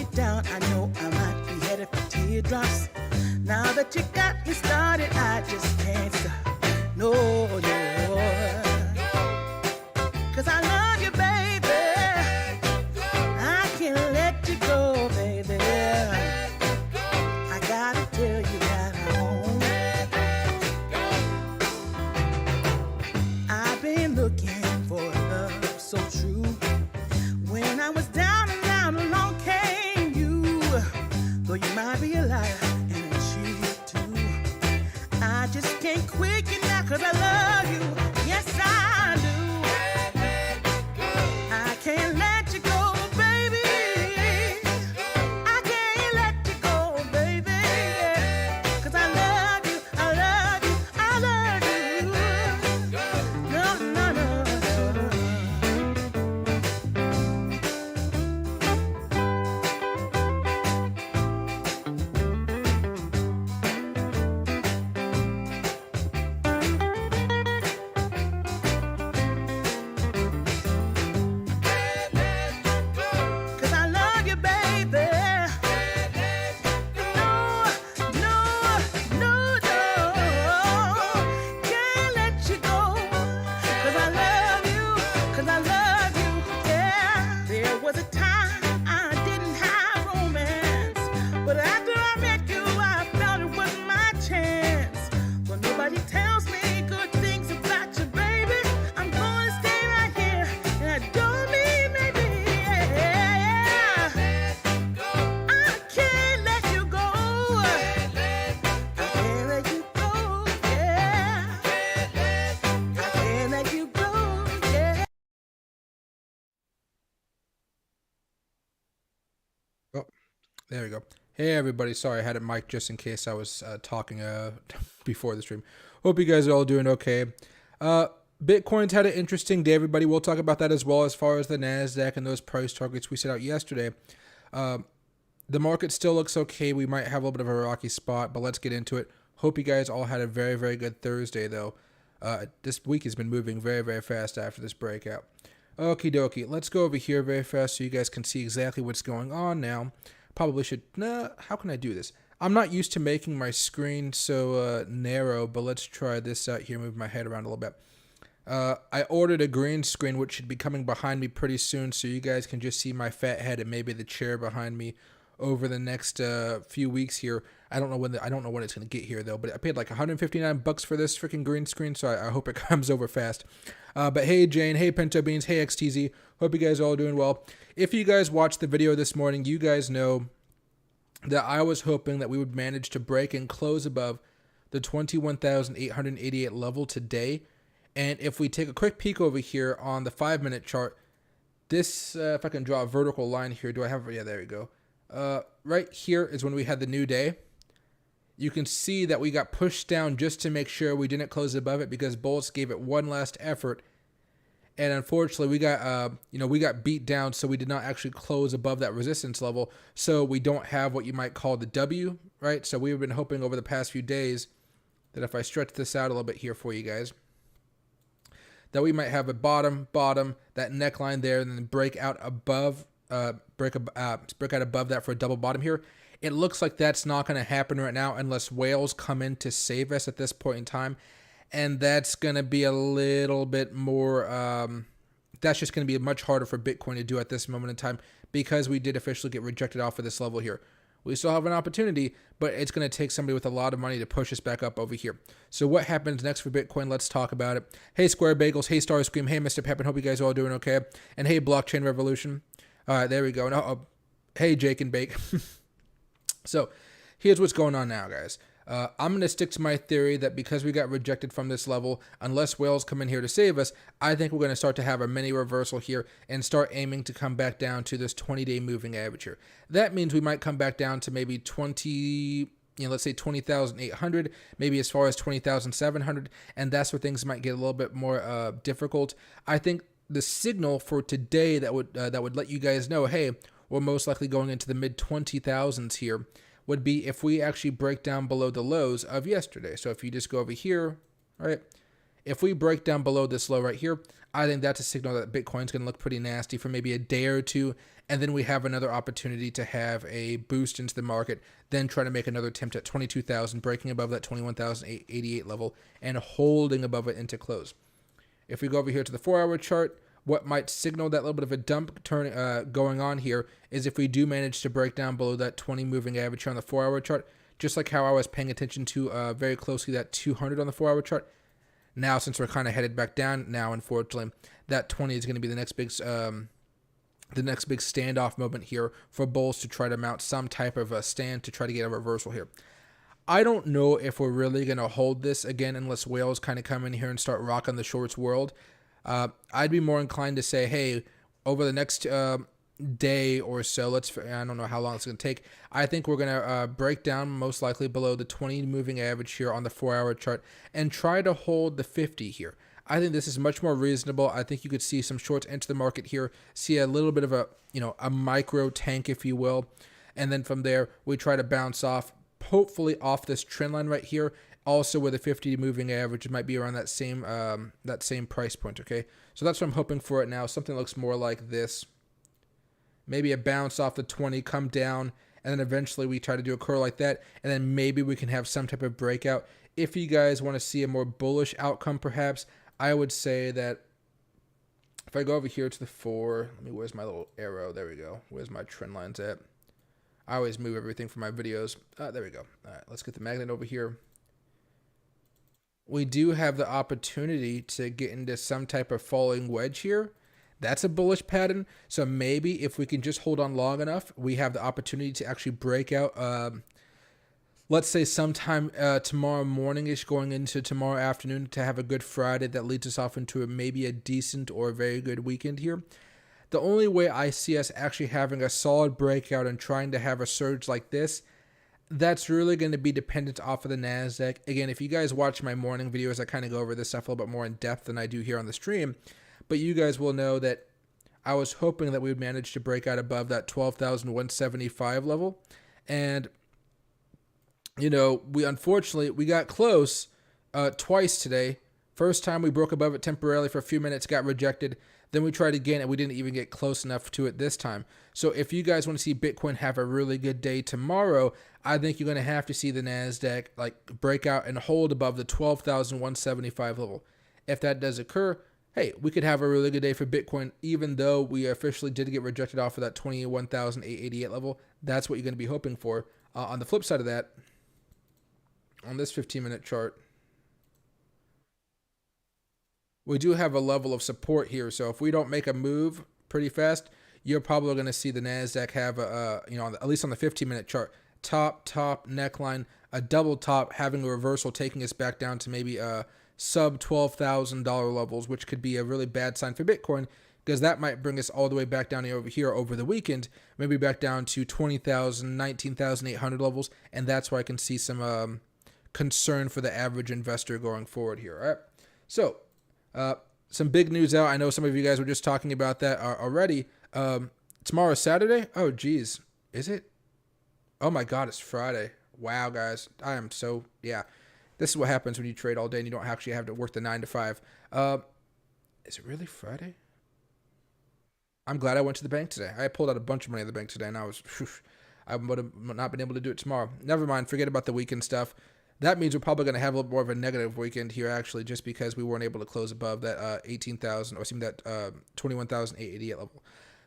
it down, I know I might be headed for teardrops. Now that you got me started, I just can't stop. No, no. 'Cause I love you, baby. I can't let you go, baby. I gotta tell you that I've been looking for love so true. When I was down and out, along came you. Though you might be a liar and a cheat too, I just can't quit you now 'cause I love you. Yes, I do. I can't let you go, baby. I can't let you go, baby. 'Cause I love you, I love you, I love you. No, no, no, There we go. Hey everybody, sorry I had it mic just in case I was talking before the stream. Hope you guys are all doing okay. Bitcoin's had an interesting day, everybody. We'll talk about that as well as far as the Nasdaq and those price targets we set out yesterday. The market still looks okay. We might have a little bit of a rocky spot, but let's get into it. Hope you guys all had a very, very good Thursday though. This week has been moving very, very fast after this breakout. Okie dokie, let's go over here very fast so you guys can see exactly what's going on now. Probably should, how can I do this? I'm not used to making my screen so narrow, but let's try this out here, move my head around a little bit. I ordered a green screen, which should be coming behind me pretty soon, so you guys can just see my fat head and maybe the chair behind me over the next few weeks here. I don't know when it's gonna get here though, but I paid like 159 bucks for this freaking green screen, so I hope it comes over fast. But hey Jane, hey Pinto Beans, hey XTZ, hope you guys are all doing well. If you guys watched the video this morning, you guys know that I was hoping that we would manage to break and close above the 21,888 level today. And if we take a quick peek over here on the 5-minute chart, this, if I can draw a vertical line here, do I have, yeah, there we go. Right here is when we had the new day. You can see that we got pushed down just to make sure we didn't close above it because Bolts gave it one last effort. And unfortunately, we got beat down, so we did not actually close above that resistance level. So we don't have what you might call the W, right? So we've been hoping over the past few days that if I stretch this out a little bit here for you guys, that we might have a bottom, that neckline there, and then break out above, break out above that for a double bottom here. It looks like that's not going to happen right now unless whales come in to save us at this point in time. And that's going to be a little bit more, that's just going to be much harder for Bitcoin to do at this moment in time because we did officially get rejected off of this level here. We still have an opportunity, but it's going to take somebody with a lot of money to push us back up over here. So what happens next for Bitcoin? Let's talk about it. Hey, Square Bagels. Hey, Starscream. Hey, Mr. Pepin. Hope you guys are all doing okay. And hey, Blockchain Revolution. All right, there we go. Now, hey, Jake and Bake. So here's what's going on now, guys. I'm going to stick to my theory that because we got rejected from this level, unless whales come in here to save us, I think we're going to start to have a mini reversal here and start aiming to come back down to this 20-day moving average here. That means we might come back down to maybe 20, let's say 20,800, maybe as far as 20,700, and that's where things might get a little bit more difficult. I think the signal for today that would let you guys know, hey, we're most likely going into the mid 20,000s here, would be if we actually break down below the lows of yesterday. So if you just go over here, right, If we break down below this low right here, I think that's a signal that Bitcoin's going to look pretty nasty for maybe a day or two, and then we have another opportunity to have a boost into the market, then try to make another attempt at 22,000, breaking above that 21,088 level, and holding above it into close. If we go over here to the 4-hour chart, what might signal that little bit of a dump going on here is if we do manage to break down below that 20 moving average here on the 4-hour chart, just like how I was paying attention to very closely that 200 on the 4-hour chart. Now, since we're kind of headed back down now, unfortunately, that 20 is going to be the next big standoff moment here for bulls to try to mount some type of a stand to try to get a reversal here. I don't know if we're really going to hold this again unless whales kind of come in here and start rocking the shorts world. I'd be more inclined to say, hey, over the next day or so, I don't know how long it's going to take, I think we're going to break down most likely below the 20 moving average here on the 4-hour chart and try to hold the 50 here. I think this is much more reasonable. I think you could see some shorts enter the market here, see a little bit of a micro tank, if you will, and then from there we try to bounce off, hopefully off this trend line right here, also with a 50 moving average. It might be around that same price point. Okay, so that's what I'm hoping for it now. Something looks more like this, maybe a bounce off the 20, come down, and then eventually we try to do a curl like that, and then maybe we can have some type of breakout. If you guys want to see a more bullish outcome, perhaps I would say that if I go over here to the 4, where's my little arrow? There we go. Where's my trend lines at? I always move everything for my videos. There we go. All right, let's get the magnet over here. We do have the opportunity to get into some type of falling wedge here. That's a bullish pattern. So maybe if we can just hold on long enough, we have the opportunity to actually break out. Let's say sometime tomorrow morning-ish going into tomorrow afternoon to have a good Friday that leads us off into maybe a decent or very good weekend here. The only way I see us actually having a solid breakout and trying to have a surge like this, that's really going to be dependent off of the Nasdaq. Again, if you guys watch my morning videos, I kind of go over this stuff a little bit more in depth than I do here on the stream. But you guys will know that I was hoping that we would manage to break out above that 12,175 level. And we got close twice today. First time we broke above it temporarily for a few minutes, got rejected. Then we tried again, and we didn't even get close enough to it this time. So if you guys want to see Bitcoin have a really good day tomorrow, I think you're going to have to see the Nasdaq break out and hold above the 12,175 level. If that does occur, hey, we could have a really good day for Bitcoin, even though we officially did get rejected off of that 21,888 level. That's what you're going to be hoping for. On the flip side of that, on this 15-minute chart, we do have a level of support here. So if we don't make a move pretty fast, you're probably going to see the Nasdaq have at least on the 15-minute chart, top neckline, a double top, having a reversal, taking us back down to maybe sub $12,000 levels, which could be a really bad sign for Bitcoin, because that might bring us all the way back down over here over the weekend, maybe back down to 20,000, 19,800 levels, and that's where I can see some concern for the average investor going forward here. All right, so some big news out. I know some of you guys were just talking about that already. Tomorrow's Saturday. Oh, geez. Is it? Oh, my God. It's Friday. Wow, guys. I am so, yeah. This is what happens when you trade all day and you don't actually have to work the 9 to 5. Is it really Friday? I'm glad I went to the bank today. I pulled out a bunch of money at the bank today, and I would have not been able to do it tomorrow. Never mind. Forget about the weekend stuff. That means we're probably going to have a little more of a negative weekend here, actually, just because we weren't able to close above that 18,000 or that 21,888 level.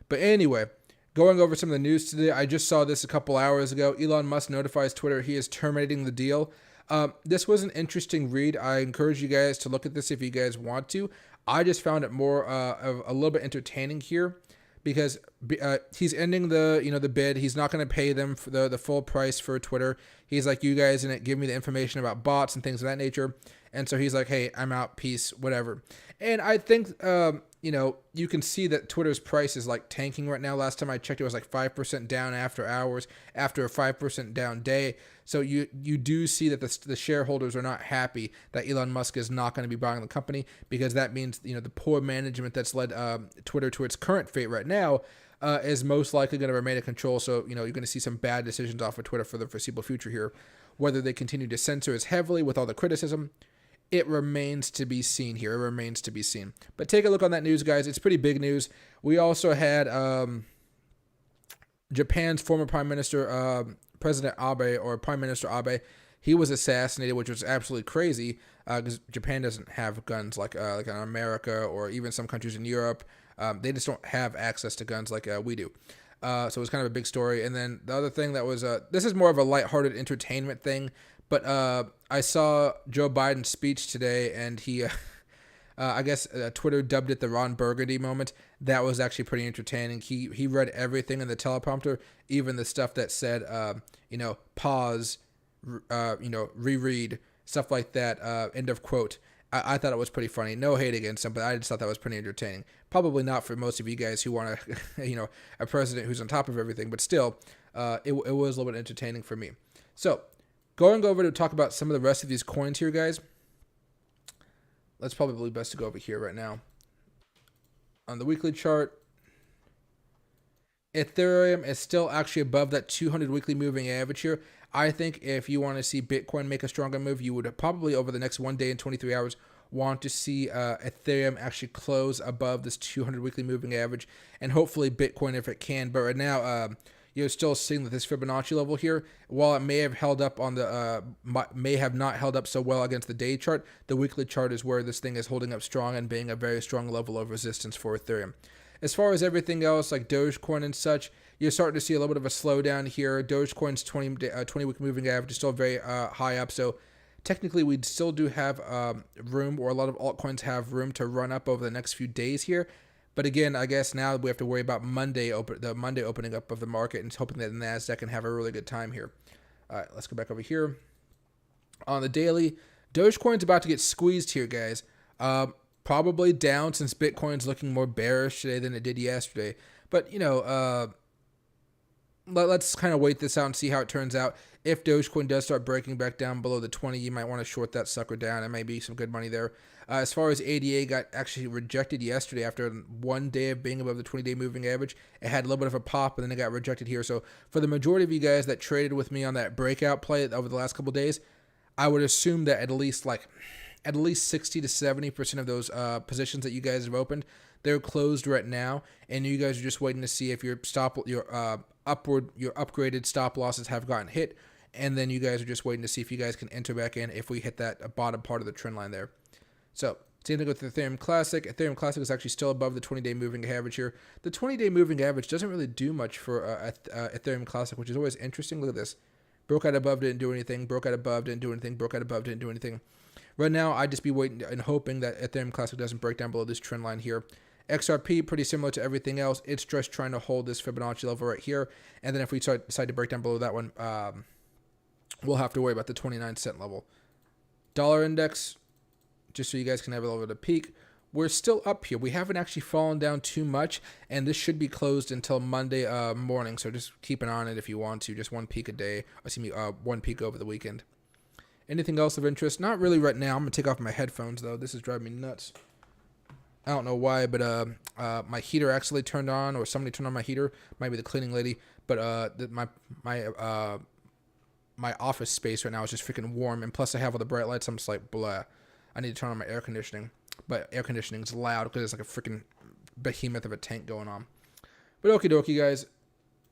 But anyway, going over some of the news today, I just saw this a couple hours ago. Elon Musk notifies Twitter he is terminating the deal. This was an interesting read. I encourage you guys to look at this if you guys want to. I just found it more of a little bit entertaining here, because he's ending the bid. He's not going to pay them for the full price for Twitter. He's like, you guys didn't give me the information about bots and things of that nature. And so he's like, hey, I'm out, peace, whatever. And I think, you can see that Twitter's price is like tanking right now. Last time I checked, it was like 5% down after hours, after a 5% down day. So you do see that the shareholders are not happy that Elon Musk is not going to be buying the company, because that means, the poor management that's led Twitter to its current fate right now is most likely going to remain in control. So, you're going to see some bad decisions off of Twitter for the foreseeable future here, whether they continue to censor as heavily with all the criticism. it remains to be seen here. It remains to be seen. But take a look on that news, guys. It's pretty big news. We also had Japan's former Prime Minister, President Abe, or Prime Minister Abe. He was assassinated, which was absolutely crazy because Japan doesn't have guns like in America or even some countries in Europe. They just don't have access to guns like we do. So it was kind of a big story. And then the other thing that was, this is more of a lighthearted entertainment thing, but I saw Joe Biden's speech today, and he, I guess Twitter dubbed it the Ron Burgundy moment. That was actually pretty entertaining. He read everything in the teleprompter, even the stuff that said, pause, reread, stuff like that, end of quote. I thought it was pretty funny. No hate against him, but I just thought that was pretty entertaining. Probably not for most of you guys who want a president who's on top of everything, but still, it was a little bit entertaining for me. So, going over to talk about some of the rest of these coins here, guys. That's probably best to go over here right now. On the weekly chart, Ethereum is still actually above that 200 weekly moving average here. I think if you want to see Bitcoin make a stronger move, you would probably over the next 1 day and 23 hours want to see Ethereum actually close above this 200 weekly moving average, and hopefully Bitcoin if it can. But right now, you're still seeing that this Fibonacci level here, while it may have held up on the may have not held up so well against the day chart, the weekly chart is where this thing is holding up strong and being a very strong level of resistance for Ethereum. As far as everything else, like Dogecoin and such, you're starting to see a little bit of a slowdown here. Dogecoin's 20-week moving average is still very high up, so technically we still do have room, or a lot of altcoins have room to run up over the next few days here. But again, I guess now we have to worry about the Monday opening up of the market, and hoping that the Nasdaq can have a really good time here. All right, let's go back over here. On the daily, Dogecoin's about to get squeezed here, guys. Probably down since Bitcoin's looking more bearish today than it did yesterday. But, let's kind of wait this out and see how it turns out. If Dogecoin does start breaking back down below the 20, you might want to short that sucker down. It may be some good money there. As far as ADA got actually rejected yesterday after 1 day of being above the 20-day moving average, it had a little bit of a pop, and then it got rejected here. So for the majority of you guys that traded with me on that breakout play over the last couple of days, I would assume that at least 60 to 70% of those positions that you guys have opened, they're closed right now, and you guys are just waiting to see if your upgraded stop losses have gotten hit, and then you guys are just waiting to see if you guys can enter back in if we hit that bottom part of the trend line there. So, same thing with the Ethereum Classic. Ethereum Classic is actually still above the 20-day moving average here. The 20-day moving average doesn't really do much for Ethereum Classic, which is always interesting. Look at this. Broke out above, didn't do anything. Broke out above, didn't do anything. Broke out above, didn't do anything. Right now, I'd just be waiting and hoping that Ethereum Classic doesn't break down below this trend line here. XRP, pretty similar to everything else. It's just trying to hold this Fibonacci level right here. And then if we decide to break down below that one, we'll have to worry about the 29-cent level. Dollar index, just so you guys can have a little bit of peek, we're still up here. We haven't actually fallen down too much, and this should be closed until Monday morning. So just keep an eye on it if you want to. Just 1 peak a day. One peak over the weekend. Anything else of interest? Not really right now. I'm going to take off my headphones, though. This is driving me nuts. I don't know why, but my heater actually turned on, or somebody turned on my heater. Might be the cleaning lady. But my office space right now is just freaking warm, and plus I have all the bright lights. I'm just like, blah. I need to turn on my air conditioning. But air conditioning is loud because it's like a freaking behemoth of a tank going on. But okie dokie, guys.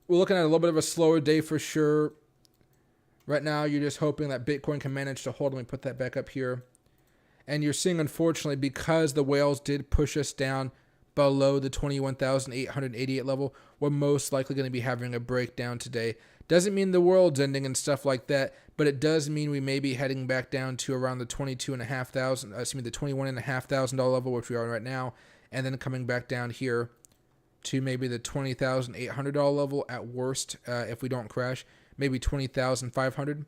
We're looking at a little bit of a slower day for sure. Right now, you're just hoping that Bitcoin can manage to hold. Let me put that back up here. And you're seeing, unfortunately, because the whales did push us down below the 21,888 level, we're most likely going to be having a breakdown today. Doesn't mean the world's ending and stuff like that, but it does mean we may be heading back down to around the the $21,500 level, which we are right now, and then coming back down here to maybe the $20,800 level at worst if we don't crash. Maybe 20,500.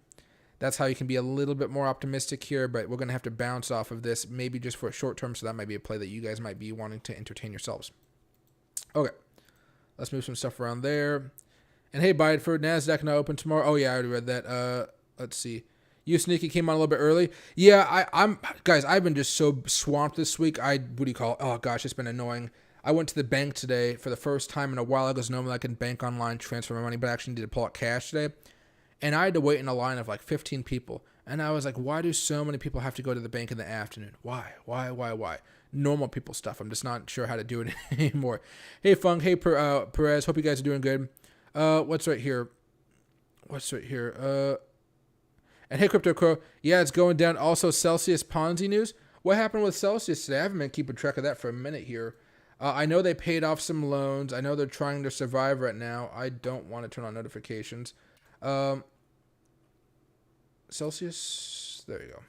That's how you can be a little bit more optimistic here, but we're going to have to bounce off of this, maybe just for a short term, so that might be a play that you guys might be wanting to entertain yourselves. Okay, let's move some stuff around there. And hey, Bideford, Nasdaq not open tomorrow. Oh yeah, I already read that. Let's see. You Sneaky came on a little bit early. Yeah, guys, I've been just so swamped this week. What do you call it? Oh gosh, it's been annoying. I went to the bank today for the first time in a while. Because normally I can bank online, transfer my money, but I actually need to pull out cash today. And I had to wait in a line of like 15 people. And I was like, why do so many people have to go to the bank in the afternoon? Why? Normal people stuff. I'm just not sure how to do it anymore. Hey, Fung. Hey, Perez. Hope you guys are doing good. What's right here? And hey, Crypto Crow. Yeah, it's going down. Also, Celsius Ponzi news. What happened with Celsius today? I haven't been keeping track of that for a minute here. I know they paid off some loans. I know they're trying to survive right now. I don't want to turn on notifications. Celsius. There you go.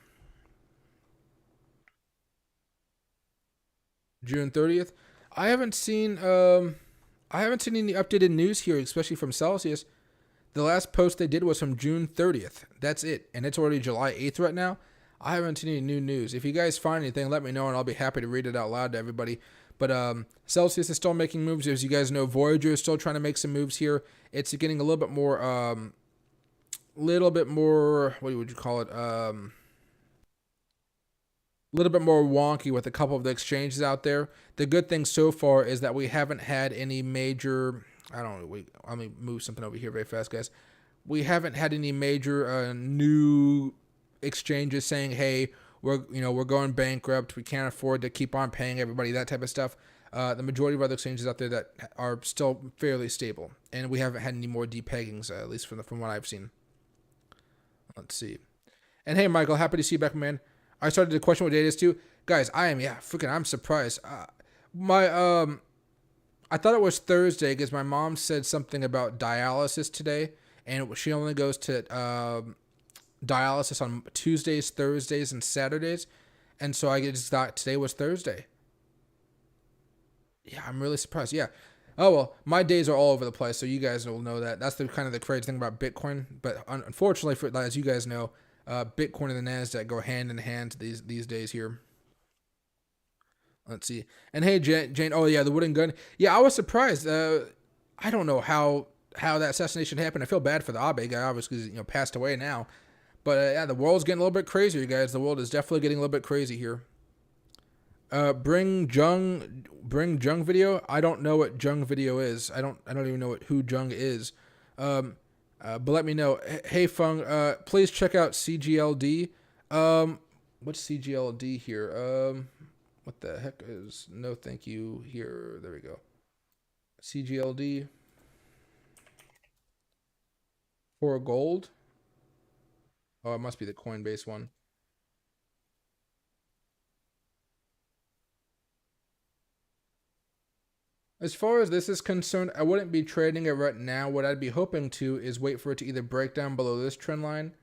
June 30th. I haven't seen any updated news here, especially from Celsius. The last post they did was from June 30th. That's it. And it's already July 8th right now. I haven't seen any new news. If you guys find anything, let me know, and I'll be happy to read it out loud to everybody. But Celsius is still making moves. As you guys know, Voyager is still trying to make some moves here. It's getting a little bit more, what would you call it? A little bit more wonky with a couple of the exchanges out there. The good thing so far is that we haven't had any major... let me move something over here very fast, guys. We haven't had any major new exchanges saying, "Hey, we're going bankrupt. We can't afford to keep on paying everybody," that type of stuff. The majority of other exchanges out there that are still fairly stable, and we haven't had any more depeggings, at least from what I've seen. Let's see. And hey, Michael, happy to see you back, man. I started to question what date it is too, guys. I'm surprised. I thought it was Thursday because my mom said something about dialysis today, and she only goes to dialysis on Tuesdays, Thursdays, and Saturdays, and so I just thought today was Thursday. Yeah, I'm really surprised. Yeah. Oh, well, my days are all over the place, so you guys will know that. That's the kind of the crazy thing about Bitcoin, but unfortunately, as you guys know, Bitcoin and the Nasdaq go hand in hand these days here. Let's see. And hey, Jane. Oh yeah, the wooden gun. Yeah, I was surprised. I don't know how that assassination happened. I feel bad for the Abe guy, obviously, because passed away now. But yeah, the world's getting a little bit crazier, you guys. The world is definitely getting a little bit crazy here. Bring Jung video. I don't know what Jung video is. I don't even know who Jung is. But let me know. Hey Fung, please check out CGLD. What's CGLD here? What the heck is no thank you here? There we go. CGLD for gold. Oh, it must be the Coinbase one. As far as this is concerned, I wouldn't be trading it right now. What I'd be hoping to is wait for it to either break down below this trend line,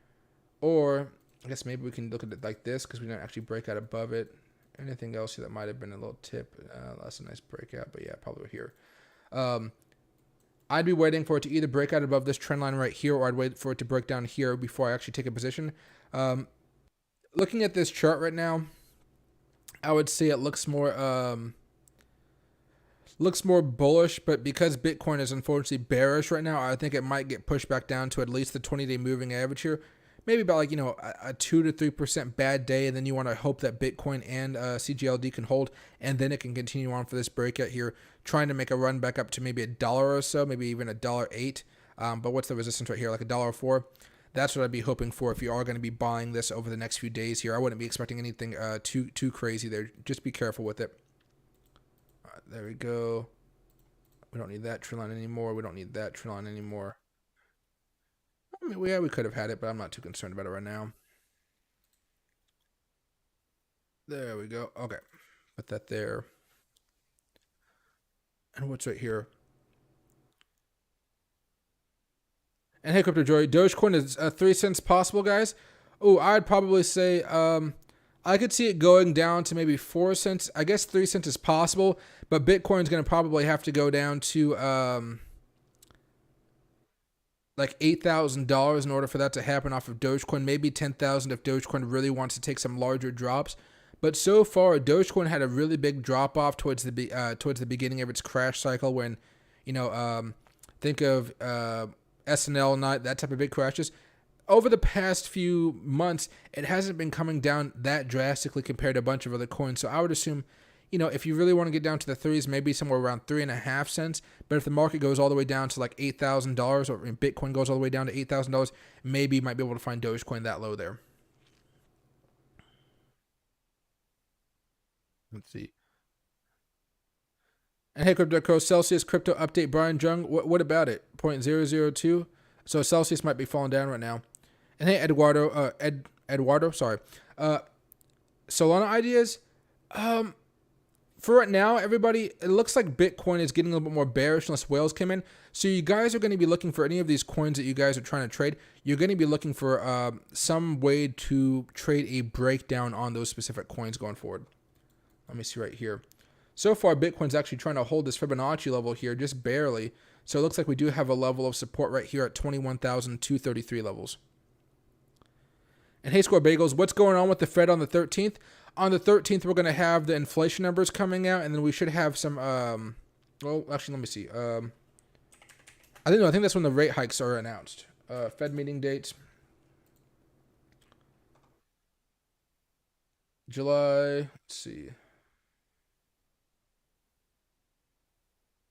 or I guess maybe we can look at it like this because we don't actually break out above it. Anything else here that might have been a little tip? That's a nice breakout, but yeah, probably here. I'd be waiting for it to either break out above this trend line right here, or I'd wait for it to break down here before I actually take a position. Looking at this chart right now, I would say it looks more bullish, but because Bitcoin is unfortunately bearish right now, I think it might get pushed back down to at least the 20-day moving average here. Maybe about a 2 to 3% bad day, and then you want to hope that Bitcoin and CGLD can hold, and then it can continue on for this breakout here, trying to make a run back up to maybe $1 or so, maybe even $1.08. But what's the resistance right here? Like $1.04. That's what I'd be hoping for if you are going to be buying this over the next few days here. I wouldn't be expecting anything too crazy there. Just be careful with it. All right, there we go. We don't need that trend line anymore. We don't need that trend line anymore. I mean, we could have had it, but I'm not too concerned about it right now. There we go. Okay. Put that there. And what's right here? And hey, Crypto Joy, Dogecoin is 3 cents possible, guys. Oh, I'd probably say I could see it going down to maybe 4 cents. I guess 3 cents is possible, but Bitcoin's going to probably have to go down to like $8,000 in order for that to happen off of Dogecoin. Maybe 10,000 if Dogecoin really wants to take some larger drops. But so far, Dogecoin had a really big drop off towards the beginning of its crash cycle. When, think of SNL, not that type of big crashes. Over the past few months, it hasn't been coming down that drastically compared to a bunch of other coins. So I would assume, if you really want to get down to the threes, maybe somewhere around 3.5 cents. But if the market goes all the way down to like $8,000, or Bitcoin goes all the way down to $8,000, maybe you might be able to find Dogecoin that low there. Let's see. And hey, CryptoCo, Celsius crypto update. Brian Jung, what about it? 0.002. So Celsius might be falling down right now. And hey, Eduardo, sorry. Solana ideas. For right now, everybody, it looks like Bitcoin is getting a little bit more bearish unless whales come in. So you guys are going to be looking for any of these coins that you guys are trying to trade. You're going to be looking for some way to trade a breakdown on those specific coins going forward. Let me see right here. So far, Bitcoin's actually trying to hold this Fibonacci level here, just barely. So it looks like we do have a level of support right here at 21,233 levels. And hey, Score Bagels, what's going on with the Fed on the 13th? On the 13th, we're going to have the inflation numbers coming out, and then we should have some, well, actually, let me see. I think that's when the rate hikes are announced. Fed meeting dates. July, let's see.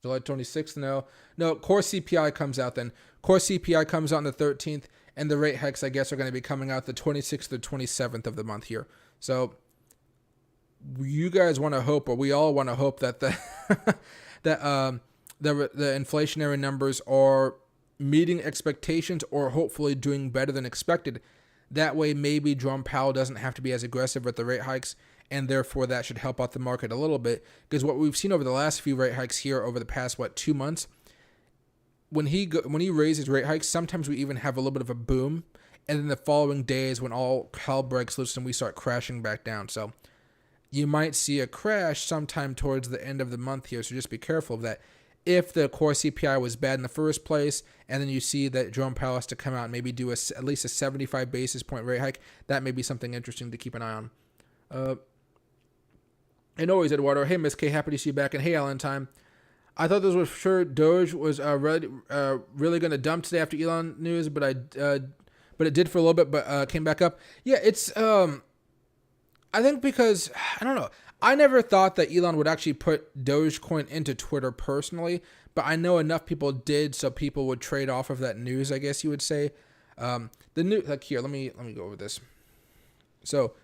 July 26th, no, core CPI comes out then. Core CPI comes out on the 13th, and the rate hikes, I guess, are going to be coming out the 26th or 27th of the month here. So you guys want to hope, or we all want to hope that the the inflationary numbers are meeting expectations or hopefully doing better than expected. That way, maybe Jerome Powell doesn't have to be as aggressive with the rate hikes, and therefore that should help out the market a little bit. Because what we've seen over the last few rate hikes here over the past, 2 months, when he raises rate hikes, sometimes we even have a little bit of a boom, and then the following day is when all hell breaks loose and we start crashing back down. So you might see a crash sometime towards the end of the month here, so just be careful of that. If the core CPI was bad in the first place, and then you see that Jerome Powell has to come out and maybe do at least a 75 basis point rate hike, that may be something interesting to keep an eye on. And always, Eduardo, hey, Miss K, happy to see you back. And hey, Alan Time. I thought this was sure Doge was really going to dump today after Elon news, but it did for a little bit, but came back up. Yeah, it's I think because I don't know. I never thought that Elon would actually put Dogecoin into Twitter personally, but I know enough people did, so people would trade off of that news, I guess you would say. The new, like here, let me go over this. So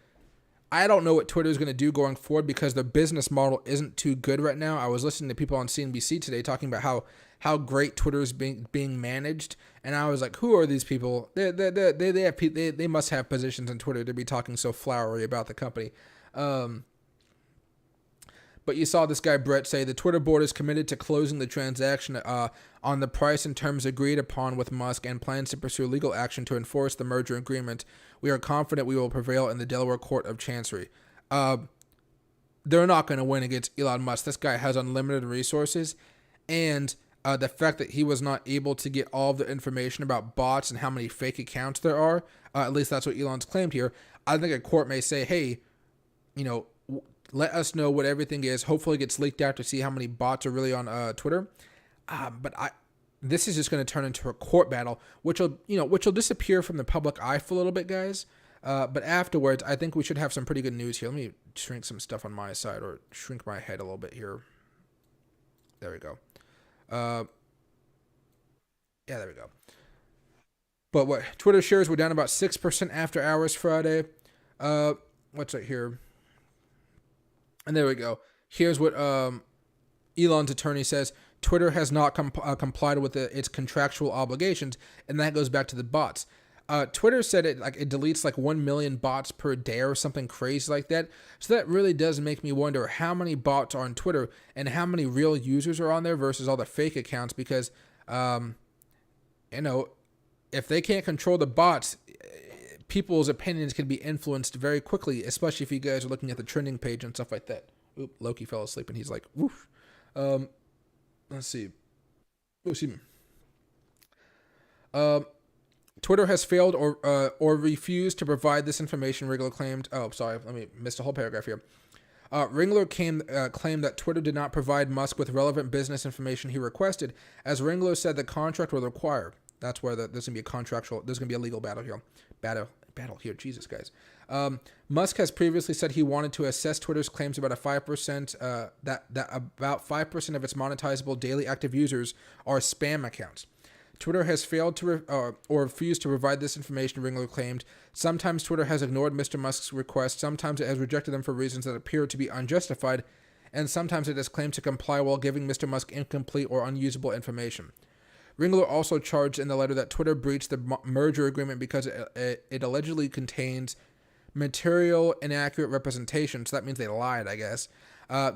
I don't know what Twitter is going to do going forward because the business model isn't too good right now. I was listening to people on CNBC today talking about how great Twitter is being managed, and I was like, who are these people? They must have positions in Twitter to be talking so flowery about the company. But you saw this guy, Brett, say the Twitter board is committed to closing the transaction on the price and terms agreed upon with Musk and plans to pursue legal action to enforce the merger agreement. We are confident we will prevail in the Delaware Court of Chancery. They're not going to win against Elon Musk. This guy has unlimited resources, and the fact that he was not able to get all of the information about bots and how many fake accounts there are, at least that's what Elon's claimed here. I think a court may say, hey, let us know what everything is. Hopefully it gets leaked out to see how many bots are really on Twitter. But this is just going to turn into a court battle, which will disappear from the public eye for a little bit, guys. But afterwards, I think we should have some pretty good news here. Let me shrink some stuff on my side, or shrink my head a little bit here. There we go. Yeah, there we go. But what Twitter shares were down about 6% after hours Friday. What's right here? And there we go. Here's what Elon's attorney says. Twitter has not complied with its contractual obligations, and that goes back to the bots. Twitter said it deletes 1 million bots per day or something crazy like that. So that really does make me wonder how many bots are on Twitter and how many real users are on there versus all the fake accounts. Because, if they can't control the bots, people's opinions can be influenced very quickly, especially if you guys are looking at the trending page and stuff like that. Oop, Loki fell asleep and he's like, woof. Let's see. Oh, excuse me. Twitter has failed or refused to provide this information, Ringler claimed. Oh, sorry, missed a whole paragraph here. Ringler claimed that Twitter did not provide Musk with relevant business information he requested, as Ringler said the contract would require. That's where there's going to be a legal battle here. Battle here, Jesus, guys. Musk has previously said he wanted to assess Twitter's claims about 5%, that about 5% of its monetizable daily active users are spam accounts. Twitter has failed to or refused to provide this information, Ringler claimed. Sometimes Twitter has ignored Mr. Musk's requests, sometimes it has rejected them for reasons that appear to be unjustified, and sometimes it has claimed to comply while giving Mr. Musk incomplete or unusable information. Ringler also charged in the letter that Twitter breached the merger agreement because it allegedly contains material inaccurate representation, so that means they lied, I guess.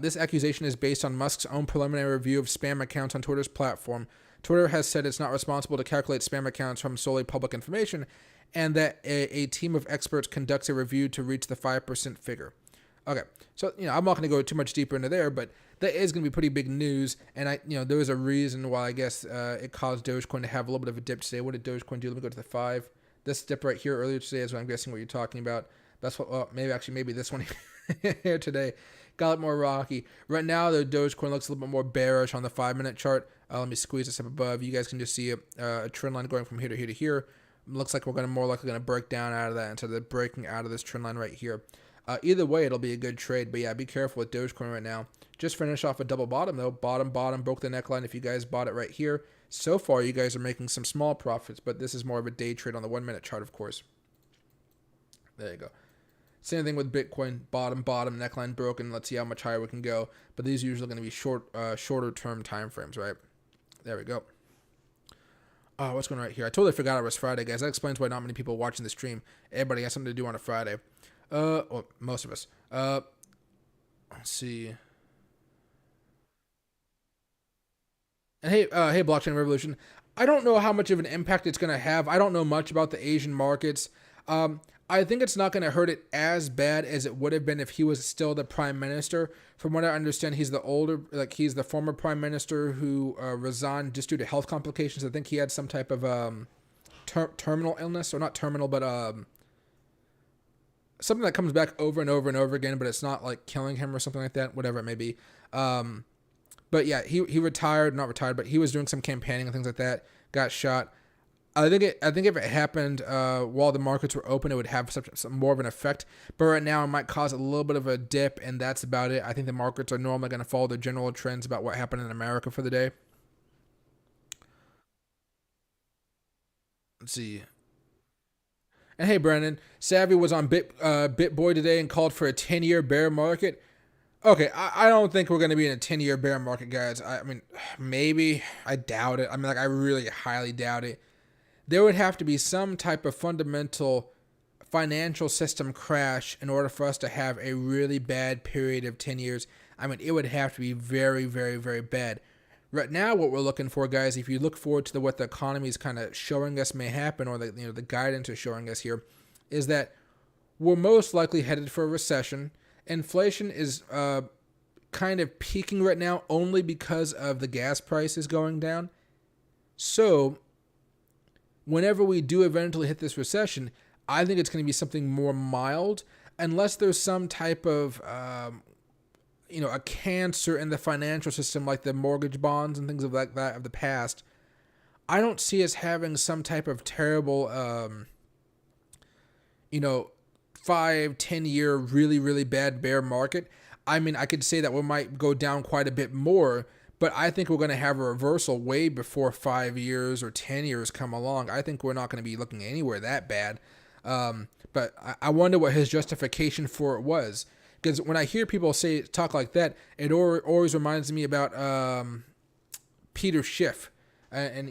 This accusation is based on Musk's own preliminary review of spam accounts on Twitter's platform. Twitter has said it's not responsible to calculate spam accounts from solely public information, and that a team of experts conducts a review to reach the 5% figure. Okay, so I'm not going to go too much deeper into there, but that is going to be pretty big news, and there was a reason why I guess it caused Dogecoin to have a little bit of a dip today. What did Dogecoin do? Let me go to the 5. This dip right here earlier today is what I'm guessing what you're talking about. That's what. Maybe this one here today got a lot more rocky. Right now, the Dogecoin looks a little bit more bearish on the 5-minute chart. Let me squeeze this up above. You guys can just see a trend line going from here to here to here. Looks like we're more likely going to break down out of that instead of breaking out of this trend line right here. Either way, it'll be a good trade. But yeah, be careful with Dogecoin right now. Just finished off a double bottom though. Bottom, broke the neckline. If you guys bought it right here, so far you guys are making some small profits. But this is more of a day trade on the 1-minute chart, of course. There you go. Same thing with Bitcoin. Bottom, neckline broken. Let's see how much higher we can go. But these are usually going to be shorter term time frames, right? There we go. What's going on right here? I totally forgot it was Friday, guys. That explains why not many people watching the stream. Everybody has something to do on a Friday. Well, most of us. Let's see. And hey, Blockchain Revolution. I don't know how much of an impact it's going to have. I don't know much about the Asian markets. I think it's not going to hurt it as bad as it would have been if he was still the prime minister. From what I understand, he's he's the former prime minister who resigned just due to health complications. I think he had some type of terminal illness, or not terminal, but something that comes back over and over and over again, but it's not like killing him or something like that, whatever it may be. But yeah, he not retired, but he was doing some campaigning and things like that, got shot. I think if it happened while the markets were open, it would have some more of an effect. But right now, it might cause a little bit of a dip, and that's about it. I think the markets are normally going to follow the general trends about what happened in America for the day. Let's see. And hey, Brandon, Savvy was on BitBoy today and called for a 10-year bear market. Okay, I don't think we're going to be in a 10-year bear market, guys. I mean, maybe. I doubt it. I really highly doubt it. There would have to be some type of fundamental financial system crash in order for us to have a really bad period of 10 years. It would have to be very, very, very bad. Right now, what we're looking for, guys, if you look forward to what the economy is kind of showing us may happen, or the guidance is showing us here, is that we're most likely headed for a recession. Inflation is kind of peaking right now only because of the gas prices going down. So whenever we do eventually hit this recession, I think it's going to be something more mild, unless there's some type of, a cancer in the financial system, like the mortgage bonds and things like that of the past. I don't see us having some type of terrible, 5-10 year really, really bad bear market. I could say that we might go down quite a bit more, but I think we're going to have a reversal way before 5 years or 10 years come along. I think we're not going to be looking anywhere that bad. But I wonder what his justification for it was. Because when I hear people talk like that, it always reminds me about Peter Schiff and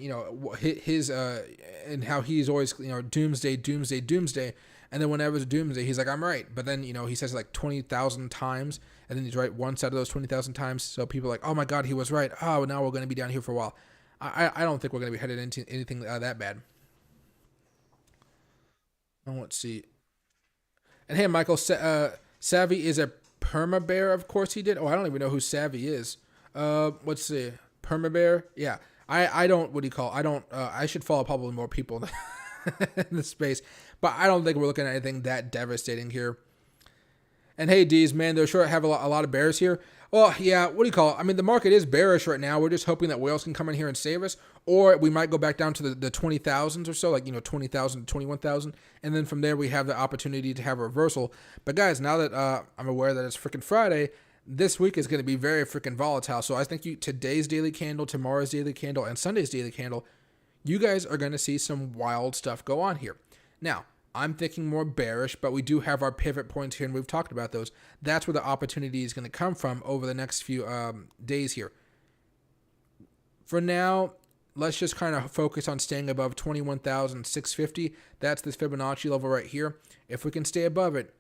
his and how he's always doomsday, doomsday, doomsday. And then whenever it's doomsday, he's like, I'm right. But then, he says it like 20,000 times. And then he's right once out of those 20,000 times. So people are like, oh my God, he was right. Oh, now we're going to be down here for a while. I don't think we're going to be headed into anything that bad. Oh, let's see. And hey, Michael, Savvy is a perma bear. Of course he did. Oh, I don't even know who Savvy is. Let's see. Perma bear. Yeah. I don't, what do you call? I don't, I should follow probably more people in the space, but I don't think we're looking at anything that devastating here. And hey, D's, man, they're sure have a lot of bears here. Well, yeah, what do you call it? The market is bearish right now. We're just hoping that whales can come in here and save us, or we might go back down to the 20,000s or so, 20,000 to 21,000, and then from there we have the opportunity to have a reversal. But guys, now that I'm aware that it's freaking Friday, this week is going to be very freaking volatile. So I think today's daily candle, tomorrow's daily candle, and Sunday's daily candle, you guys are going to see some wild stuff go on here. Now, I'm thinking more bearish, but we do have our pivot points here, and we've talked about those. That's where the opportunity is going to come from over the next few days here. For now, let's just kind of focus on staying above 21,650. That's this Fibonacci level right here. If we can stay above it,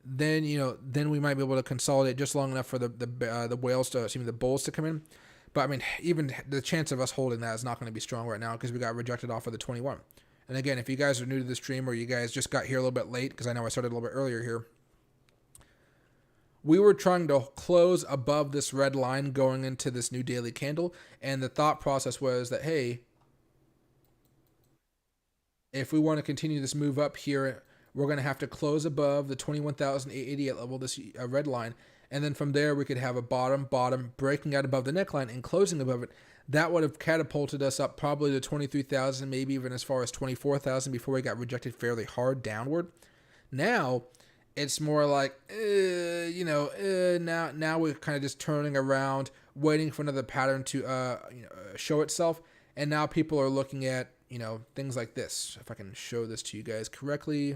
then then we might be able to consolidate just long enough for the whales to, the bulls to come in. But I mean, even the chance of us holding that is not going to be strong right now because we got rejected off of the 21. And again, if you guys are new to the stream or you guys just got here a little bit late, because I know I started a little bit earlier here, we were trying to close above this red line going into this new daily candle, and the thought process was that, hey, if we want to continue this move up here, we're going to have to close above the 21,888 level, this red line, and then from there we could have a bottom, breaking out above the neckline and closing above it. That would have catapulted us up probably to 23,000, maybe even as far as 24,000 before we got rejected fairly hard downward. Now, it's more like, now we're kind of just turning around, waiting for another pattern to show itself. And now people are looking at, things like this. If I can show this to you guys correctly.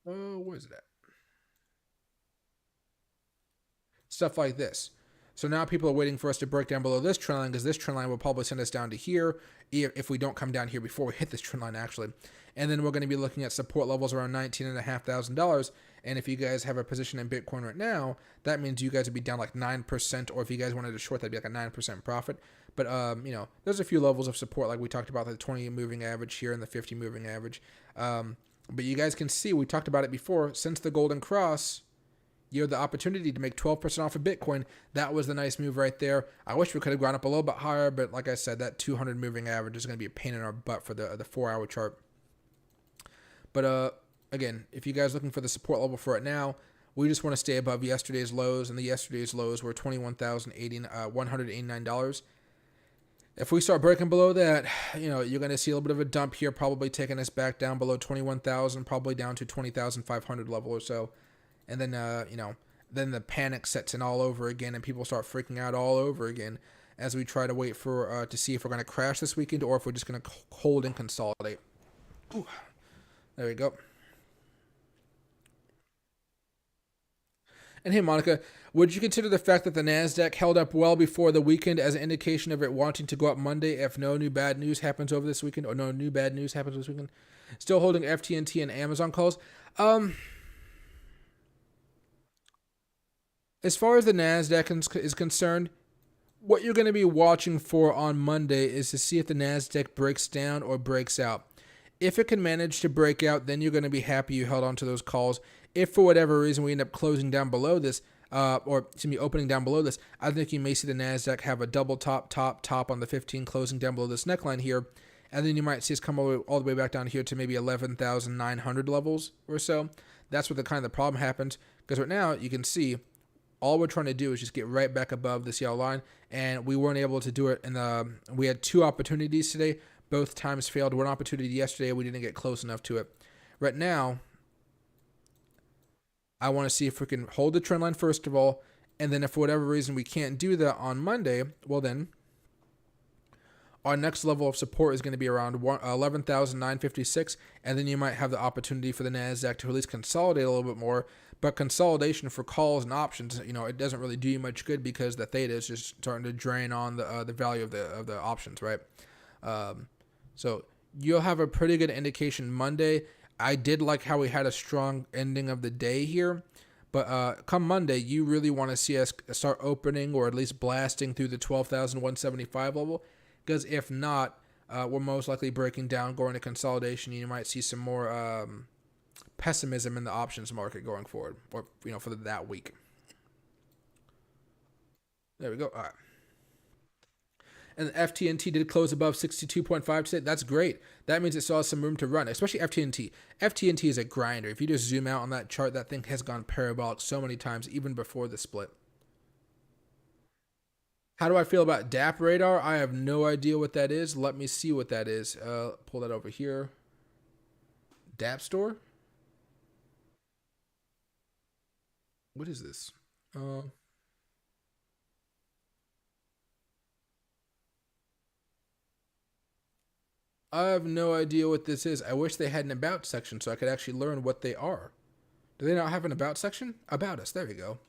Oh, where's it at? Stuff like this. So now people are waiting for us to break down below this trend line because this trend line will probably send us down to here if we don't come down here before we hit this trend line actually. And then we're going to be looking at support levels around $19,500. And if you guys have a position in Bitcoin right now, that means you guys would be down like 9%, or if you guys wanted to short, that'd be like a 9% profit. But, there's a few levels of support like we talked about, the 20 moving average here and the 50 moving average. But you guys can see, we talked about it before, since the Golden Cross, you had the opportunity to make 12% off of Bitcoin. That was the nice move right there. I wish we could have gone up a little bit higher, but like I said, that 200 moving average is going to be a pain in our butt for the 4-hour chart. But again, if you guys are looking for the support level for it now, we just want to stay above yesterday's lows, and the yesterday's lows were $21,189. If we start breaking below that, you're going to see a little bit of a dump here, probably taking us back down below 21,000, probably down to 20,500 level or so. And then, then the panic sets in all over again, and people start freaking out all over again as we try to wait for to see if we're going to crash this weekend or if we're just going to hold and consolidate. Ooh, there we go. And hey, Monica, would you consider the fact that the Nasdaq held up well before the weekend as an indication of it wanting to go up Monday if no new bad news happens over this weekend, or no new bad news happens this weekend? Still holding FTNT and Amazon calls. As far as the Nasdaq is concerned, what you're going to be watching for on Monday is to see if the Nasdaq breaks down or breaks out. If it can manage to break out, then you're going to be happy you held on to those calls. If for whatever reason we end up closing down below this, opening down below this, I think you may see the Nasdaq have a double top on the 15, closing down below this neckline here, and then you might see us come all the way back down here to maybe 11,900 levels or so. That's where the problem happens, because right now you can see all we're trying to do is just get right back above this yellow line, and we weren't able to do it. And we had 2 opportunities today. Both times failed. One opportunity yesterday, we didn't get close enough to it. Right now, I want to see if we can hold the trend line first of all, and then if for whatever reason we can't do that on Monday, well then, our next level of support is going to be around 11,956, and then you might have the opportunity for the Nasdaq to at least consolidate a little bit more. But consolidation for calls and options, it doesn't really do you much good because the theta is just starting to drain on the value of the options, right? So you'll have a pretty good indication Monday. I did like how we had a strong ending of the day here, but come Monday, you really want to see us start opening or at least blasting through the 12,175 level, because if not, we're most likely breaking down, going to consolidation. You might see some more pessimism in the options market going forward, or for that week. There we go. All right. And the FTNT did close above 62.5 today. That's great. That means it still has some room to run, especially FTNT. FTNT is a grinder. If you just zoom out on that chart, that thing has gone parabolic so many times, even before the split. How do I feel about Dap Radar? I have no idea what that is. Let me see what that is. Pull that over here. Dap Store? What is this? I have no idea what this is. I wish they had an about section so I could actually learn what they are. Do they not have an about section? About us. There we go.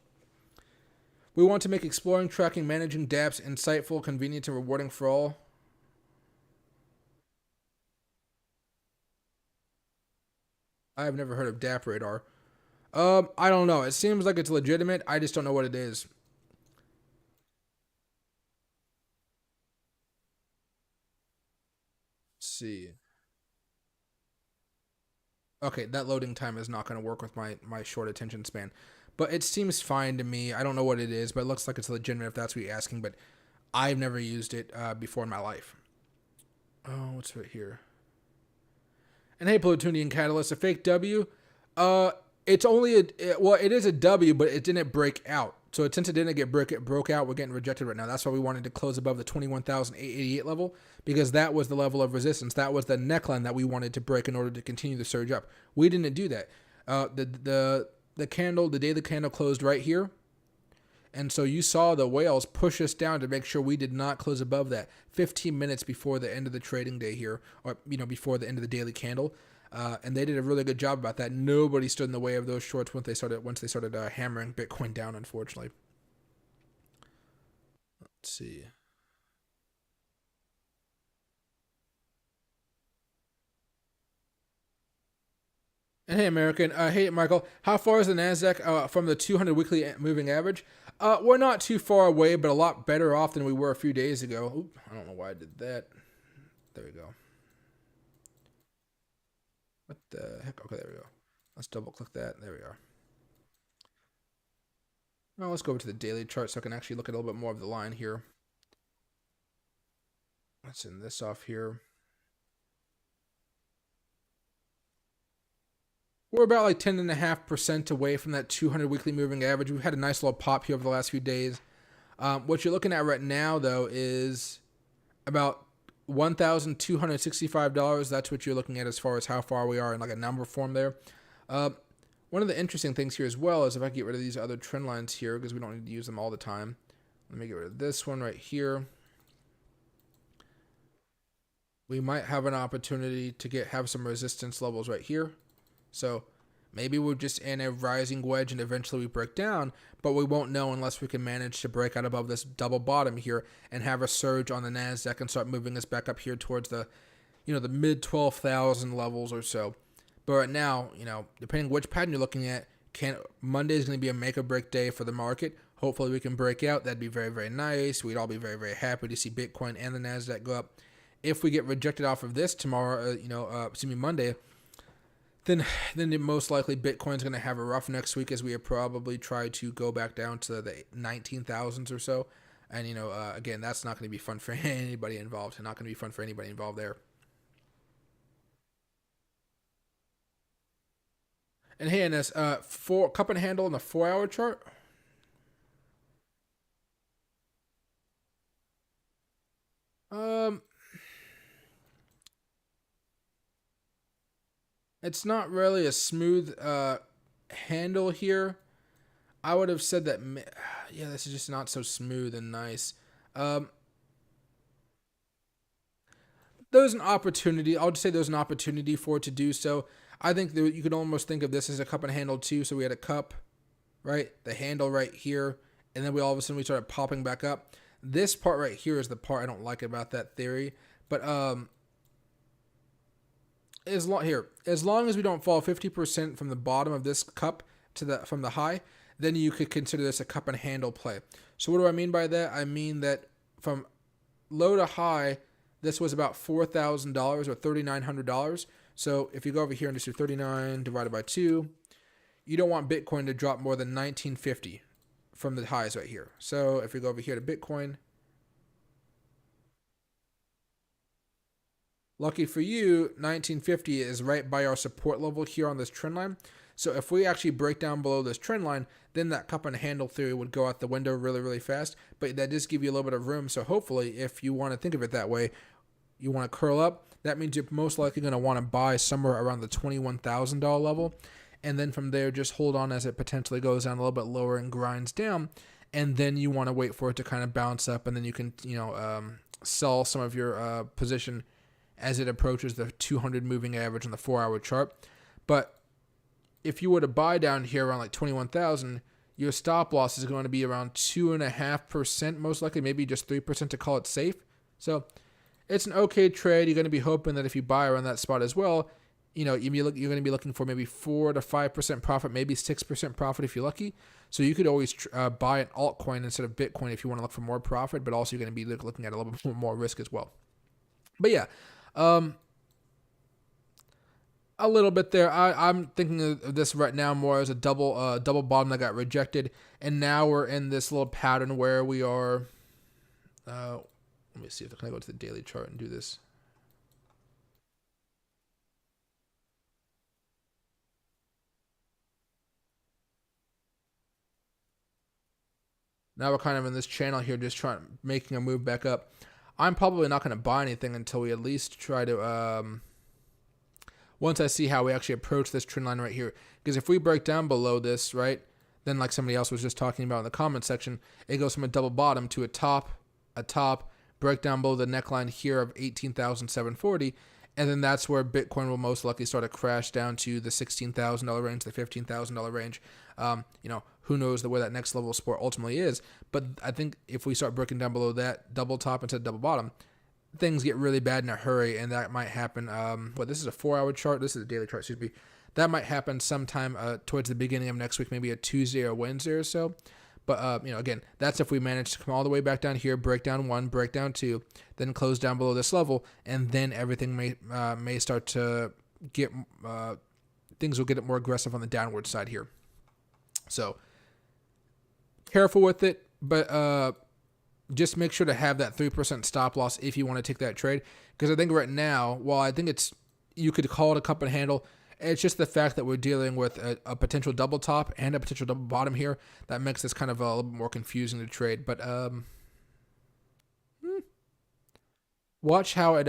We want to make exploring, tracking, managing dApps insightful, convenient, and rewarding for all. I have never heard of Dap Radar. I don't know. It seems like it's legitimate. I just don't know what it is. Let's see. Okay, that loading time is not going to work with my short attention span. But it seems fine to me. I don't know what it is, but it looks like it's legitimate if that's what you're asking. But I've never used it before in my life. Oh, what's right here? And hey, Plutonian Catalyst, a fake W. It's only it is a W, but it didn't break out. So since it didn't it broke out, we're getting rejected right now. That's why we wanted to close above the 21,888 level, because that was the level of resistance. That was the neckline that we wanted to break in order to continue the surge up. We didn't do that. The candle, the daily candle closed right here. And so you saw the whales push us down to make sure we did not close above that 15 minutes before the end of the trading day here, or before the end of the daily candle. And they did a really good job about that. Nobody stood in the way of those shorts once they started hammering Bitcoin down, unfortunately. Let's see. And hey, American. Hey, Michael. How far is the Nasdaq from the 200 weekly moving average? We're not too far away, but a lot better off than we were a few days ago. Oop, I don't know why I did that. There we go. What the heck? Okay, there we go. Let's double click that. There we are. Now let's go over to the daily chart so I can actually look at a little bit more of the line here. Let's end this off here. We're about like 10.5% away from that 200 weekly moving average. We've had a nice little pop here over the last few days. What you're looking at right now, though, is about $1,265. That's what you're looking at as far as how far we are in like a number form there. One of the interesting things here as well is if I get rid of these other trend lines here, because we don't need to use them all the time. Let me get rid of this one right here. We might have an opportunity to have some resistance levels right here. So maybe we're just in a rising wedge and eventually we break down, but we won't know unless we can manage to break out above this double bottom here and have a surge on the Nasdaq and start moving us back up here towards the mid 12,000 levels or so. But right now, depending which pattern you're looking at, Monday is going to be a make or break day for the market. Hopefully we can break out. That'd be very, very nice. We'd all be very, very happy to see Bitcoin and the Nasdaq go up. If we get rejected off of this tomorrow, Monday, then most likely Bitcoin's going to have a rough next week as we probably try to go back down to the 19,000s or so. And, again, that's not going to be fun for anybody involved. Not going to be fun for anybody involved there. And hey, NS, cup and handle in the 4-hour chart. It's not really a smooth handle here. I would have said that, yeah, this is just not so smooth and nice. There's an opportunity. I'll just say there's an opportunity for it to do so. I think that you could almost think of this as a cup and handle too. So we had a cup, right? The handle right here. And then all of a sudden we started popping back up. This part right here is the part I don't like about that theory. But as long as we don't fall 50% from the bottom of this cup from the high, then you could consider this a cup and handle play. So what do I mean by that? I mean that from low to high, this was about $4,000 or $3,900. So if you go over here and just do 39 divided by 2, you don't want Bitcoin to drop more than 1950 from the highs right here. So if we go over here to Bitcoin, lucky for you, 1950 is right by our support level here on this trend line. So if we actually break down below this trend line, then that cup and handle theory would go out the window really, really fast. But that does give you a little bit of room. So hopefully, if you want to think of it that way, you want to curl up. That means you're most likely going to want to buy somewhere around the $21,000 level. And then from there, just hold on as it potentially goes down a little bit lower and grinds down. And then you want to wait for it to kind of bounce up. And then you can, sell some of your position as it approaches the 200 moving average on the 4-hour chart. But if you were to buy down here around like 21,000, your stop loss is going to be around 2.5%, most likely, maybe just 3% to call it safe. So it's an okay trade. You're going to be hoping that if you buy around that spot as well, you're going to be looking for maybe 4 to 5% profit, maybe 6% profit if you're lucky. So you could always buy an altcoin instead of Bitcoin if you want to look for more profit, but also you're going to be looking at a little bit more risk as well. But yeah, a little bit there. I'm thinking of this right now more as a double bottom that got rejected, and now we're in this little pattern where we are. Let me see if I can go to the daily chart and do this. Now we're kind of in this channel here, just making a move back up. I'm probably not going to buy anything until we at least try to. Once I see how we actually approach this trend line right here. Because if we break down below this, right, then like somebody else was just talking about in the comment section, it goes from a double bottom to a top, break down below the neckline here of 18,740, and then that's where Bitcoin will most likely start to crash down to the $16,000 range, the $15,000 range. Who knows where that next level of support ultimately is. But I think if we start breaking down below that double top instead of double bottom, things get really bad in a hurry, and that might happen. This is a 4-hour chart. This is a daily chart, excuse me. That might happen sometime towards the beginning of next week, maybe a Tuesday or Wednesday or so. But, again, that's if we manage to come all the way back down here, break down 1, break down 2, then close down below this level, and then everything may start to get, things will get more aggressive on the downward side here. So, careful with it, but just make sure to have that 3% stop loss if you want to take that trade. Because I think right now, while I think you could call it a cup and handle, it's just the fact that we're dealing with a potential double top and a potential double bottom here that makes this kind of a little bit more confusing to trade. But watch how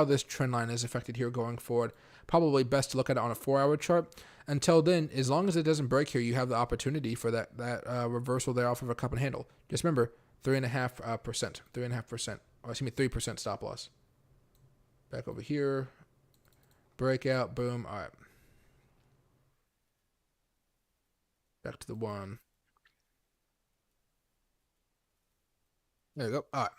this trend line is affected here going forward. Probably best to look at it on a 4-hour chart. Until then, as long as it doesn't break here, you have the opportunity for that reversal there off of a cup and handle. Just remember, 3.5%, 3% stop loss. Back over here. Breakout, boom, all right. Back to the 1. There you go, all right.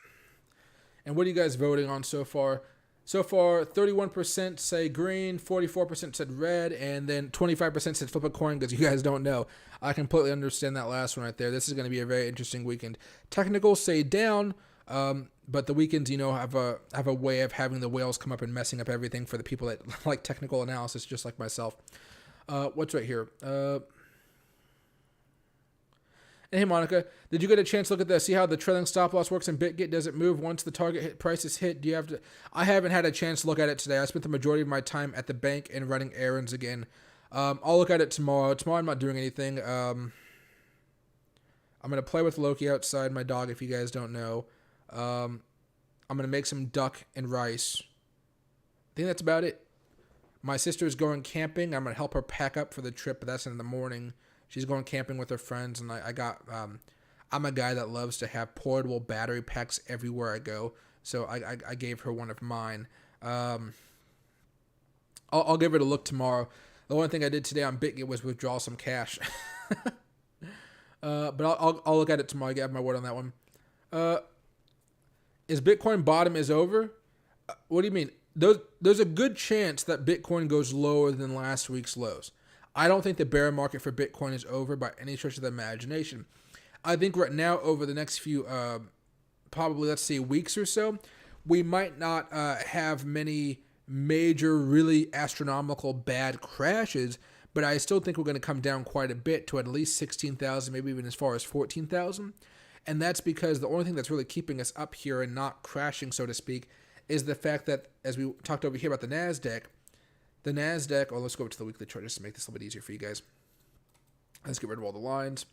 And what are you guys voting on so far? So far, 31% say green, 44% said red, and then 25% said flip a coin because you guys don't know. I completely understand that last one right there. This is going to be a very interesting weekend. Technicals say down, but the weekends, have a way of having the whales come up and messing up everything for the people that like technical analysis, just like myself. What's right here? Hey, Monica, did you get a chance to look at this? See how the trailing stop loss works in BitGet? Does it move once the target price is hit? Do you have to? I haven't had a chance to look at it today. I spent the majority of my time at the bank and running errands again. I'll look at it tomorrow. Tomorrow I'm not doing anything. I'm going to play with Loki outside, my dog, if you guys don't know. I'm going to make some duck and rice. I think that's about it. My sister's going camping. I'm going to help her pack up for the trip, but that's in the morning. She's going camping with her friends, and I'm a guy that loves to have portable battery packs everywhere I go, so I gave her one of mine. I'll give it a look tomorrow. The only thing I did today on BitGet was withdraw some cash. But I'll look at it tomorrow. I have my word on that one. Is Bitcoin bottom is over? What do you mean? There's a good chance that Bitcoin goes lower than last week's lows. I don't think the bear market for Bitcoin is over by any stretch of the imagination. I think right now, over the next few, probably, let's say, weeks or so, we might not have many major, really astronomical bad crashes, but I still think we're going to come down quite a bit to at least 16,000, maybe even as far as 14,000. And that's because the only thing that's really keeping us up here and not crashing, so to speak, is the fact that, as we talked over here about the Nasdaq, let's go to the weekly chart just to make this a little bit easier for you guys. Let's get rid of all the lines.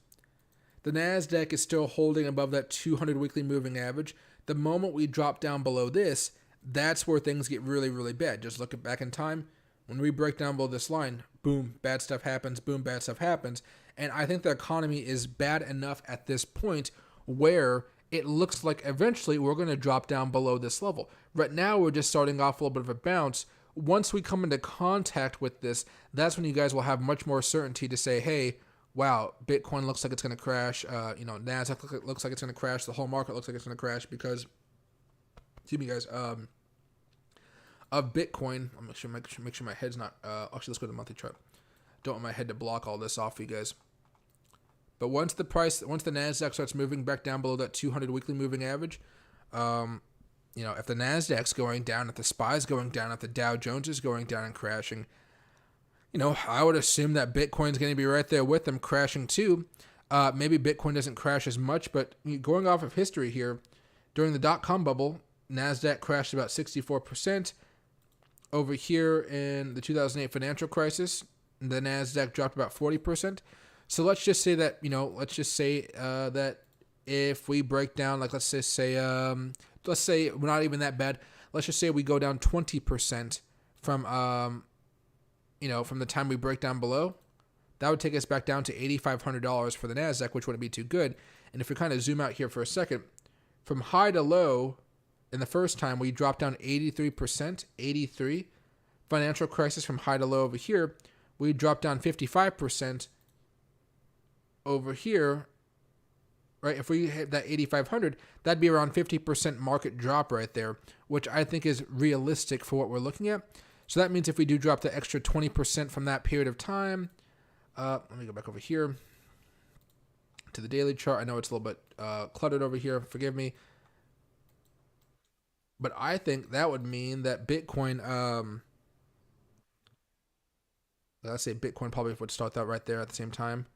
The Nasdaq is still holding above that 200 weekly moving average. The moment we drop down below this, that's where things get really, really bad. Just look back in time. When we break down below this line, boom, bad stuff happens, boom, bad stuff happens. And I think the economy is bad enough at this point where it looks like eventually we're going to drop down below this level. Right now, we're just starting off a little bit of a bounce. Once we come into contact with this, that's when you guys will have much more certainty to say, hey, wow, Bitcoin looks like it's going to crash. Nasdaq looks like it's going to crash. The whole market looks like it's going to crash because, excuse me, guys, of Bitcoin. I'm make sure my head's not. Actually, let's go to the monthly chart. Don't want my head to block all this off for you guys. But once the Nasdaq starts moving back down below that 200 weekly moving average, if the Nasdaq's going down, if the SPY's going down, if the Dow Jones is going down and crashing, I would assume that Bitcoin's going to be right there with them crashing too. Maybe Bitcoin doesn't crash as much, but going off of history here, during the dot-com bubble, Nasdaq crashed about 64%. Over here in the 2008 financial crisis, the Nasdaq dropped about 40%. So let's just say that, that if we break down, like let's say we're not even that bad. Let's just say we go down 20% from the time we break down below. That would take us back down to $8,500 for the Nasdaq, which wouldn't be too good. And if we kind of zoom out here for a second, from high to low, in the first time we dropped down 83%, 83. Financial crisis from high to low over here, we dropped down 55%. Over here, right, if we hit that 8,500, that'd be around 50% market drop right there, which I think is realistic for what we're looking at. So that means if we do drop the extra 20% from that period of time, let me go back over here to the daily chart. I know it's a little bit cluttered over here. Forgive me. But I think that would mean that Bitcoin, let's say Bitcoin probably would start that right there at the same time.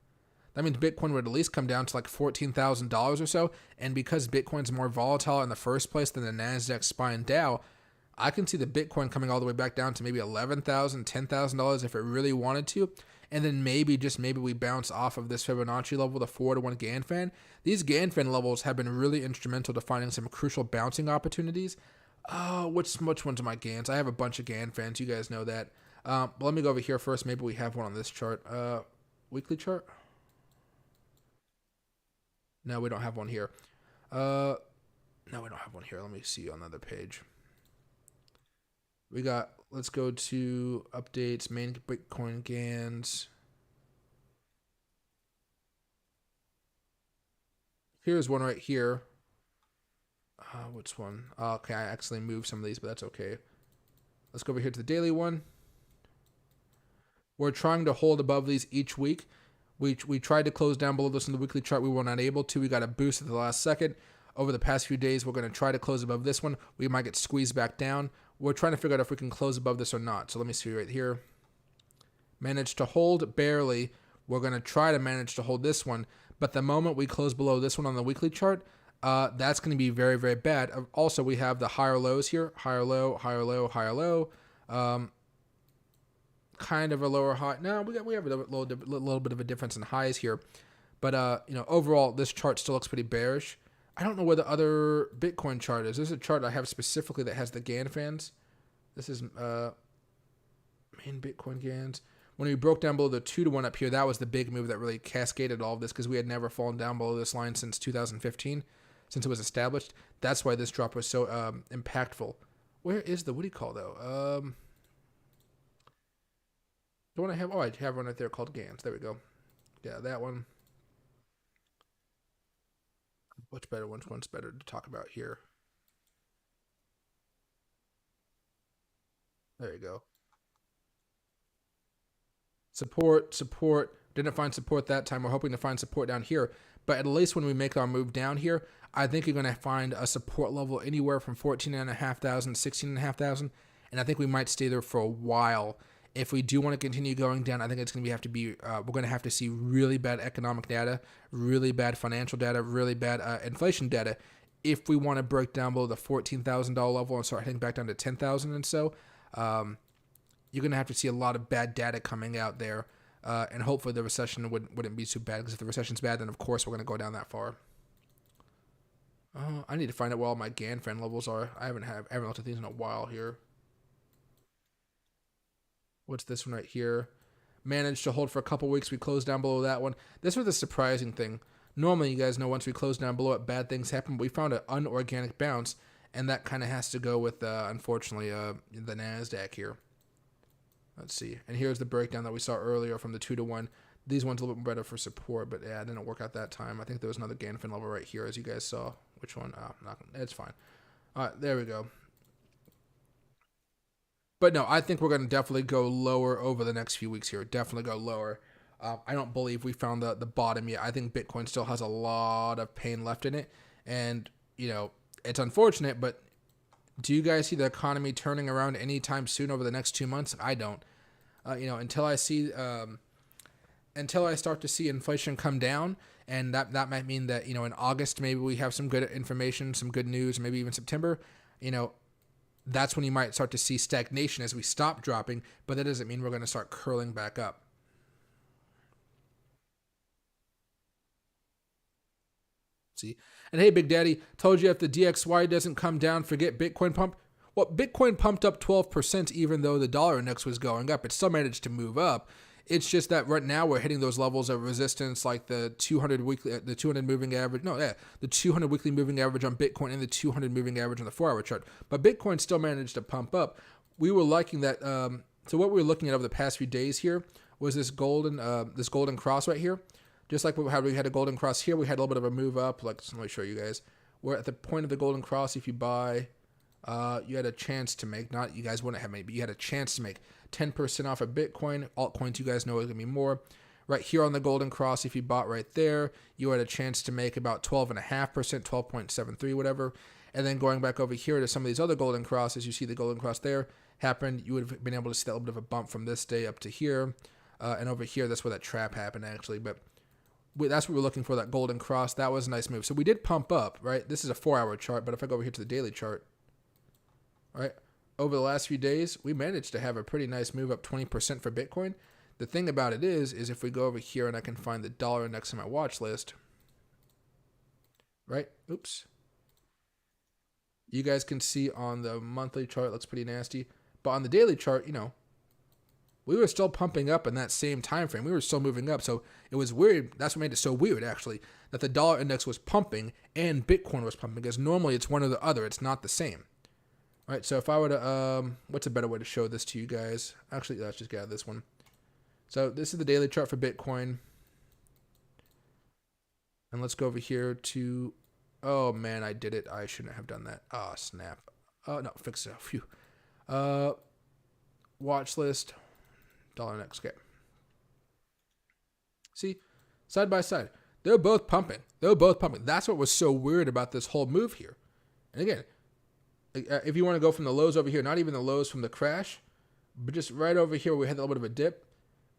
That means Bitcoin would at least come down to like $14,000 or so. And because Bitcoin's more volatile in the first place than the Nasdaq, SPY, and Dow, I can see the Bitcoin coming all the way back down to maybe $11,000, $10,000 if it really wanted to. And then maybe we bounce off of this Fibonacci level, the 4-to-1 Gann fan. These Gann fan levels have been really instrumental to finding some crucial bouncing opportunities. Which ones are my Ganns? I have a bunch of Gann fans. You guys know that. But let me go over here first. Maybe we have one on this chart. Weekly chart? No, we don't have one here. No, we don't have one here. Let me see on another page. Let's go to updates, main Bitcoin Ganns. Here's one right here. Which one? Okay, I actually moved some of these, but that's okay. Let's go over here to the daily one. We're trying to hold above these each week. We tried to close down below this in the weekly chart. We were not able to. We got a boost at the last second. Over the past few days, we're going to try to close above this one. We might get squeezed back down. We're trying to figure out if we can close above this or not. So let me see right here. Managed to hold barely. We're going to try to manage to hold this one. But the moment we close below this one on the weekly chart, that's going to be very, very bad. Also, we have the higher lows here. Higher low, higher low, higher low. Kind of a lower high. No, we have a little bit of a difference in highs here. But, overall, this chart still looks pretty bearish. I don't know where the other Bitcoin chart is. There's a chart I have specifically that has the Gann fans. This is main Bitcoin Ganns. When we broke down below the 2-to-1 up here, that was the big move that really cascaded all of this because we had never fallen down below this line since 2015, since it was established. That's why this drop was so impactful. Where is the, what do you call though? The one I have, I have one right there called Ganns. There we go. Yeah, that one. Which one's better to talk about here? There you go. Support. Didn't find support that time. We're hoping to find support down here. But at least when we make our move down here, I think you're going to find a support level anywhere from 14,500, 16,500. And I think we might stay there for a while. If we do want to continue going down, I think it's going to we're going to have to see really bad economic data, really bad financial data, really bad inflation data. If we want to break down below the $14,000 level and start heading back down to 10,000 and so, you're going to have to see a lot of bad data coming out there. And hopefully the recession wouldn't be too bad, because if the recession's bad, then of course we're going to go down that far. I need to find out where all my Gann fan levels are. I haven't looked at these in a while here. What's this one right here? Managed to hold for a couple weeks. We closed down below that one. This was the surprising thing. normally, you guys know, once we close down below it, bad things happen. But we found an unorganic bounce, and that kind of has to go with, unfortunately, the Nasdaq here. Let's see. And here's the breakdown that we saw earlier from the 2 to 1. These ones a little bit better for support, but yeah, it didn't work out that time. I think there was another Gann level right here, as you guys saw. Which one? Oh, it's fine. All right, there we go. But no, I think we're going to definitely go lower over the next few weeks here. Definitely go lower. I don't believe we found the bottom yet. I think Bitcoin still has a lot of pain left in it. And, it's unfortunate, but do you guys see the economy turning around anytime soon over the next 2 months? I don't. Until I start to see inflation come down, and that might mean that, in August, maybe we have some good information, some good news, maybe even September, that's when you might start to see stagnation as we stop dropping, but that doesn't mean we're going to start curling back up. See? And hey, Big Daddy, told you if the DXY doesn't come down, forget Bitcoin pump. Well, Bitcoin pumped up 12% even though the dollar index was going up. It still managed to move up. It's just that right now we're hitting those levels of resistance like the 200 moving average. The 200 weekly moving average on Bitcoin and the 200 moving average on the 4-hour chart. But Bitcoin still managed to pump up. We were liking that. So what we were looking at over the past few days here was this golden cross right here. Just like we had a golden cross here, we had a little bit of a move up. Let me show you guys. We're at the point of the golden cross. If you buy, you had a chance to make, not you guys wouldn't have made, but you had a chance to make 10% off of Bitcoin. Altcoins, you guys know is going to be more. Right here on the golden cross, if you bought right there, you had a chance to make about 12.5%, 12.73, whatever. And then going back over here to some of these other golden crosses, you see the golden cross there happened. You would have been able to see that little bit of a bump from this day up to here. And over here, that's where that trap happened, actually. But that's what we're looking for, that golden cross. That was a nice move. So we did pump up, right? This is a 4-hour chart, but if I go over here to the daily chart, right, over the last few days, we managed to have a pretty nice move up 20% for Bitcoin. The thing about it is if we go over here and I can find the dollar index in my watch list, right? Oops. You guys can see on the monthly chart, it looks pretty nasty. But on the daily chart, we were still pumping up in that same time frame. We were still moving up. So it was weird. That's what made it so weird, actually, that the dollar index was pumping and Bitcoin was pumping, because normally it's one or the other. It's not the same. All right, so if I were to, what's a better way to show this to you guys? Actually, let's just get out of this one. So this is the daily chart for Bitcoin. And let's go over here to, oh man, I did it. I shouldn't have done that. Oh, snap. Oh, no, fix it. Phew. Watch list. Dollar index. Okay. See, side by side, they're both pumping. That's what was so weird about this whole move here. And again, if you want to go from the lows over here, not even the lows from the crash, but just right over here where we had a little bit of a dip,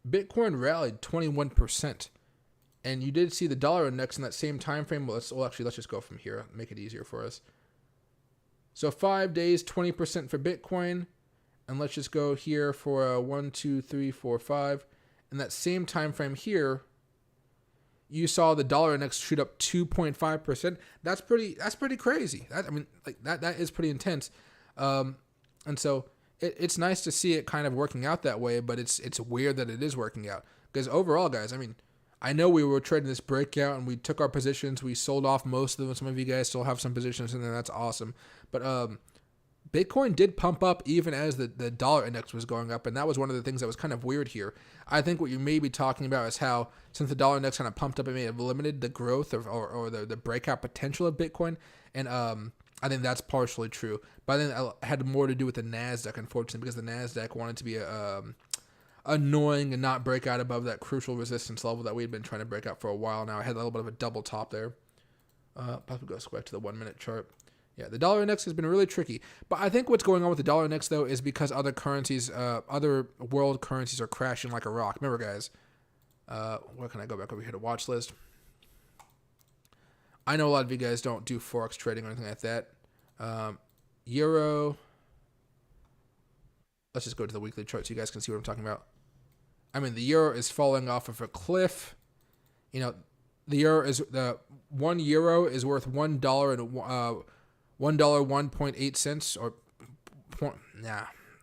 Bitcoin rallied 21%. And you did see the dollar index in that same time frame. Let's just go from here, make it easier for us. So 5 days, 20% for Bitcoin. And let's just go here for 1, 2, 3, 4, 5. In that same time frame here, you saw the dollar index shoot up 2.5%. That's pretty crazy. That is pretty intense. And so it's nice to see it kind of working out that way, but it's weird that it is working out. Because overall, guys, I know we were trading this breakout and we took our positions. We sold off most of them. Some of you guys still have some positions in there. That's awesome. But Bitcoin did pump up even as the dollar index was going up, and that was one of the things that was kind of weird here. I think what you may be talking about is how, since the dollar index kind of pumped up, it may have limited the growth or the breakout potential of Bitcoin, and I think that's partially true. But I think it had more to do with the Nasdaq, unfortunately, because the Nasdaq wanted to be annoying and not break out above that crucial resistance level that we had been trying to break out for a while now. I had a little bit of a double top there. Possibly go back to the 1 minute chart. Yeah, the dollar index has been really tricky. But I think what's going on with the dollar index, though, is because other currencies, other world currencies are crashing like a rock. Remember, guys, where can I go back over here to watch list? I know a lot of you guys don't do Forex trading or anything like that. Euro. Let's just go to the weekly chart so you guys can see what I'm talking about. The euro is falling off of a cliff. The euro is €1 is worth $1 and $1.1.8 or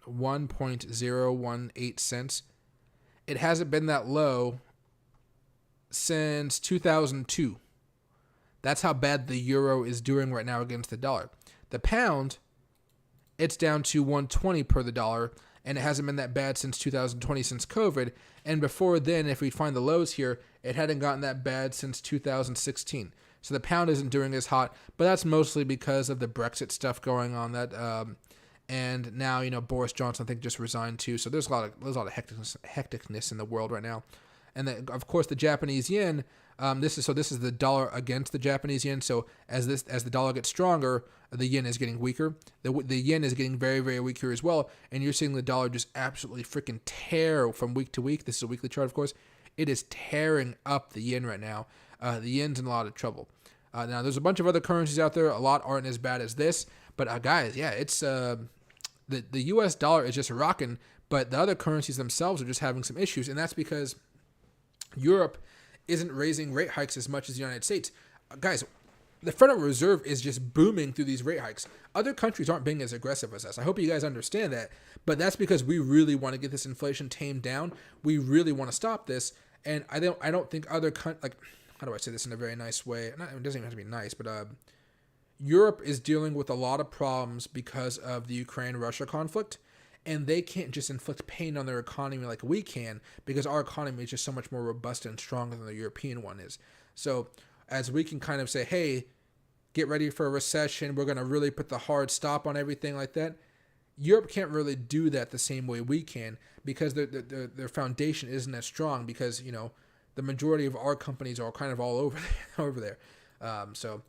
1.018 cents. It hasn't been that low since 2002. That's how bad the euro is doing right now against the dollar. The pound, it's down to 120 per the dollar, and it hasn't been that bad since 2020, since COVID. And before then, if we find the lows here, it hadn't gotten that bad since 2016. So the pound isn't doing as hot, but that's mostly because of the Brexit stuff going on. And now, Boris Johnson, I think, just resigned too. So there's a lot of hecticness in the world right now. And then, of course, the Japanese yen. This is the dollar against the Japanese yen. So as the dollar gets stronger, the yen is getting weaker. The yen is getting very, very weak here as well. And you're seeing the dollar just absolutely freaking tear from week to week. This is a weekly chart, of course. It is tearing up the yen right now. The yen's in a lot of trouble. Now, there's a bunch of other currencies out there. A lot aren't as bad as this. But guys, yeah, it's the U.S. dollar is just rocking. But the other currencies themselves are just having some issues. And that's because Europe isn't raising rate hikes as much as the United States. Guys, the Federal Reserve is just booming through these rate hikes. Other countries aren't being as aggressive as us. I hope you guys understand that. But that's because we really want to get this inflation tamed down. We really want to stop this. And I don't think other countries, how do I say this in a very nice way? It doesn't even have to be nice, but Europe is dealing with a lot of problems because of the Ukraine-Russia conflict. And they can't just inflict pain on their economy like we can, because our economy is just so much more robust and stronger than the European one is. So as we can kind of say, hey, get ready for a recession, we're going to really put the hard stop on everything like that, Europe can't really do that the same way we can, because their foundation isn't as strong, because, the majority of our companies are kind of all over there. So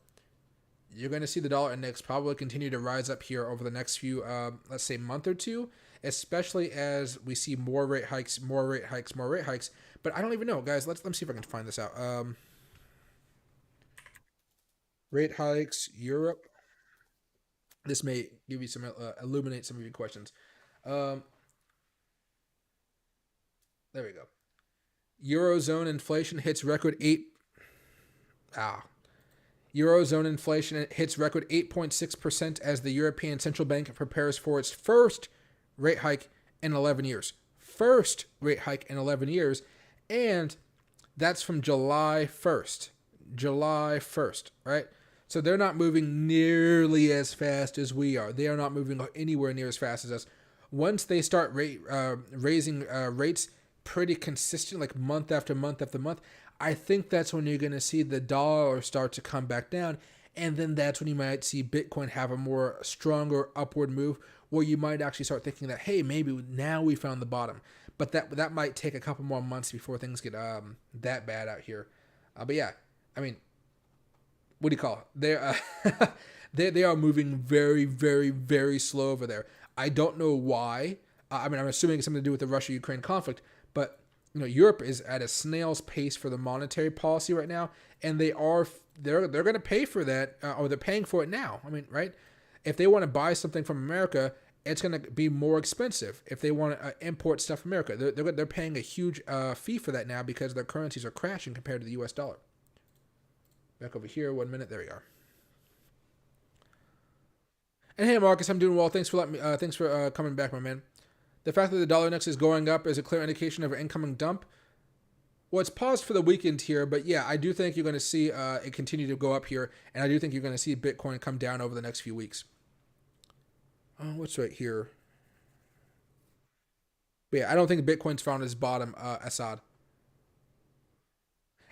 you're going to see the dollar index probably continue to rise up here over the next few, let's say, month or two, especially as we see more rate hikes. But I don't even know, guys. Let me see if I can find this out. Rate hikes, Europe. This may give you some, illuminate some of your questions. There we go. Eurozone inflation hits record 8. Eurozone inflation hits record 8.6% as the European Central Bank prepares for its first rate hike in 11 years. First rate hike in 11 years. And that's from July 1st. July 1st, right? So they're not moving nearly as fast as we are. They are not moving anywhere near as fast as us. Once they start raising rates pretty consistent, like month after month after month, I think that's when you're going to see the dollar start to come back down. And then that's when you might see Bitcoin have a more stronger upward move, where you might actually start thinking that, hey, maybe now we found the bottom. But that might take a couple more months before things get that bad out here. But yeah, I mean, what do you call it? They are moving very, very, very slow over there. I don't know why. I'm assuming it's something to do with the Russia-Ukraine conflict. But Europe is at a snail's pace for the monetary policy right now, and they're going to pay for that, or they're paying for it now. I mean, right? If they want to buy something from America, it's going to be more expensive. If they want to import stuff from America, they're paying a huge fee for that now, because their currencies are crashing compared to the U.S. dollar. Back over here, 1 minute. There we are. And hey, Marcus, I'm doing well. Thanks for coming back, my man. The fact that the dollar index is going up is a clear indication of an incoming dump. Well, it's paused for the weekend here, but yeah, I do think you're going to see it continue to go up here, and I do think you're going to see Bitcoin come down over the next few weeks. What's right here? But yeah, I don't think Bitcoin's found its bottom, Assad.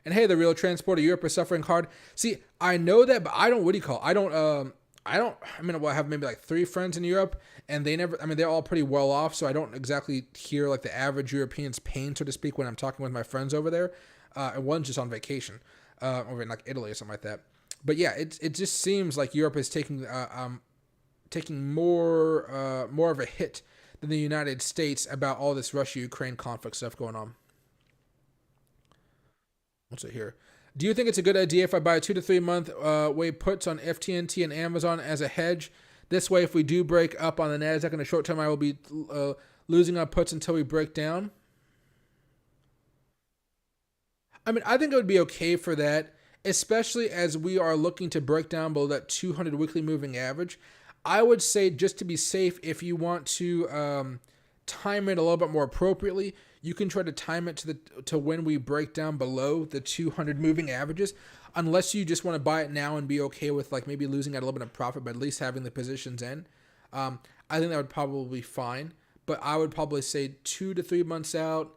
And hey, the real transporter Europe is suffering hard. See, I know that, but I don't. What do you call? I have maybe like 3 friends in Europe, and they're all pretty well off, so I don't exactly hear like the average European's pain, so to speak, when I'm talking with my friends over there. And one's just on vacation, over in like Italy or something like that. But yeah, it just seems like Europe is taking more of a hit than the United States about all this Russia-Ukraine conflict stuff going on. What's it here? Do you think it's a good idea if I buy 2 to 3 month way puts on FTNT and Amazon as a hedge? This way, if we do break up on the Nasdaq in the short term, I will be losing our puts until we break down. I mean, I think it would be okay for that, especially as we are looking to break down below that 200 weekly moving average. I would say, just to be safe, if you want to time it a little bit more appropriately, you can try to time it to when we break down below the 200 moving averages, unless you just want to buy it now and be okay with like maybe losing at a little bit of profit, but at least having the positions in. I think that would probably be fine, but I would probably say 2 to 3 months out,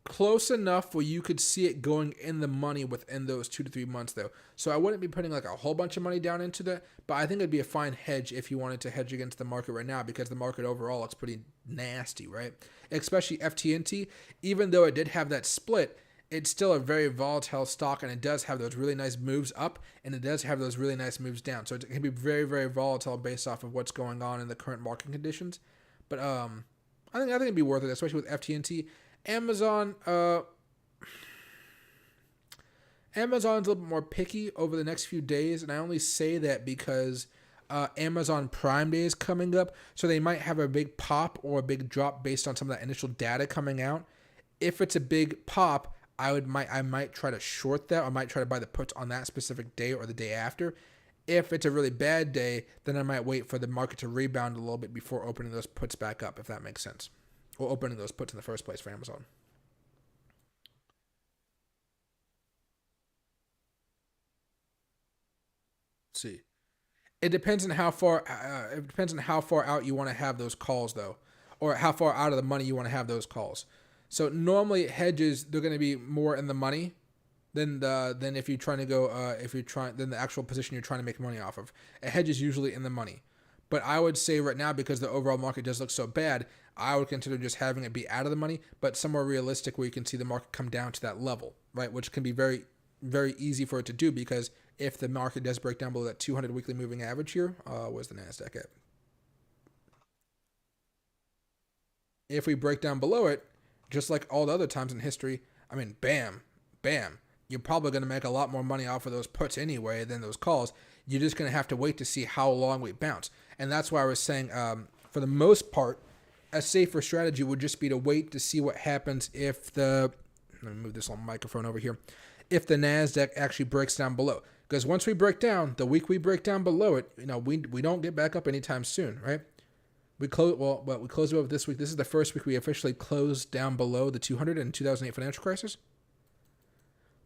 close enough where you could see it going in the money within those 2 to 3 months though. So I wouldn't be putting like a whole bunch of money down into that, but I think it'd be a fine hedge if you wanted to hedge against the market right now, because the market overall looks pretty nasty, right? Especially FTNT, even though it did have that split, it's still a very volatile stock, and it does have those really nice moves up, and it does have those really nice moves down. So it can be very, very volatile based off of what's going on in the current market conditions. But I think it'd be worth it, especially with FTNT. Amazon's a little bit more picky over the next few days, and I only say that because Amazon Prime Day is coming up, so they might have a big pop or a big drop based on some of that initial data coming out. If it's a big pop, I might try to short that. I might try to buy the puts on that specific day or the day after. If it's a really bad day, then I might wait for the market to rebound a little bit before opening those puts back up, if that makes sense. Or opening those puts in the first place for Amazon. Let's see. It depends on how far. It depends on how far out you want to have those calls, though, or how far out of the money you want to have those calls. So normally hedges, they're going to be more in the money than if you're trying to go than the actual position you're trying to make money off of. A hedge is usually in the money. But I would say right now, because the overall market does look so bad, I would consider just having it be out of the money, but somewhere realistic where you can see the market come down to that level, right? Which can be very, very easy for it to do, because if the market does break down below that 200 weekly moving average here, where's the Nasdaq at? If we break down below it, just like all the other times in history, I mean, bam, bam. You're probably going to make a lot more money off of those puts anyway than those calls. You're just going to have to wait to see how long we bounce. And that's why I was saying, for the most part, a safer strategy would just be to wait to see what happens if let me move this little microphone over here, if the Nasdaq actually breaks down below. Because once we break down, the week we break down below it, we don't get back up anytime soon, right? We closed it up this week. This is the first week we officially closed down below the 200 in 2008 financial crisis.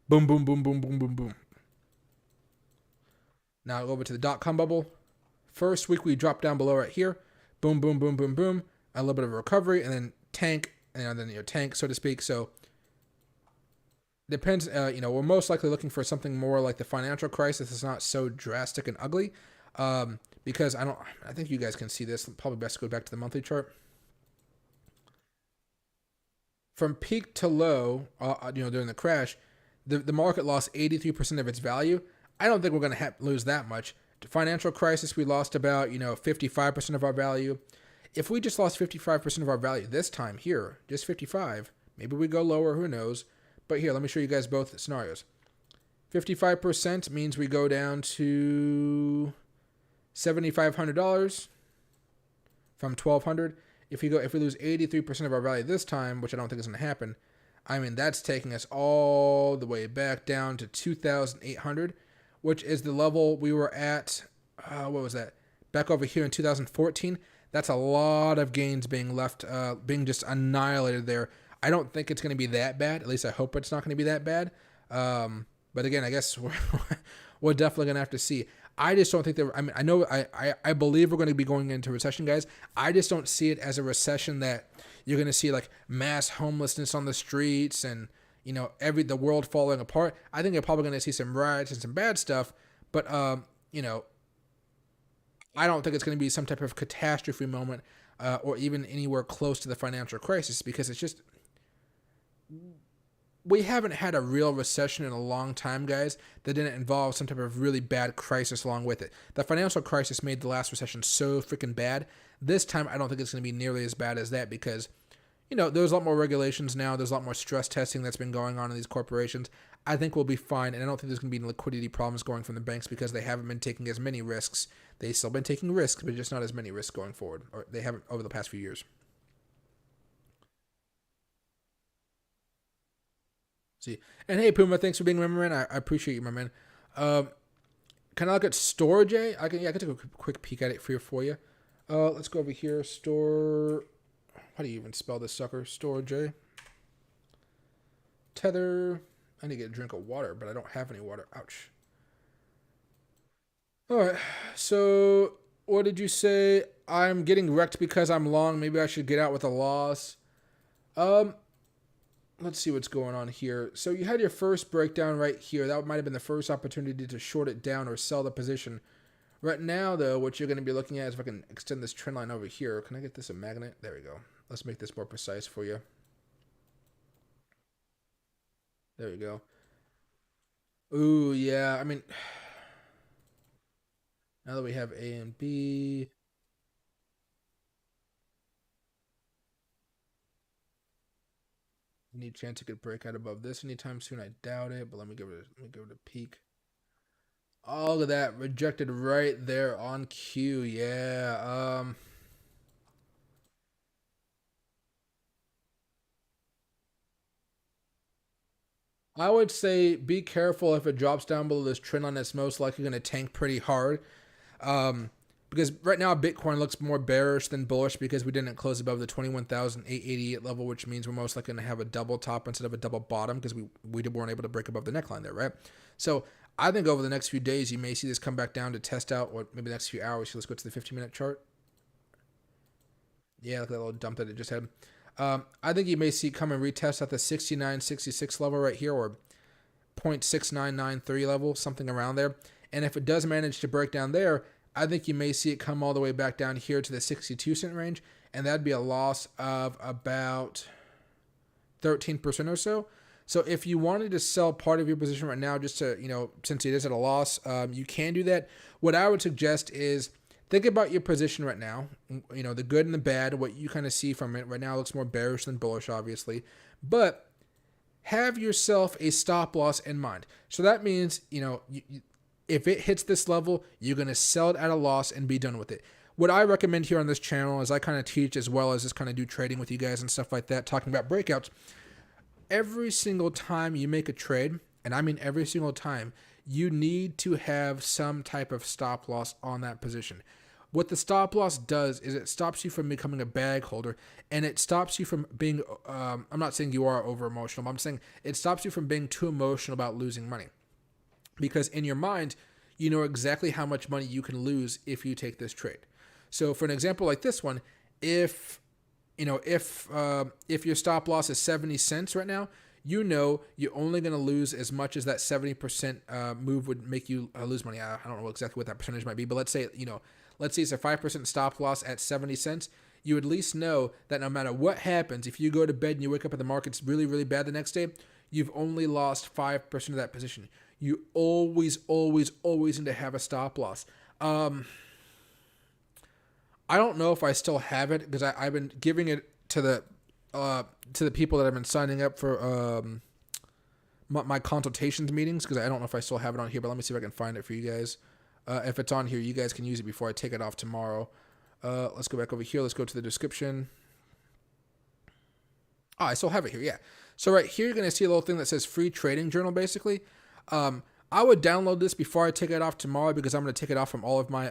Boom, boom, boom, boom, boom, boom, boom. Now over to the dot-com bubble. First week we dropped down below right here. Boom, boom, boom, boom, boom. A little bit of a recovery, and then tank, and then tank, so to speak. So depends. We're most likely looking for something more like the financial crisis. It's not so drastic and ugly. Because I think you guys can see this. Probably best to go back to the monthly chart. From peak to low, during the crash, the market lost 83% of its value. I don't think we're going to lose that much. The financial crisis, we lost about 55% of our value. If we just lost 55% of our value this time here, just 55, maybe we go lower, who knows? But here, let me show you guys both scenarios. 55% means we go down to $7,500 from $1,200. If we lose 83% of our value this time, which I don't think is going to happen, I mean, that's taking us all the way back down to 2,800, which is the level we were at. What was that? Back over here in 2014. That's a lot of gains being left, being just annihilated there. I don't think it's going to be that bad. At least I hope it's not going to be that bad. But again, I guess we're definitely going to have to see. I just don't think that. I mean, I believe we're going to be going into recession, guys. I just don't see it as a recession that you're going to see like mass homelessness on the streets and the world falling apart. I think you're probably going to see some riots and some bad stuff, but I don't think it's going to be some type of catastrophe moment or even anywhere close to the financial crisis, because it's just, we haven't had a real recession in a long time, guys, that didn't involve some type of really bad crisis along with it. The financial crisis made the last recession so freaking bad. This time, I don't think it's going to be nearly as bad as that, because, there's a lot more regulations now. There's a lot more stress testing that's been going on in these corporations. I think we'll be fine, and I don't think there's going to be liquidity problems going from the banks, because they haven't been taking as many risks. They've still been taking risks, but just not as many risks going forward, or they haven't over the past few years. See, and hey Puma, thanks for being a member, man. I appreciate you, my man. Can I look at storage? I can take a quick peek at it for you. Let's go over here. Store. How do you even spell this sucker? Store J. Tether. I need to get a drink of water, but I don't have any water. Ouch. All right. So, what did you say? I'm getting wrecked because I'm long. Maybe I should get out with a loss. Let's see what's going on here. So you had your first breakdown right here. That might have been the first opportunity to short it down or sell the position. Right now, though, what you're going to be looking at is if I can extend this trend line over here. Can I get this a magnet? There we go. Let's make this more precise for you. There we go. Ooh, yeah. I mean, now that we have A and B, any chance it could break out above this anytime soon? I doubt it, but let me give it a peek. Oh, look at that. Rejected right there on cue. Yeah. I would say be careful if it drops down below this trend line. It's most likely going to tank pretty hard. Because right now Bitcoin looks more bearish than bullish because we didn't close above the 21,888 level, which means we're most likely going to have a double top instead of a double bottom because we weren't able to break above the neckline there, right? So I think over the next few days, you may see this come back down to test out, or maybe the next few hours. So let's go to the 15-minute chart. Yeah, look at that little dump that it just had. I think you may see come and retest at the 69.66 level right here, or 0.6993 level, something around there. And if it does manage to break down there, I think you may see it come all the way back down here to the 62-cent range, and that'd be a loss of about 13% or so. So if you wanted to sell part of your position right now, just to, since it is at a loss, you can do that. What I would suggest is think about your position right now, the good and the bad, what you kind of see from it. Right now it looks more bearish than bullish, obviously, but have yourself a stop loss in mind. So that means, if it hits this level, you're going to sell it at a loss and be done with it. What I recommend here on this channel is I kind of teach as well as just kind of do trading with you guys and stuff like that, talking about breakouts. Every single time you make a trade, and I mean every single time, you need to have some type of stop loss on that position. What the stop loss does is it stops you from becoming a bag holder, and it stops you from being, I'm not saying you are over emotional, but I'm saying it stops you from being too emotional about losing money. Because in your mind, you know exactly how much money you can lose if you take this trade. So for an example like this one, if your stop loss is 70 cents right now, you're only going to lose as much as that 70% move would make you lose money. I don't know exactly what that percentage might be, but let's say it's a 5% stop loss at 70 cents. You at least know that no matter what happens, if you go to bed and you wake up and the market's really, really bad the next day, you've only lost 5% of that position. You always, always, always need to have a stop loss. I don't know if I still have it because I've been giving it to the people that have been signing up for my consultations meetings, because I don't know if I still have it on here, but let me see if I can find it for you guys. If it's on here, you guys can use it before I take it off tomorrow. Let's go back over here. Let's go to the description. Oh, I still have it here. Yeah. So right here, you're going to see a little thing that says free trading journal, basically. I would download this before I take it off tomorrow because I'm going to take it off from all of my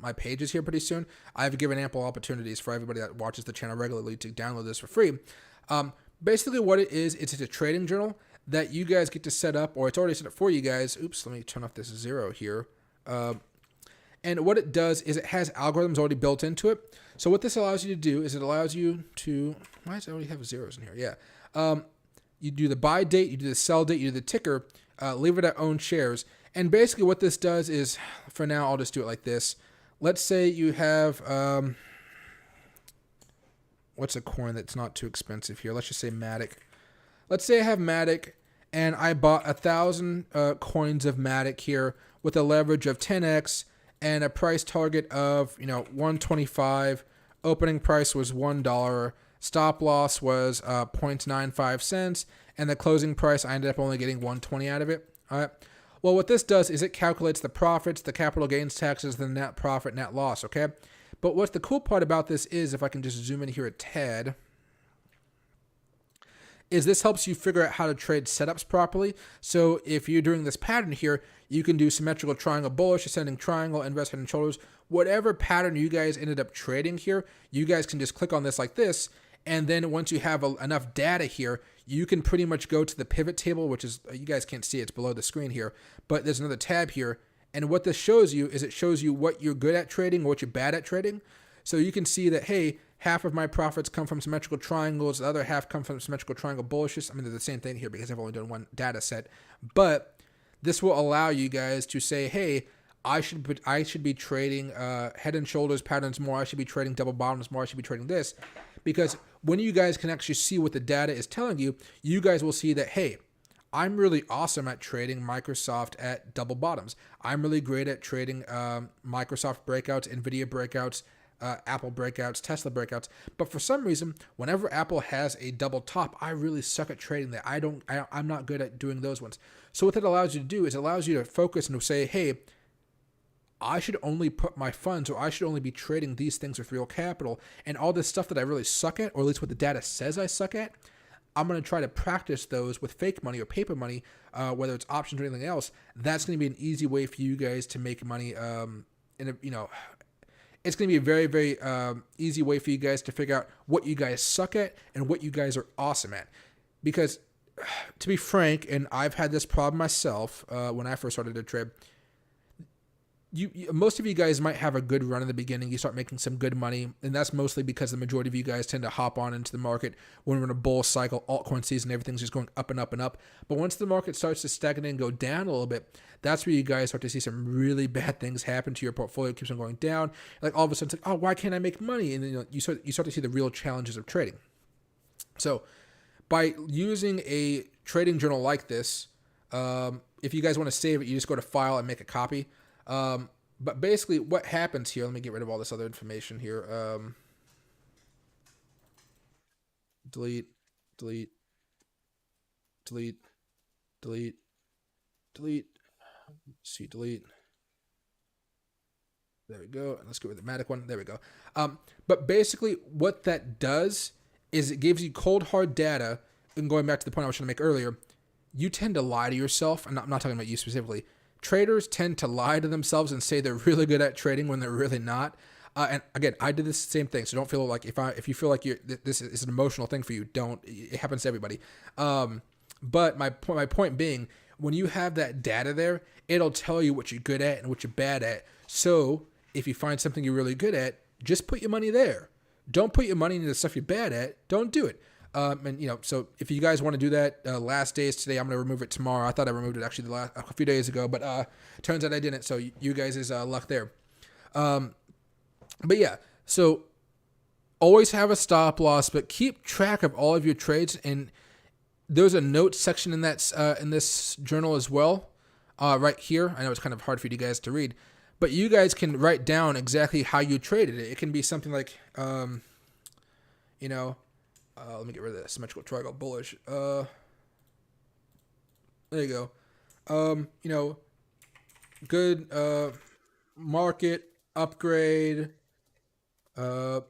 my pages here pretty soon. I've given ample opportunities for everybody that watches the channel regularly to download this for free. Basically what it is, it's a trading journal that you guys get to set up, or it's already set up for you guys. Oops, let me turn off this 0 here. And what it does is it has algorithms already built into it. So what this allows you to do is it allows you to, why does it already have zeros in here? Yeah. You do the buy date, you do the sell date, you do the ticker, leave it at own shares. And basically what this does is, for now, I'll just do it like this. Let's say you have, what's a coin that's not too expensive here? Let's just say Matic. Let's say I have Matic and I bought 1,000 coins of Matic here with a leverage of 10x and a price target of 125. Opening price was $1. Stop loss was 0.95 cents, and the closing price I ended up only getting 120 out of it. All right. Well, what this does is it calculates the profits, the capital gains taxes, the net profit, net loss. Okay. But what's the cool part about this is, if I can just zoom in here a tad, is this helps you figure out how to trade setups properly. So if you're doing this pattern here, you can do symmetrical triangle bullish, ascending triangle, invest head and shoulders. whatever pattern you guys ended up trading here, you guys can just click on this like this. And then once you have enough data here, you can pretty much go to the pivot table, which is, you guys can't see it, it's below the screen here, but there's another tab here. And what this shows you is it shows you what you're good at trading, what you're bad at trading. So you can see that, hey, half of my profits come from symmetrical triangles, the other half come from symmetrical triangle bullishness. I mean, they're the same thing here because I've only done one data set. But this will allow you guys to say, hey, I should be trading head and shoulders patterns more. I should be trading double bottoms more. I should be trading this. Because when you guys can actually see what the data is telling you, you guys will see that, hey, I'm really awesome at trading Microsoft at double bottoms. I'm really great at trading Microsoft breakouts, NVIDIA breakouts, Apple breakouts, Tesla breakouts. But for some reason, whenever Apple has a double top, I really suck at trading that. I'm not good at doing those ones. So what that allows you to do is it allows you to focus and to say, hey, I should only put my funds, or I should only be trading these things with real capital, and all this stuff that I really suck at, or at least what the data says I suck at, I'm going to try to practice those with fake money or paper money, whether it's options or anything else. That's going to be an easy way for you guys to make money. It's going to be a very, very easy way for you guys to figure out what you guys suck at and what you guys are awesome at. Because to be frank, and I've had this problem myself when I first started to trade, most of you guys might have a good run in the beginning. You start making some good money, and that's mostly because the majority of you guys tend to hop on into the market when we're in a bull cycle, altcoin season, everything's just going up and up and up. But once the market starts to stagnate and go down a little bit, that's where you guys start to see some really bad things happen to your portfolio. It keeps on going down. Like all of a sudden, it's like, oh, why can't I make money? And then you start to see the real challenges of trading. So by using a trading journal like this, if you guys want to save it, you just go to File and make a copy. But basically what happens here, let me get rid of all this other information here. Delete, delete, delete, delete, delete, see, delete. There we go. And let's go with the Matic one. There we go. But basically what that does is it gives you cold hard data. And going back to the point I was trying to make earlier, you tend to lie to yourself. I'm not talking about you specifically. Traders tend to lie to themselves and say they're really good at trading when they're really not. And again, I did this same thing. So don't feel like if you feel like this is an emotional thing for you, don't. It happens to everybody. But my point being, when you have that data there, it'll tell you what you're good at and what you're bad at. So if you find something you're really good at, just put your money there. Don't put your money into the stuff you're bad at. Don't do it. So if you guys want to do that, last day is today. I'm going to remove it tomorrow. I thought I removed it actually a few days ago, but turns out I didn't. So you guys is luck there. But yeah, so always have a stop loss, but keep track of all of your trades. And there's a notes section in that in this journal as well, right here. I know it's kind of hard for you guys to read, but you guys can write down exactly how you traded it. It can be something like, let me get rid of this symmetrical triangle bullish. There you go. Good market upgrade. I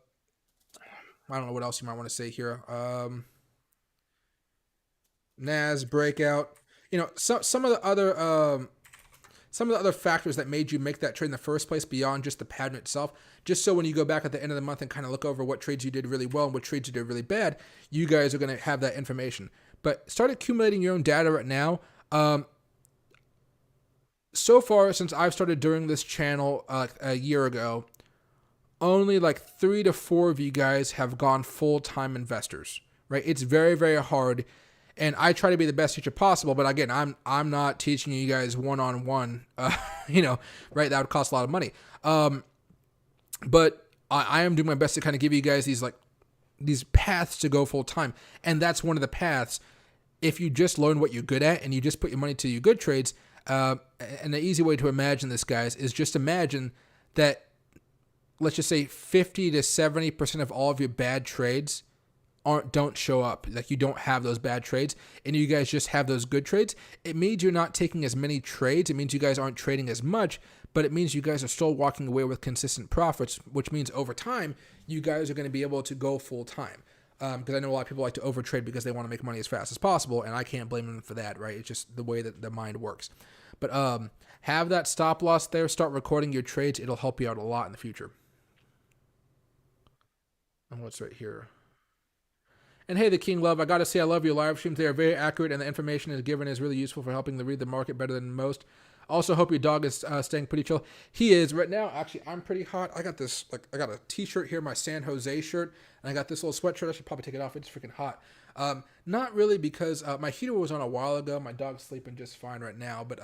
don't know what else you might want to say here. Nas breakout. Some of the other factors that made you make that trade in the first place beyond just the pattern itself, just so when you go back at the end of the month and kind of look over what trades you did really well and what trades you did really bad, you guys are going to have that information. But start accumulating your own data right now. So far, since I've started doing this channel a year ago, only like 3 to 4 of you guys have gone full-time investors, right? It's very, very hard. And I try to be the best teacher possible, but again, I'm not teaching you guys one-on-one, right? That would cost a lot of money. But I am doing my best to kind of give you guys these paths to go full-time. And that's one of the paths. If you just learn what you're good at and you just put your money to your good trades, and the easy way to imagine this, guys, is just imagine that, let's just say 50 to 70% of all of your bad trades don't show up. Like, you don't have those bad trades and you guys just have those good trades. It means you're not taking as many trades. It means you guys aren't trading as much, but it means you guys are still walking away with consistent profits, which means over time, you guys are going to be able to go full time. Because I know a lot of people like to overtrade because they want to make money as fast as possible, and I can't blame them for that, right? It's just the way that the mind works. But have that stop loss there. Start recording your trades. It'll help you out a lot in the future. And what's right here? And hey, the King Love, I got to say I love your live streams. They are very accurate, and the information is given is really useful for helping to read the market better than most. Also, hope your dog is staying pretty chill. He is right now. Actually, I'm pretty hot. I got this, I got a T-shirt here, my San Jose shirt, and I got this little sweatshirt. I should probably take it off. It's freaking hot. Not really, because my heater was on a while ago. My dog's sleeping just fine right now. But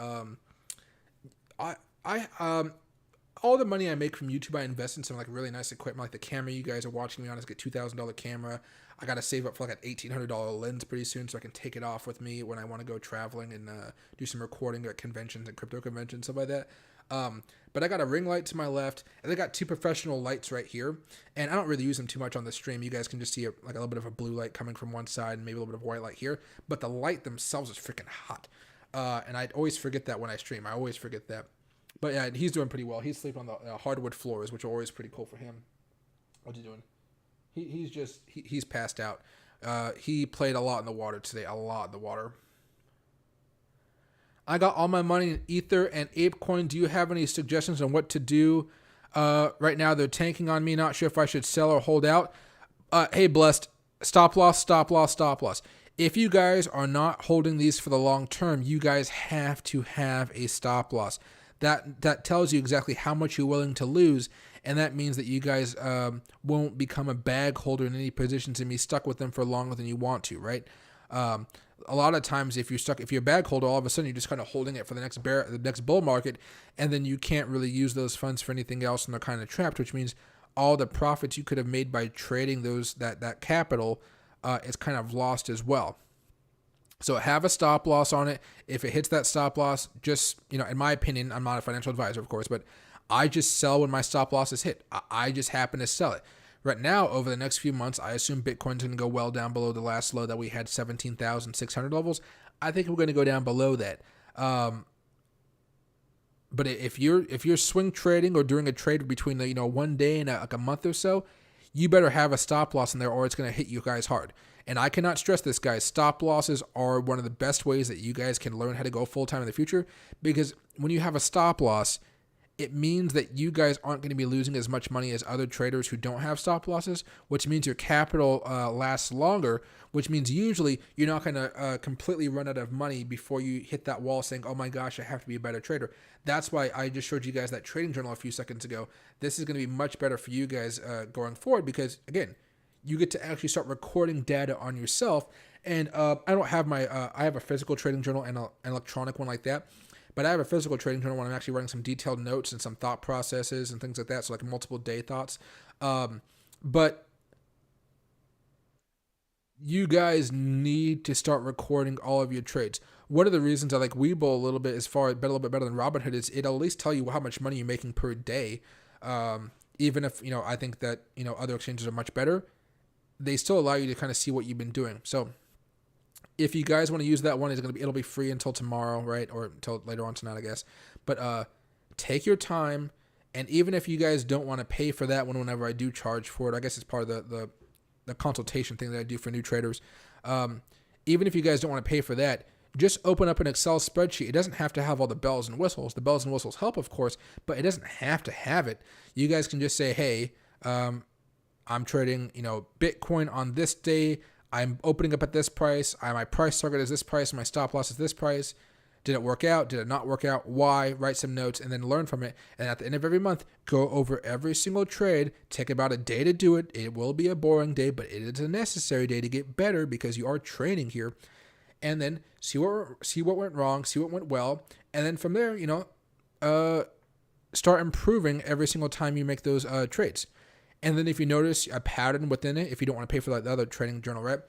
all the money I make from YouTube, I invest in some like really nice equipment, like the camera you guys are watching me on is a $2,000 camera. I got to save up for like an $1,800 lens pretty soon so I can take it off with me when I want to go traveling and do some recording at conventions and crypto conventions, stuff like that. But I got a ring light to my left, and I got 2 professional lights right here. And I don't really use them too much on the stream. You guys can just see like a little bit of a blue light coming from one side and maybe a little bit of white light here. But the light themselves is freaking hot. And I always forget that when I stream. I always forget that. But yeah, he's doing pretty well. He's sleeping on the hardwood floors, which are always pretty cool for him. What's he doing? He's passed out. He played a lot in the water today. A lot in the water. I got all my money in Ether and ApeCoin. Do you have any suggestions on what to do? Right now they're tanking on me. Not sure if I should sell or hold out. Hey, Blessed. Stop loss, stop loss, stop loss. If you guys are not holding these for the long term, you guys have to have a stop loss. That tells you exactly how much you're willing to lose, and that means that you guys won't become a bag holder in any positions and be stuck with them for longer than you want to, right? A lot of times, if you're a bag holder, all of a sudden you're just kind of holding it for the next bull market, and then you can't really use those funds for anything else, and they're kind of trapped, which means all the profits you could have made by trading that capital is kind of lost as well. So have a stop loss on it. If it hits that stop loss, just, in my opinion, I'm not a financial advisor, of course, but I just sell when my stop loss is hit. I just happen to sell it. Right now, over the next few months, I assume Bitcoin's going to go well down below the last low that we had, 17,600 levels. I think we're going to go down below that. But if you're swing trading or doing a trade between 1 day and a month or so, you better have a stop loss in there or it's going to hit you guys hard. And I cannot stress this, guys. Stop losses are one of the best ways that you guys can learn how to go full-time in the future, because when you have a stop loss, it means that you guys aren't going to be losing as much money as other traders who don't have stop losses, which means your capital lasts longer, which means usually you're not going to completely run out of money before you hit that wall saying, oh my gosh, I have to be a better trader. That's why I just showed you guys that trading journal a few seconds ago. This is going to be much better for you guys going forward because, again, you get to actually start recording data on yourself. And I don't have I have a physical trading journal and an electronic one like that. But I have a physical trading journal when I'm actually writing some detailed notes and some thought processes and things like that. So like multiple day thoughts. But you guys need to start recording all of your trades. One of the reasons I like Webull a little bit a little bit better than Robinhood is it'll at least tell you how much money you're making per day. Even if, I think that, other exchanges are much better, they still allow you to kind of see what you've been doing. So if you guys want to use that one, it'll be free until tomorrow, right? Or until later on tonight, I guess. But take your time, and even if you guys don't want to pay for that one, whenever I do charge for it, I guess it's part of the consultation thing that I do for new traders. Even if you guys don't want to pay for that, just open up an Excel spreadsheet. It doesn't have to have all the bells and whistles. The bells and whistles help, of course, but it doesn't have to have it. You guys can just say, hey, I'm trading, Bitcoin on this day. I'm opening up at this price. My price target is this price. My stop loss is this price. Did it work out? Did it not work out? Why? Write some notes and then learn from it. And at the end of every month, go over every single trade. Take about a day to do it. It will be a boring day, but it is a necessary day to get better because you are training here. And then see what went wrong, see what went well, and then from there, start improving every single time you make those trades. And then if you notice a pattern within it, if you don't want to pay for the other trading journal, right,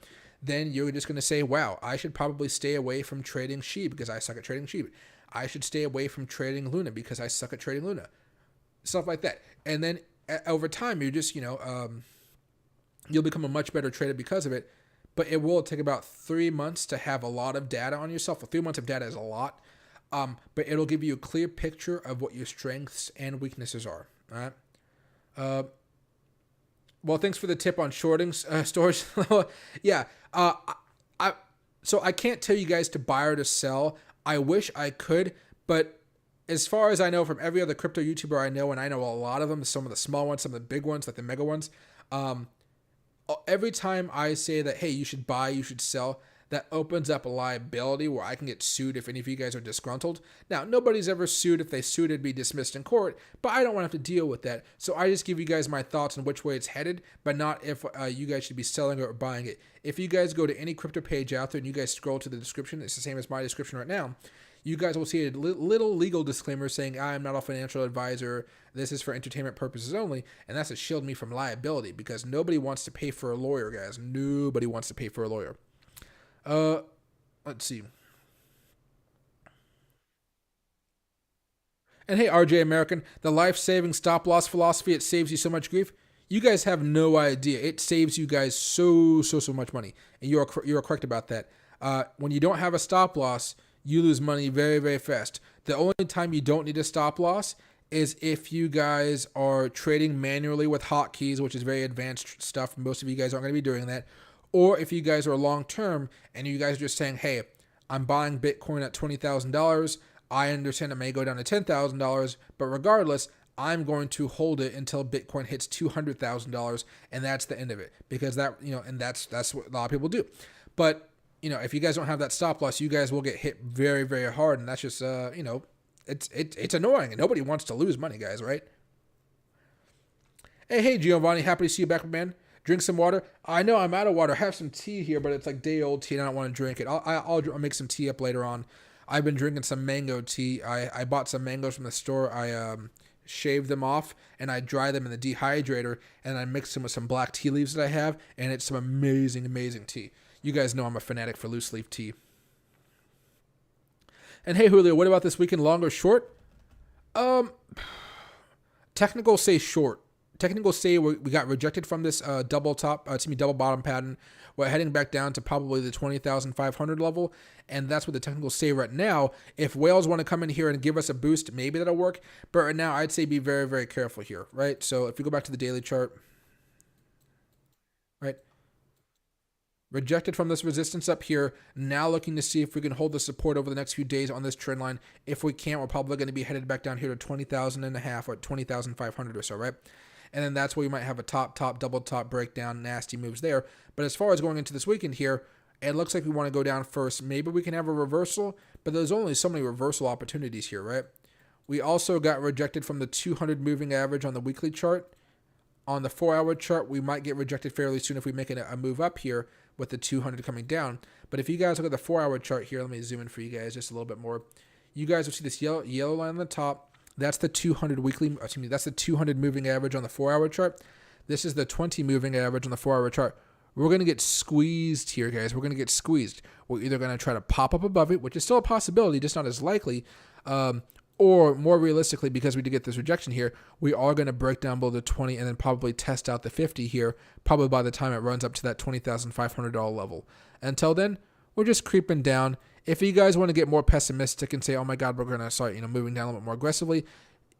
then you're just going to say, wow, I should probably stay away from trading SHIB because I suck at trading SHIB. I should stay away from trading Luna because I suck at trading Luna. Stuff like that. And then over time, you're just, you'll become a much better trader because of it. But it will take about 3 months to have a lot of data on yourself. 3 months of data is a lot. But it'll give you a clear picture of what your strengths and weaknesses are. All right. Well, thanks for the tip on shorting storage. Yeah. So I can't tell you guys to buy or to sell. I wish I could, But as far as I know from every other crypto YouTuber I know, and I know a lot of them, some of the small ones, some of the big ones, like the mega ones, every time I say that, hey, you should buy, you should sell, that opens up a liability where I can get sued if any of you guys are disgruntled. Now, nobody's ever sued. If they sued, it'd be dismissed in court, but I don't want to have to deal with that. So I just give you guys my thoughts on which way it's headed, but not if you guys should be selling it or buying it. If you guys go to any crypto page out there and you guys scroll to the description, it's the same as my description right now, you guys will see a little legal disclaimer saying, I'm not a financial advisor, this is for entertainment purposes only, and that's to shield me from liability, because nobody wants to pay for a lawyer, guys. Nobody wants to pay for a lawyer. Let's see. And hey, RJ American, the life-saving stop-loss philosophy, it saves you so much grief. You guys have no idea. It saves you guys so much money. And you're correct about that. When you don't have a stop-loss, you lose money very fast. The only time you don't need a stop-loss is if you guys are trading manually with hotkeys, which is very advanced stuff. Most of you guys aren't going to be doing that. Or if you guys are long-term and you guys are just saying, hey, I'm buying Bitcoin at $20,000. I understand it may go down to $10,000, but regardless, I'm going to hold it until Bitcoin hits $200,000, and that's the end of it. Because that, and that's what a lot of people do. But, if you guys don't have that stop loss, you guys will get hit very hard, and that's just, it's annoying, and nobody wants to lose money, guys, right? Hey, Giovanni, happy to see you back, man. Drink some water. I know I'm out of water. I have some tea here, but it's like day-old tea, and I don't want to drink it. I'll make some tea up later on. I've been drinking some mango tea. I bought some mangoes from the store. I shaved them off, and I dry them in the dehydrator, and I mix them with some black tea leaves that I have, and it's some amazing tea. You guys know I'm a fanatic for loose leaf tea. And hey, Julio, what about this weekend, long or short? Technical say short. Technical say we got rejected from this double bottom pattern. We're heading back down to probably the 20,500 level, and that's what the technical say right now. If whales want to come in here and give us a boost, maybe that'll work. But right now, I'd say be very careful here, right? So if we go back to the daily chart, right? Rejected from this resistance up here. Now looking to see if we can hold the support over the next few days on this trend line. If we can't, we're probably going to be headed back down here to 20,500 or 20,500 or so, right? And then that's where you might have a top, double top breakdown, nasty moves there. But as far as going into this weekend here, it looks like we want to go down first. Maybe we can have a reversal, but there's only so many reversal opportunities here, right? We also got rejected from the 200 moving average on the weekly chart. On the 4-hour chart, we might get rejected fairly soon if we make a move up here with the 200 coming down. But if you guys look at the 4-hour chart here, let me zoom in for you guys just a little bit more. You guys will see this yellow line on the top. That's the 200 that's the 200 moving average on the 4-hour chart. This is the 20 moving average on the 4-hour chart. We're going to get squeezed here, guys. We're going to get squeezed. We're either going to try to pop up above it, which is still a possibility, just not as likely, or more realistically, because we did get this rejection here, we are going to break down below the 20 and then probably test out the 50 here, probably by the time it runs up to that $20,500 level. Until then, we're just creeping down. If you guys want to get more pessimistic and say, oh my God, we're going to start, moving down a little bit more aggressively,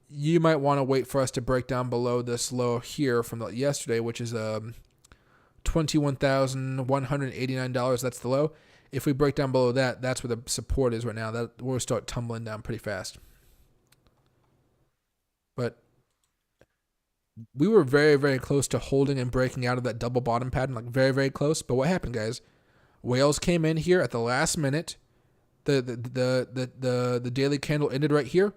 you might want to wait for us to break down below this low here from yesterday, which is $21,189. That's the low. If we break down below that, that's where the support is right now. That we'll start tumbling down pretty fast. But we were very close to holding and breaking out of that double bottom pattern, like very close. But what happened, guys? Whales came in here at the last minute. The daily candle ended right here.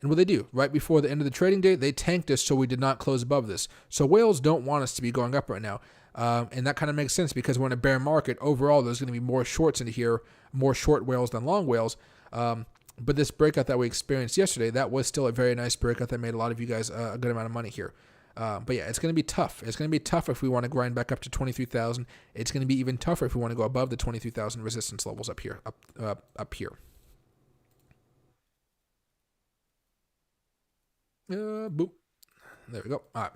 And what they do, right before the end of the trading day, they tanked us so we did not close above this. So whales don't want us to be going up right now. And that kind of makes sense because we're in a bear market. Overall, there's going to be more shorts into here, more short whales than long whales. But this breakout that we experienced yesterday, that was still a very nice breakout that made a lot of you guys a good amount of money here. But yeah, it's going to be tough. It's going to be tough if we want to grind back up to 23,000. It's going to be even tougher if we want to go above the 23,000 resistance levels up here. Up here. Boop. There we go. All right.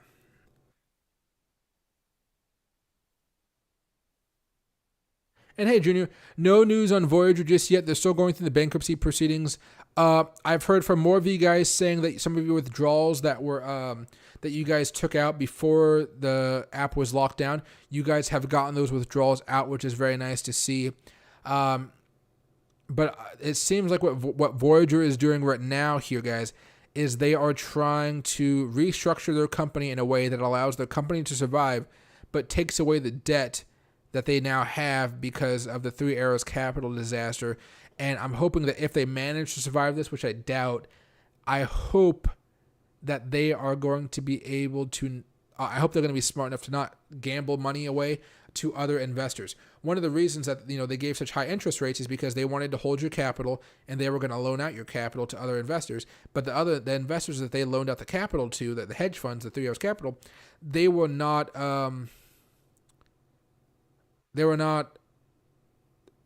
And hey, Junior, no news on Voyager just yet. They're still going through the bankruptcy proceedings. I've heard from more of you guys saying that some of your withdrawals that were that you guys took out before the app was locked down, you guys have gotten those withdrawals out, which is very nice to see. But it seems like what Voyager is doing right now here, guys, is they are trying to restructure their company in a way that allows their company to survive, but takes away the debt that they now have because of the Three Arrows Capital disaster. And I'm hoping that if they manage to survive this, which I doubt, I hope that they are going to be able to, I hope they're going to be smart enough to not gamble money away to other investors. One of the reasons that they gave such high interest rates is because they wanted to hold your capital and they were going to loan out your capital to other investors. But the investors that they loaned out the capital to, the hedge funds, the Three Arrows Capital, they were not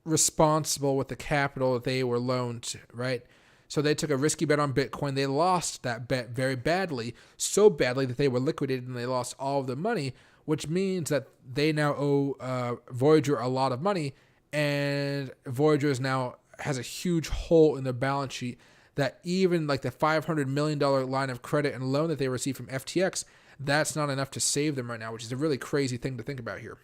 responsible with the capital that they were loaned to, right? So they took a risky bet on Bitcoin. They lost that bet very badly, so badly that they were liquidated and they lost all of their money, which means that they now owe Voyager a lot of money, and Voyager now has a huge hole in their balance sheet that even like the $500 million line of credit and loan that they received from FTX, that's not enough to save them right now, which is a really crazy thing to think about here.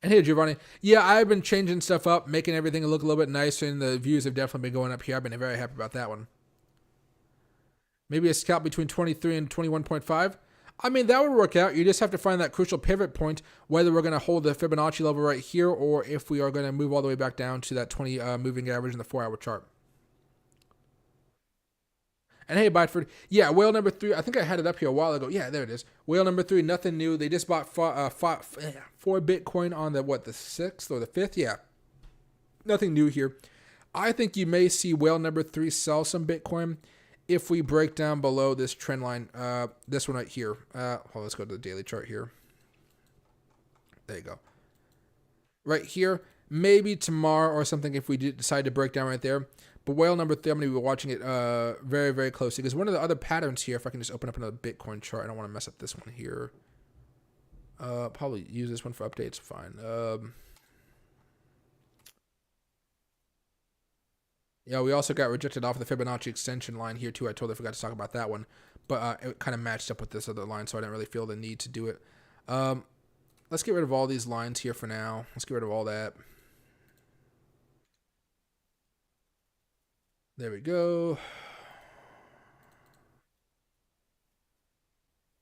And hey, Giovanni. Yeah, I've been changing stuff up, making everything look a little bit nicer, and the views have definitely been going up here. I've been very happy about that one. Maybe a scalp between 23 and 21.5. I mean, that would work out. You just have to find that crucial pivot point, whether we're going to hold the Fibonacci level right here or if we are going to move all the way back down to that 20 moving average in the 4-hour chart. And hey, Byteford. Yeah, whale number 3. I think I had it up here a while ago. Yeah, there it is. Whale number 3, nothing new. They just bought 4 Bitcoin on the 6th or the 5th? Yeah. Nothing new here. I think you may see whale number 3 sell some Bitcoin if we break down below this trend line. This one right here. Let's go to the daily chart here. There you go. Right here. Maybe tomorrow or something if we decide to break down right there. But whale number 3, I'm going to be watching it very, very closely. Because one of the other patterns here, if I can just open up another Bitcoin chart. I don't want to mess up this one here. Probably use this one for updates. Fine. Yeah, we also got rejected off the Fibonacci extension line here, too. I totally forgot to talk about that one. But it kind of matched up with this other line, so I didn't really feel the need to do it. Let's get rid of all these lines here for now. Let's get rid of all that. There we go.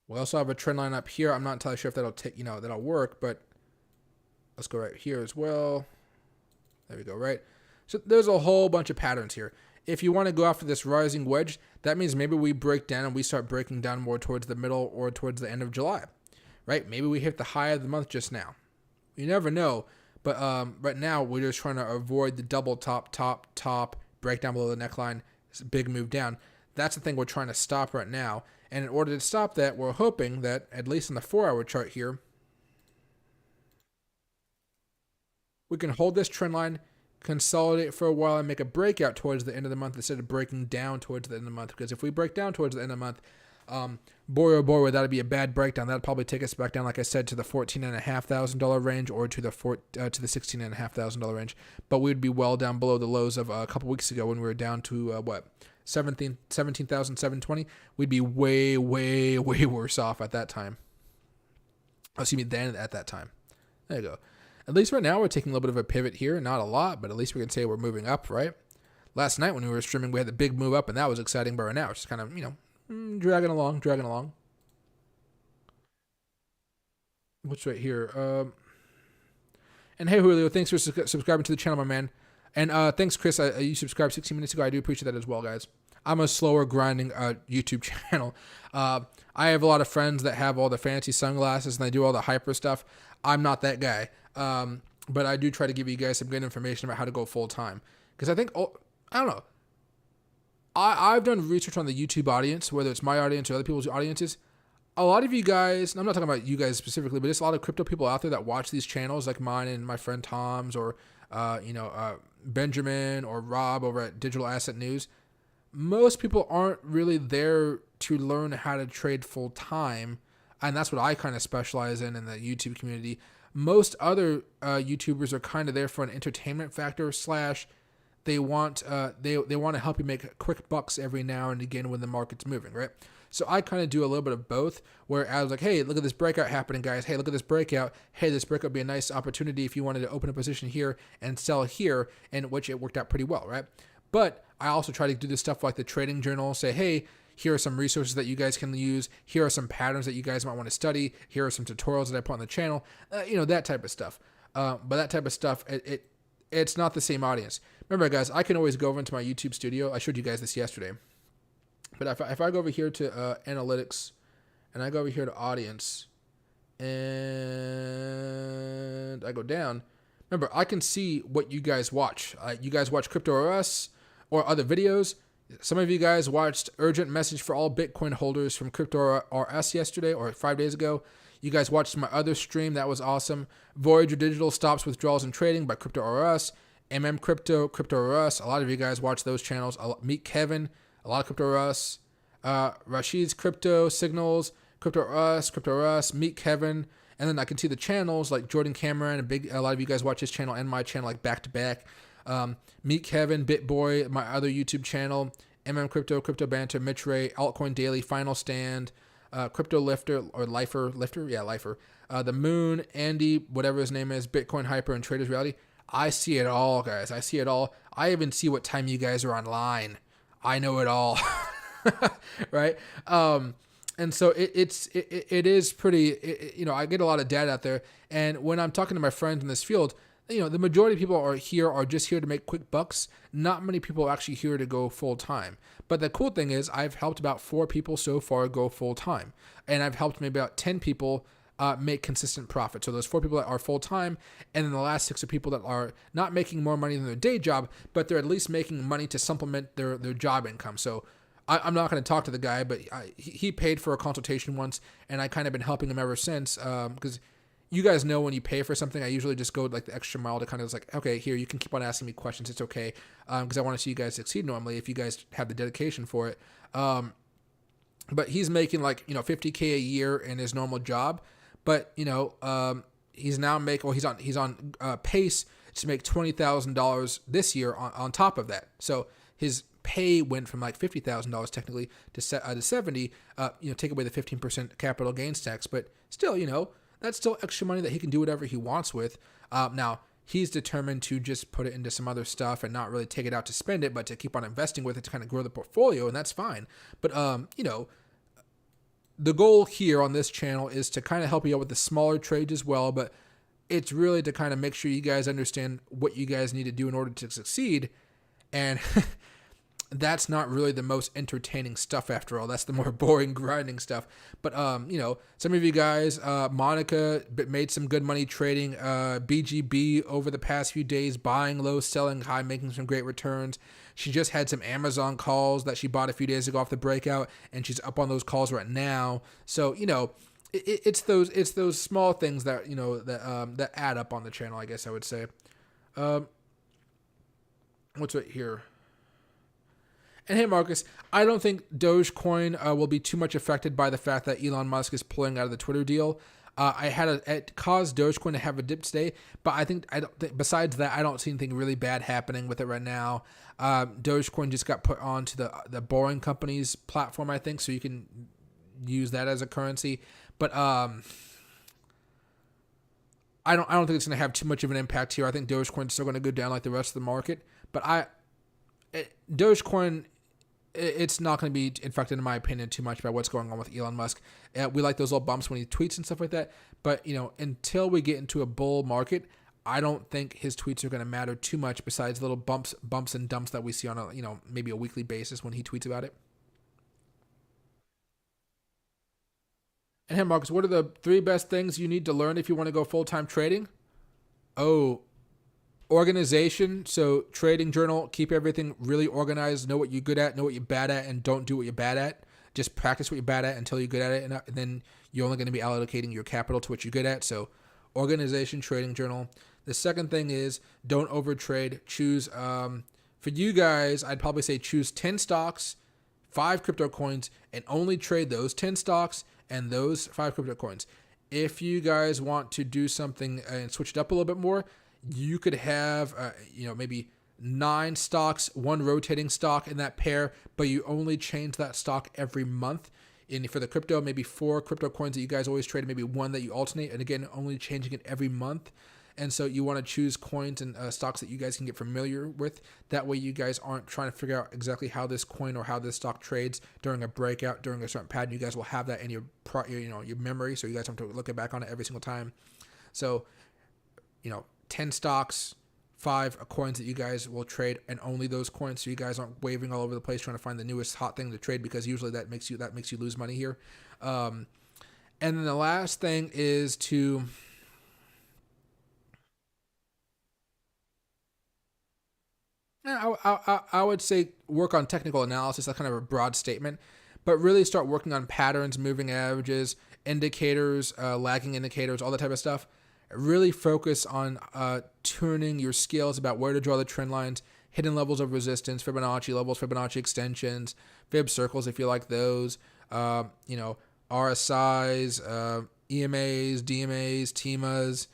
We also have a trend line up here. I'm not entirely sure if that'll work, but let's go right here as well. There we go, right? So there's a whole bunch of patterns here. If you want to go after this rising wedge, that means maybe we break down and we start breaking down more towards the middle or towards the end of July, right? Maybe we hit the high of the month just now. You never know, but right now we're just trying to avoid the double top, break down below the neckline, big move down. That's the thing we're trying to stop right now. And in order to stop that, we're hoping that, at least in the 4-hour chart here, we can hold this trend line, consolidate for a while, and make a breakout towards the end of the month instead of breaking down towards the end of the month. Because if we break down towards the end of the month, boy, oh boy, would that be a bad breakdown. That'd probably take us back down, like I said, to the $14,500 range or to the $16,500 range. But we'd be well down below the lows of a couple weeks ago when we were down to, 17,720. We'd be way, way, way worse off at that time. Then at that time. There you go. At least right now we're taking a little bit of a pivot here. Not a lot, but at least we can say we're moving up, right? Last night when we were streaming, we had the big move up, and that was exciting. But right now it's just kind of, dragging along. What's right here? And hey, Julio, thanks for subscribing to the channel, my man. And thanks, Chris. You subscribed 16 minutes ago. I do appreciate that as well, guys. I'm a slower grinding YouTube channel. I have a lot of friends that have all the fancy sunglasses and they do all the hyper stuff. I'm not that guy. But I do try to give you guys some good information about how to go full time. Because I think, I don't know. I've done research on the YouTube audience, whether it's my audience or other people's audiences. A lot of you guys, and I'm not talking about you guys specifically, but there's a lot of crypto people out there that watch these channels like mine and my friend Tom's or, Benjamin or Rob over at Digital Asset News. Most people aren't really there to learn how to trade full time. And that's what I kind of specialize in the YouTube community. Most other YouTubers are kind of there for an entertainment factor / they want to help you make quick bucks every now and again when the market's moving, right? So I kind of do a little bit of both, where I was like, hey, look at this breakout happening, guys. Hey, look at this breakout. Hey, this breakout would be a nice opportunity if you wanted to open a position here and sell here, and which it worked out pretty well, right? But I also try to do this stuff like the trading journal, say, hey, here are some resources that you guys can use. Here are some patterns that you guys might want to study. Here are some tutorials that I put on the channel, that type of stuff. But that type of stuff, it's not the same audience. Remember, guys, I can always go over into my YouTube studio. I showed you guys this yesterday. But if I go over here to analytics, and I go over here to audience, and I go down, remember, I can see what you guys watch. You guys watch Crypto or Us or other videos. Some of you guys watched Urgent Message for All Bitcoin Holders from Crypto or Us yesterday or 5 days ago. You guys watched my other stream. That was awesome. Voyager Digital Stops Withdrawals and Trading by Crypto or Us. Crypto or Us. A lot of you guys watch those channels. Meet Kevin. A lot of Crypto or Us. Rashid's Crypto Signals. Crypto or Us. Meet Kevin. And then I can see the channels like Jordan Cameron. A lot of you guys watch his channel and my channel like back to back. Meet Kevin, BitBoy, my other YouTube channel. Crypto Banter, Mitch Ray, Altcoin Daily, Final Stand. Crypto Lifter or Lifer, the Moon, Andy, whatever his name is, Bitcoin Hyper, and Traders Reality. I see it all, guys. I see it all. I even see what time you guys are online. I know it all, right? And so it is pretty. I get a lot of data out there, and when I'm talking to my friends in this field, the majority of people are just here to make quick bucks. Not many people are actually here to go full time. But the cool thing is I've helped about 4 people so far go full time. And I've helped maybe about 10 people make consistent profit. So those 4 people that are full time, and then the last 6 are people that are not making more money than their day job, but they're at least making money to supplement their job income. So I'm not going to talk to the guy, but he paid for a consultation once, and I kind of been helping him ever since, because you guys know when you pay for something, I usually just go like the extra mile to kind of like, okay, here, you can keep on asking me questions. It's okay. Because I want to see you guys succeed normally if you guys have the dedication for it. But he's making like, $50K a year in his normal job. But, he's now he's on pace to make $20,000 this year on top of that. So his pay went from like $50,000 technically to 70, take away the 15% capital gains tax. But still, that's still extra money that he can do whatever he wants with. Now, he's determined to just put it into some other stuff and not really take it out to spend it, but to keep on investing with it to kind of grow the portfolio, and that's fine. But, the goal here on this channel is to kind of help you out with the smaller trades as well, but it's really to kind of make sure you guys understand what you guys need to do in order to succeed. And that's not really the most entertaining stuff after all. That's the more boring, grinding stuff. But, some of you guys, Monica made some good money trading BGB over the past few days, buying low, selling high, making some great returns. She just had some Amazon calls that she bought a few days ago off the breakout, and she's up on those calls right now. So, it's those small things that, that add up on the channel, I guess I would say. What's right here? And hey, Marcus, I don't think Dogecoin will be too much affected by the fact that Elon Musk is pulling out of the Twitter deal. It caused Dogecoin to have a dip today, but besides that, I don't see anything really bad happening with it right now. Dogecoin just got put onto the Boring Company's platform, I think, so you can use that as a currency. But I don't think it's going to have too much of an impact here. I think Dogecoin's still going to go down like the rest of the market, but Dogecoin, it's not going to be affected, in my opinion, too much by what's going on with Elon Musk. We like those little bumps when he tweets and stuff like that. But, until we get into a bull market, I don't think his tweets are going to matter too much besides little bumps and dumps that we see on maybe a weekly basis when he tweets about it. And hey, Marcus, what are the 3 best things you need to learn if you want to go full-time trading? Organization. So trading journal, keep everything really organized, know what you're good at, know what you're bad at, and don't do what you're bad at. Just practice what you're bad at until you're good at it, and then you're only going to be allocating your capital to what you're good at. So organization, trading journal. The second thing is don't overtrade. Choose, for you guys, I'd probably say choose 10 stocks, 5 crypto coins, and only trade those 10 stocks and those 5 crypto coins. If you guys want to do something and switch it up a little bit more, you could have, maybe 9 stocks, 1 rotating stock in that pair, but you only change that stock every month. And for the crypto, maybe 4 crypto coins that you guys always trade, maybe 1 that you alternate, and again, only changing it every month. And so you want to choose coins and stocks that you guys can get familiar with. That way you guys aren't trying to figure out exactly how this coin or how this stock trades during a breakout, during a certain pattern. You guys will have that in your memory, so you guys don't have to look back on it every single time. So, 10 stocks, 5 coins that you guys will trade, and only those coins, so you guys aren't waving all over the place trying to find the newest hot thing to trade, because usually that makes you lose money here. And then the last thing is to I would say work on technical analysis. That's kind of a broad statement, but really start working on patterns, moving averages, indicators, lagging indicators, all that type of stuff. Really focus on tuning your skills about where to draw the trend lines, hidden levels of resistance, Fibonacci levels, Fibonacci extensions, Fib circles if you like those, RSIs, EMAs, DMAs, TMAs.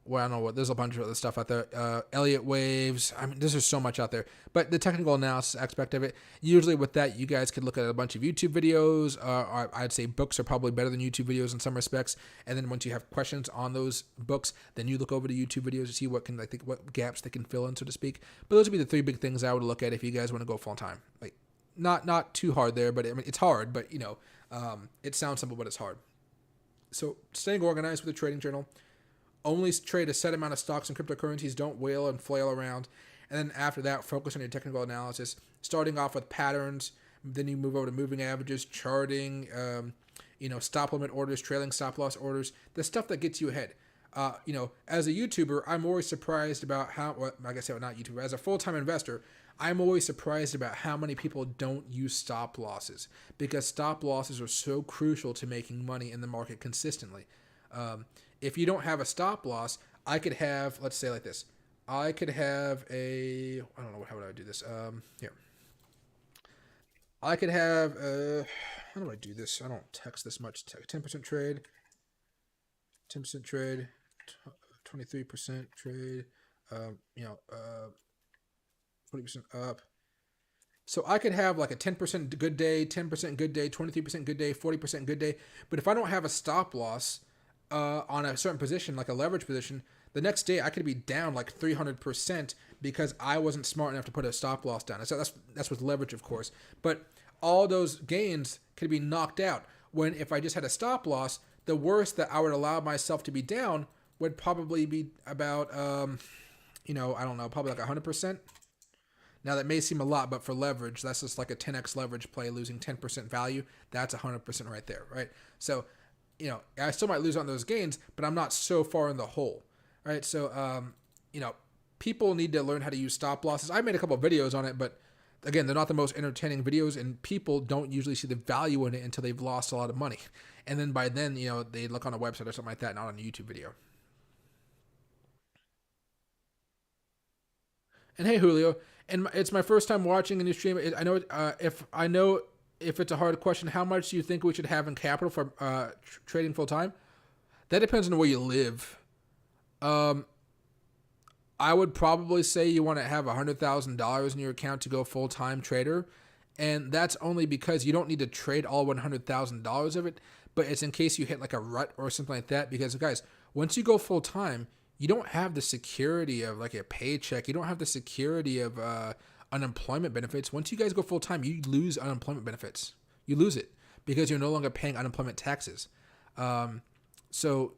Well, I don't know what. There's a bunch of other stuff out there. Elliott waves. I mean, there's just so much out there. But the technical analysis aspect of it, usually with that, you guys could look at a bunch of YouTube videos. Or I'd say books are probably better than YouTube videos in some respects. And then once you have questions on those books, then you look over to YouTube videos to see what gaps they can fill in, so to speak. But those would be the 3 big things I would look at if you guys want to go full time. Like, not too hard there, but I mean it's hard. But it sounds simple, but it's hard. So staying organized with a trading journal. Only trade a set amount of stocks and cryptocurrencies. Don't wail and flail around. And then after that, focus on your technical analysis. Starting off with patterns. Then you move over to moving averages, charting, stop limit orders, trailing stop loss orders. The stuff that gets you ahead. As a YouTuber, I'm always surprised about like I said, not YouTuber. As a full-time investor, I'm always surprised about how many people don't use stop losses, because stop losses are so crucial to making money in the market consistently. If you don't have a stop loss, I could have, let's say like this. I could have I don't know, how would I do this? Here. I could have, how do I do this? I don't text this much. 10% trade, 10% trade, 23% trade, 20% up. So I could have like a 10% good day, 10% good day, 23% good day, 40% good day. But if I don't have a stop loss, on a certain position, like a leverage position, the next day I could be down like 300% because I wasn't smart enough to put a stop loss down. So that's with leverage, of course. But all those gains could be knocked out when if I just had a stop loss, the worst that I would allow myself to be down would probably be about, I don't know, probably like 100%. Now that may seem a lot, but for leverage, that's just like a 10x leverage play, losing 10% value. That's 100% right there, right? So, I still might lose on those gains, but I'm not so far in the hole, right? So, people need to learn how to use stop losses. I made a couple of videos on it, but again, they're not the most entertaining videos, and people don't usually see the value in it until they've lost a lot of money. And then by then, they look on a website or something like that, not on a YouTube video. And hey, Julio, and it's my first time watching a new stream. I know if it's a hard question, how much do you think we should have in capital for trading full time? That depends on where you live. I would probably say you want to have $100,000 in your account to go full time trader, and that's only because you don't need to trade all $100,000 of it. But it's in case you hit like a rut or something like that. Because guys, once you go full time, you don't have the security of like a paycheck. You don't have the security of unemployment benefits. Once you guys go full time, you lose unemployment benefits. You lose it because you're no longer paying unemployment taxes. So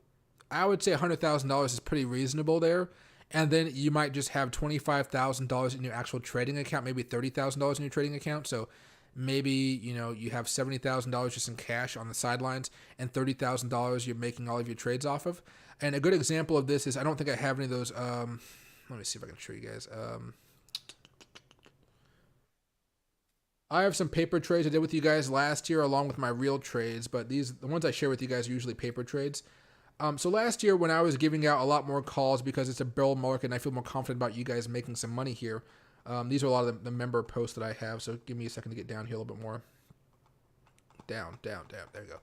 I would say $100,000 is pretty reasonable there. And then you might just have $25,000 in your actual trading account, maybe $30,000 in your trading account. So maybe, you have $70,000 just in cash on the sidelines and $30,000 you're making all of your trades off of. And a good example of this is, I don't think I have any of those. Let me see if I can show you guys. I have some paper trades I did with you guys last year along with my real trades, but the ones I share with you guys are usually paper trades. So last year when I was giving out a lot more calls because it's a bull market and I feel more confident about you guys making some money here, these are a lot of the member posts that I have, so give me a second to get down here a little bit more. Down. There we go.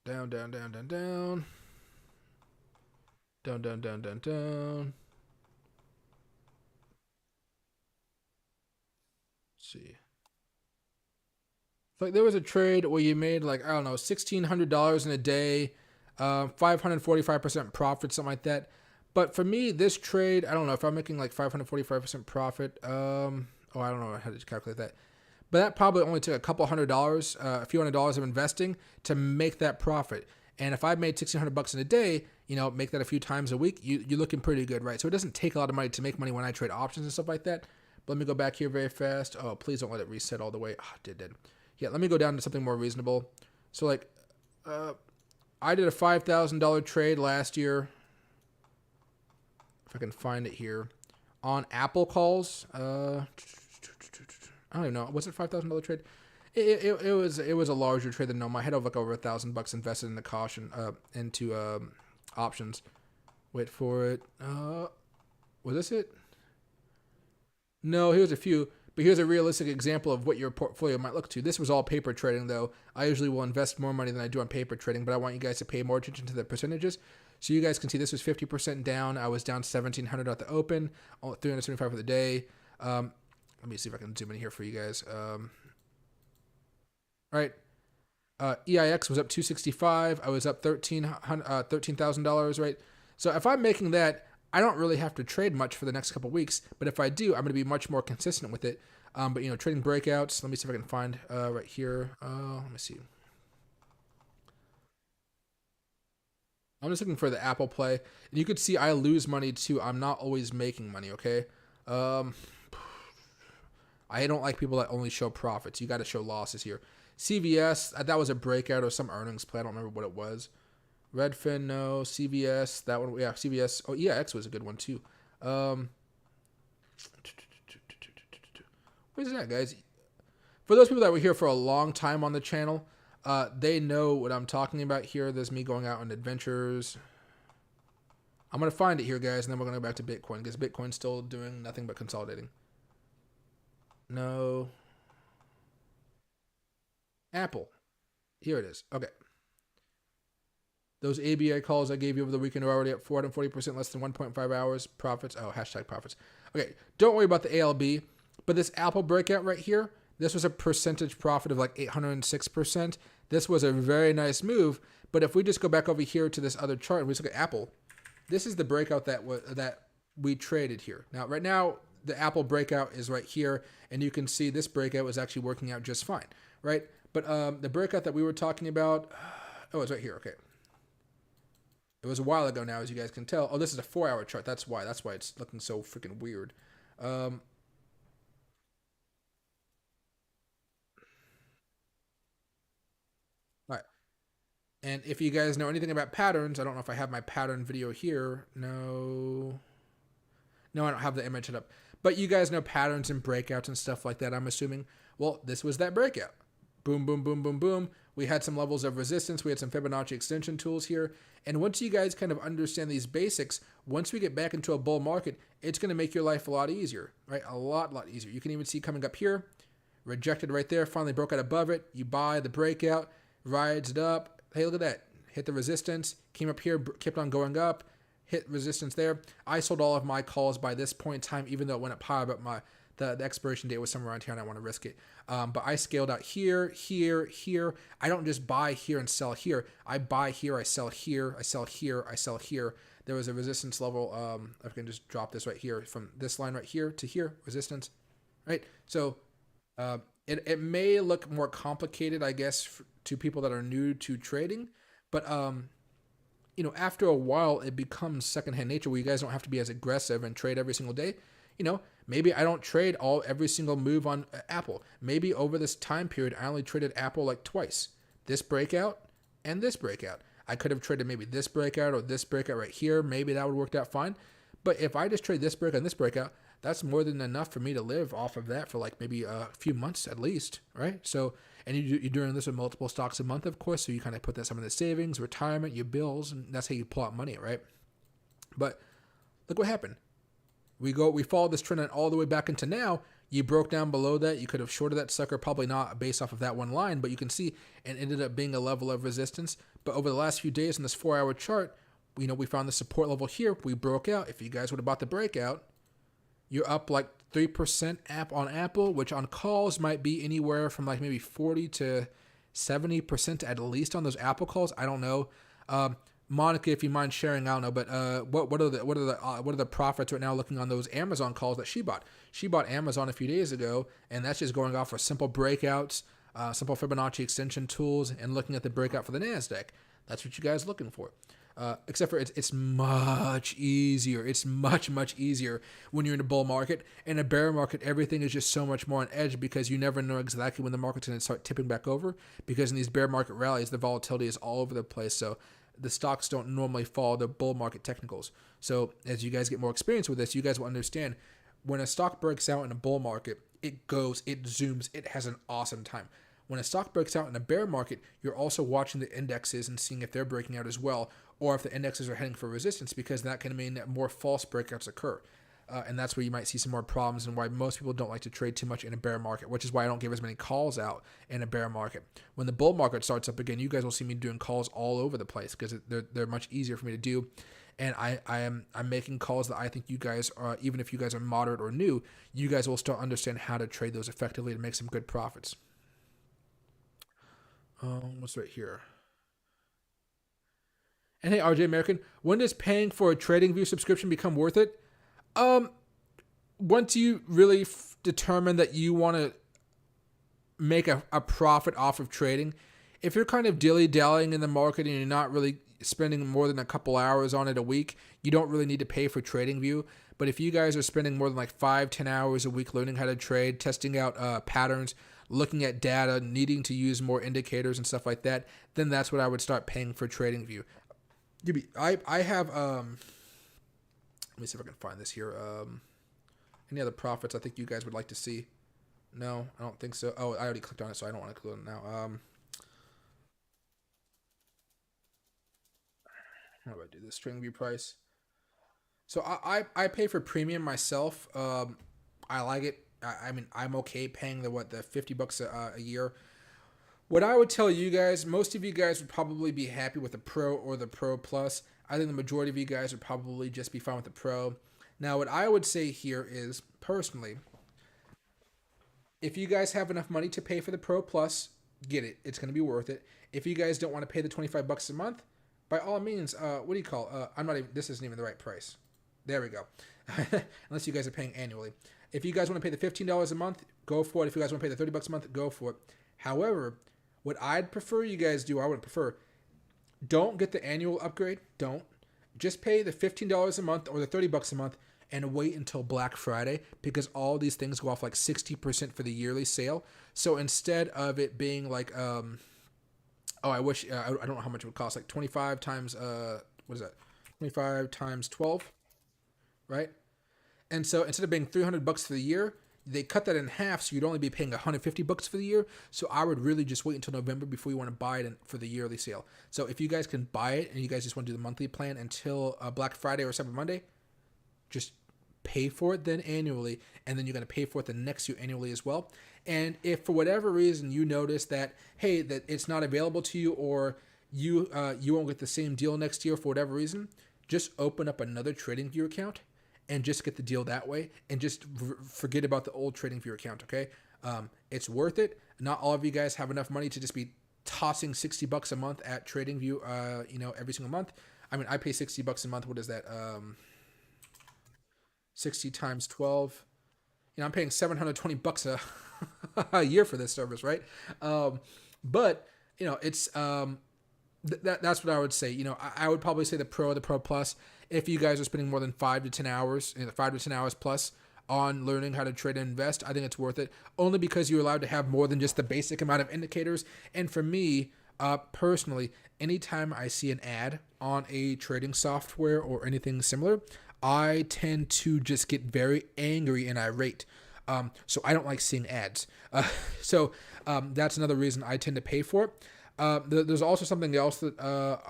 Down. Down. see. Like there was a trade where you made like, I don't know, $1,600 in a day, 545% profit, something like that. But for me, this trade, I don't know if I'm making like 545% profit. Oh, I don't know how to calculate that. But that probably only took a couple $100, a few $100 of investing to make that profit. And if I made $1,600 in a day, you know, make that a few times a week, you're looking pretty good, right? So it doesn't take a lot of money to make money when I trade options and stuff like that. But let me go back here very fast. Oh, please don't let it reset all the way. Oh, it did. Yeah, let me go down to something more reasonable. So like, I did a $5,000 trade last year. If I can find it here, on Apple calls. I don't even know. Was it $5,000 trade? It was a larger trade than normal. I had like over $1,000 invested in the caution into options. Wait for it. Was this it? No, here's a few. But here's a realistic example of what your portfolio might look to. This was all paper trading, though. I usually will invest more money than I do on paper trading, but I want you guys to pay more attention to the percentages. So you guys can see this was 50% down. I was down 1,700 at the open, 375 for the day. Let me see if I can zoom in here for you guys. All right. EIX was up 265. I was up $13,000, right? So if I'm making that, I don't really have to trade much for the next couple weeks, but if I do, I'm going to be much more consistent with it. But you know, trading breakouts. Let me see if I can find right here. Let me see. I'm just looking for the Apple play, and you could see I lose money too. I'm not always making money. Okay. I don't like people that only show profits. You got to show losses here. CVS, that was a breakout or some earnings play. I don't remember what it was. Redfin, no. CVS, that one, yeah, CVS. Oh, EIX was a good one too. What is that, guys? For those people that were here for a long time on the channel, they know what I'm talking about here. There's me going out on adventures. I'm going to find it here, guys, and then we're going to go back to Bitcoin, because Bitcoin's still doing nothing but consolidating. No. Apple. Here it is. Okay. Those ABI calls I gave you over the weekend are already at 440% less than 1.5 hours. Profits. Oh, hashtag profits. Okay, don't worry about the ALB. But this Apple breakout right here, this was a percentage profit of like 806%. This was a very nice move. But if we just go back over here to this other chart and we just look at Apple, this is the breakout that we traded here. Now, right now, the Apple breakout is right here. And you can see this breakout was actually working out just fine, right? But the breakout that we were talking about, oh, it's right here. Okay. It was a while ago now, as you guys can tell. Oh, this is a 4-hour chart. That's why it's looking so freaking weird. All right. And if you guys know anything about patterns, I don't know if I have my pattern video here. No, I don't have the image set up. But you guys know patterns and breakouts and stuff like that, I'm assuming. Well, this was that breakout. Boom, boom, boom, boom, boom. We had some levels of resistance. We had some Fibonacci extension tools here. And once you guys kind of understand these basics, once we get back into a bull market, it's going to make your life a lot easier, right? A lot easier. You can even see coming up here, rejected right there, finally broke out above it. You buy the breakout, rides it up. Hey, look at that. Hit the resistance, came up here, kept on going up, hit resistance there. I sold all of my calls by this point in time, even though it went up high, but the expiration date was somewhere around here and I want to risk it. But I scaled out here. I don't just buy here and sell here. I buy here, I sell here, I sell here, I sell here. There was a resistance level. I can just drop this right here from this line right here to here, resistance, right? So it may look more complicated, I guess, to people that are new to trading, but you know, after a while, it becomes secondhand nature where you guys don't have to be as aggressive and trade every single day. You know, maybe I don't trade every single move on Apple. Maybe over this time period, I only traded Apple like twice. This breakout and this breakout. I could have traded maybe this breakout or this breakout right here. Maybe that would have worked out fine. But if I just trade this breakout and this breakout, that's more than enough for me to live off of that for like maybe a few months at least, right? So, and you're doing this with multiple stocks a month, of course. So you kind of put that some of the savings, retirement, your bills, and that's how you pull out money, right? But look what happened. We follow this trend all the way back into now. You broke down below that. You could have shorted that sucker, probably not based off of that one line, but you can see it ended up being a level of resistance. But over the last few days in this 4-hour chart, you know, we found the support level here. We broke out. If you guys would have bought the breakout, you're up like 3% app on Apple, which on calls might be anywhere from like maybe 40 to 70% at least on those Apple calls. I don't know. Monica, if you mind sharing, I don't know, but what are the profits right now looking on those Amazon calls that she bought? She bought Amazon a few days ago, and that's just going off for simple breakouts, simple Fibonacci extension tools, and looking at the breakout for the Nasdaq. That's what you guys are looking for. Except for it's much easier. It's much easier when you're in a bull market. In a bear market, everything is just so much more on edge because you never know exactly when the market's going to start tipping back over. Because in these bear market rallies, the volatility is all over the place. So the stocks don't normally follow the bull market technicals. So as you guys get more experience with this, you guys will understand when a stock breaks out in a bull market, it goes, it zooms, it has an awesome time. When a stock breaks out in a bear market, you're also watching the indexes and seeing if they're breaking out as well, or if the indexes are heading for resistance, because that can mean that more false breakouts occur. And that's where you might see some more problems and why most people don't like to trade too much in a bear market, which is why I don't give as many calls out in a bear market. When the bull market starts up again, you guys will see me doing calls all over the place because they're much easier for me to do. And I'm making calls that I think you guys are, even if you guys are moderate or new, you guys will still understand how to trade those effectively to make some good profits. What's right here? And hey, RJ American, when does paying for a TradingView subscription become worth it? Once you really determine that you want to make a profit off of trading, if you're kind of dilly-dallying in the market and you're not really spending more than a couple hours on it a week, you don't really need to pay for TradingView. But if you guys are spending more than like 5-10 hours a week learning how to trade, testing out patterns, looking at data, needing to use more indicators and stuff like that, then that's what I would start paying for TradingView. I have let me see if I can find this here. Any other profits I think you guys would like to see? No, I don't think so. Oh, I already clicked on it, so I don't want to click on it now. How do I do this? TradingView price. So I pay for premium myself. I like it. I mean, I'm okay paying the $50 a year. What I would tell you guys, most of you guys would probably be happy with the Pro or the Pro Plus. I think the majority of you guys would probably just be fine with the Pro. Now, what I would say here is, personally, if you guys have enough money to pay for the Pro Plus, get it. It's going to be worth it. If you guys don't want to pay the $25 a month, by all means, what do you call? I'm not even. This isn't even the right price. There we go. Unless you guys are paying annually. If you guys want to pay the $15 a month, go for it. If you guys want to pay the $30 a month, go for it. However, what I'd prefer you guys do, I would prefer, don't get the annual upgrade. Don't. Just pay the $15 a month or the $30 a month and wait until Black Friday because all these things go off like 60% for the yearly sale. So instead of it being like, I wish, I don't know how much it would cost, like 25 times, what is that? 25 times 12, right? And so instead of being $300 for the year, they cut that in half, so you'd only be paying $150 for the year. So I would really just wait until November before you want to buy it for the yearly sale. So if you guys can buy it and you guys just want to do the monthly plan until Black Friday or Cyber Monday, just pay for it then annually, and then you're going to pay for it the next year annually as well. And if for whatever reason you notice that, hey, that it's not available to you, or you won't get the same deal next year for whatever reason, just open up another TradingView account and just get the deal that way, and just forget about the old TradingView account, okay? It's worth it. Not all of you guys have enough money to just be tossing $60 a month at TradingView, every single month. I mean, I pay $60 a month. What is that? 60 times 12. I'm paying $720 a year for this service, right? But it's that's what I would say. I would probably say the Pro or the Pro Plus. If you guys are spending more than 5 to 10 hours, 5 to 10 hours plus on learning how to trade and invest, I think it's worth it. Only because you're allowed to have more than just the basic amount of indicators. And for me, personally, anytime I see an ad on a trading software or anything similar, I tend to just get very angry and irate. So I don't like seeing ads. So that's another reason I tend to pay for it. There's also something else that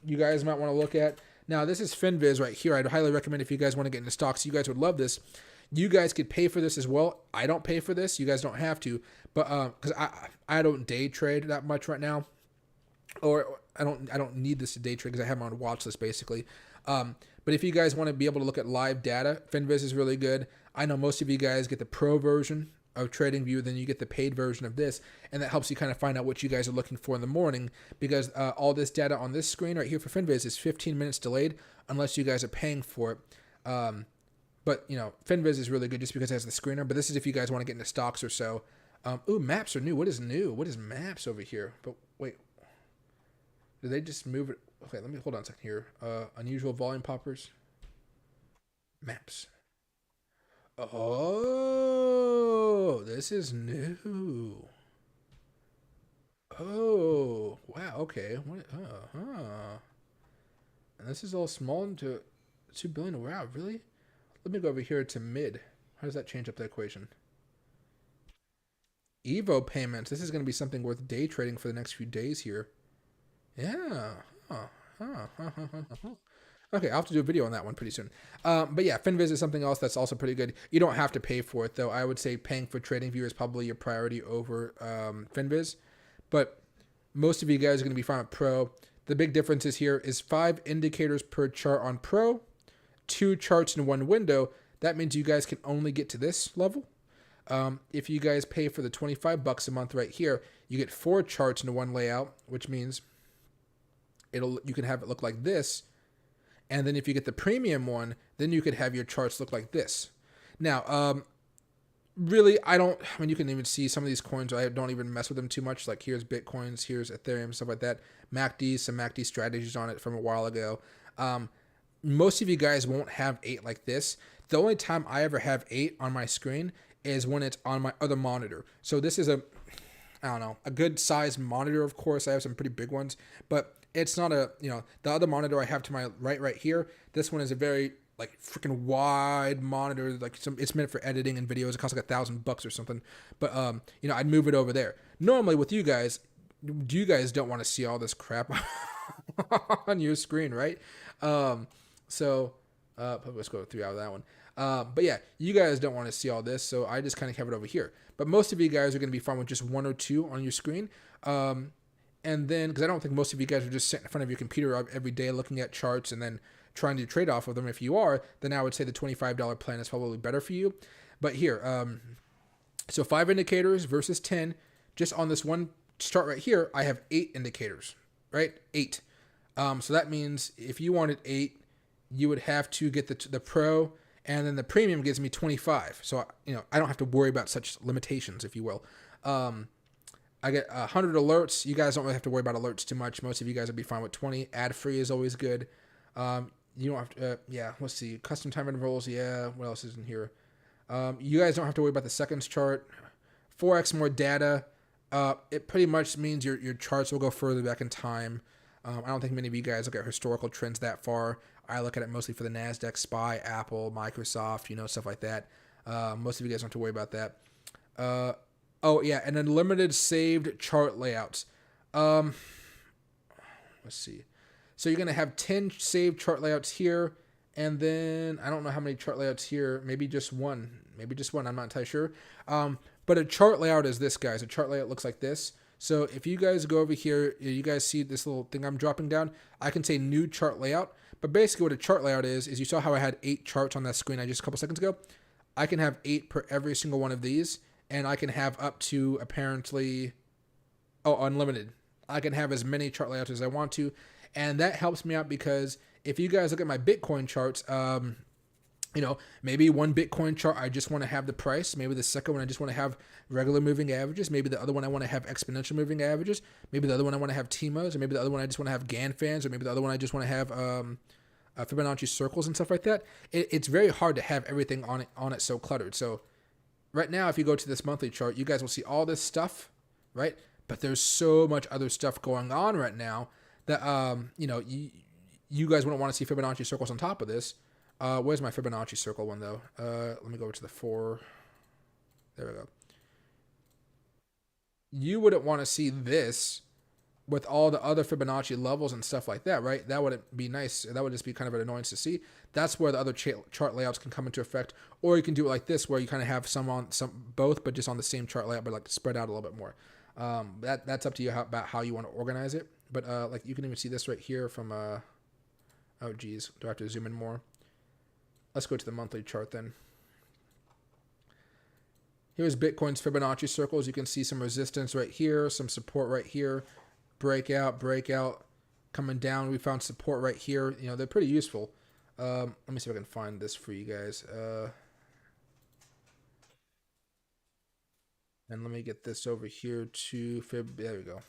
you guys might want to look at. Now, this is FinViz right here. I'd highly recommend if you guys want to get into stocks. You guys would love this. You guys could pay for this as well. I don't pay for this. You guys don't have to. But because I don't day trade that much right now. Or I don't need this to day trade because I have them on a watch list basically. But if you guys want to be able to look at live data, FinViz is really good. I know most of you guys get the pro version of TradingView, then you get the paid version of this, and that helps you kind of find out what you guys are looking for in the morning, because all this data on this screen right here for FinViz is 15 minutes delayed unless you guys are paying for it. But, you know, FinViz is really good just because it has the screener, but this is if you guys want to get into stocks or so. Ooh, maps are new. What is new? What is maps over here? But wait, did they just move it? Okay, let me hold on a second here. Unusual volume poppers. Maps. Oh, this is new. Oh, wow. Okay. What? And this is all small into 2 billion. Wow, really? Let me go over here to mid. How does that change up the equation? Evo payments. This is going to be something worth day trading for the next few days here. Yeah. Okay, I'll have to do a video on that one pretty soon. But yeah, FinViz is something else that's also pretty good. You don't have to pay for it, though. I would say paying for TradingView is probably your priority over FinViz. But most of you guys are going to be fine with Pro. The big difference is here is 5 indicators per chart on Pro, 2 charts in one window. That means you guys can only get to this level. If you guys pay for the $25 a month right here, you get 4 charts in one layout, which means you can have it look like this. And then if you get the premium one, then you could have your charts look like this. Now, really, you can even see some of these coins, I don't even mess with them too much. Like here's Bitcoins, here's Ethereum, stuff like that. Some MACD strategies on it from a while ago. Most of you guys won't have 8 like this. The only time I ever have 8 on my screen is when it's on my other monitor. So this is a good size monitor, of course. I have some pretty big ones, but it's not the other monitor I have to my right here. This one is a very like freaking wide monitor. It's meant for editing and videos. It costs like $1,000 or something. But I'd move it over there. Normally with you guys, you guys don't want to see all this crap on your screen, right? Let's go 3 out of that one. But yeah, you guys don't want to see all this, so I just kind of have it over here. But most of you guys are going to be fine with just 1 or 2 on your screen. And then, because I don't think most of you guys are just sitting in front of your computer every day looking at charts and then trying to trade off of them. If you are, then I would say the $25 plan is probably better for you. But here, so 5 indicators versus 10. Just on this one chart right here, I have 8 indicators, right? 8. So that means if you wanted 8, you would have to get the Pro, and then the Premium gives me 25. So, I don't have to worry about such limitations, if you will. I get 100 alerts. You guys don't really have to worry about alerts too much. Most of you guys will be fine with 20. Ad-free is always good. You don't have to, let's see. Custom time intervals, what else is in here? You guys don't have to worry about the seconds chart. 4x more data. It pretty much means your charts will go further back in time. I don't think many of you guys look at historical trends that far. I look at it mostly for the Nasdaq, SPY, Apple, Microsoft, stuff like that. Most of you guys don't have to worry about that. And unlimited saved chart layouts. Let's see. So you're going to have 10 saved chart layouts here, and then I don't know how many chart layouts here. Maybe just one. I'm not entirely sure. But a chart layout is this, guys. A chart layout looks like this. So if you guys go over here, you guys see this little thing I'm dropping down. I can say new chart layout. But basically what a chart layout is you saw how I had 8 charts on that screen just a couple seconds ago? I can have 8 per every single one of these. And I can have up to apparently, unlimited. I can have as many chart layouts as I want to. And that helps me out because if you guys look at my Bitcoin charts, maybe one Bitcoin chart, I just want to have the price. Maybe the second one, I just want to have regular moving averages. Maybe the other one, I want to have exponential moving averages. Maybe the other one, I want to have TMOs. Or maybe the other one, I just want to have Gann fans. Or maybe the other one, I just want to have Fibonacci circles and stuff like that. It's very hard to have everything on it so cluttered. So right now, if you go to this monthly chart, you guys will see all this stuff, right? But there's so much other stuff going on right now that, you guys wouldn't want to see Fibonacci circles on top of this. Where's my Fibonacci circle one, though? Let me go over to the 4. There we go. You wouldn't want to see this with all the other Fibonacci levels and stuff like that, right? That wouldn't be nice. That would just be kind of an annoyance to see. That's where the other chart layouts can come into effect. Or you can do it like this, where you kind of have both, but just on the same chart layout, but like spread out a little bit more. That's up to you about how you want to organize it. But like you can even see this right here from Oh, geez. Do I have to zoom in more? Let's go to the monthly chart then. Here's Bitcoin's Fibonacci circles. You can see some resistance right here, some support right here, breakout, coming down. We found support right here. You know, they're pretty useful. Let me see if I can find this for you guys. And let me get this over here to Fib. There we go.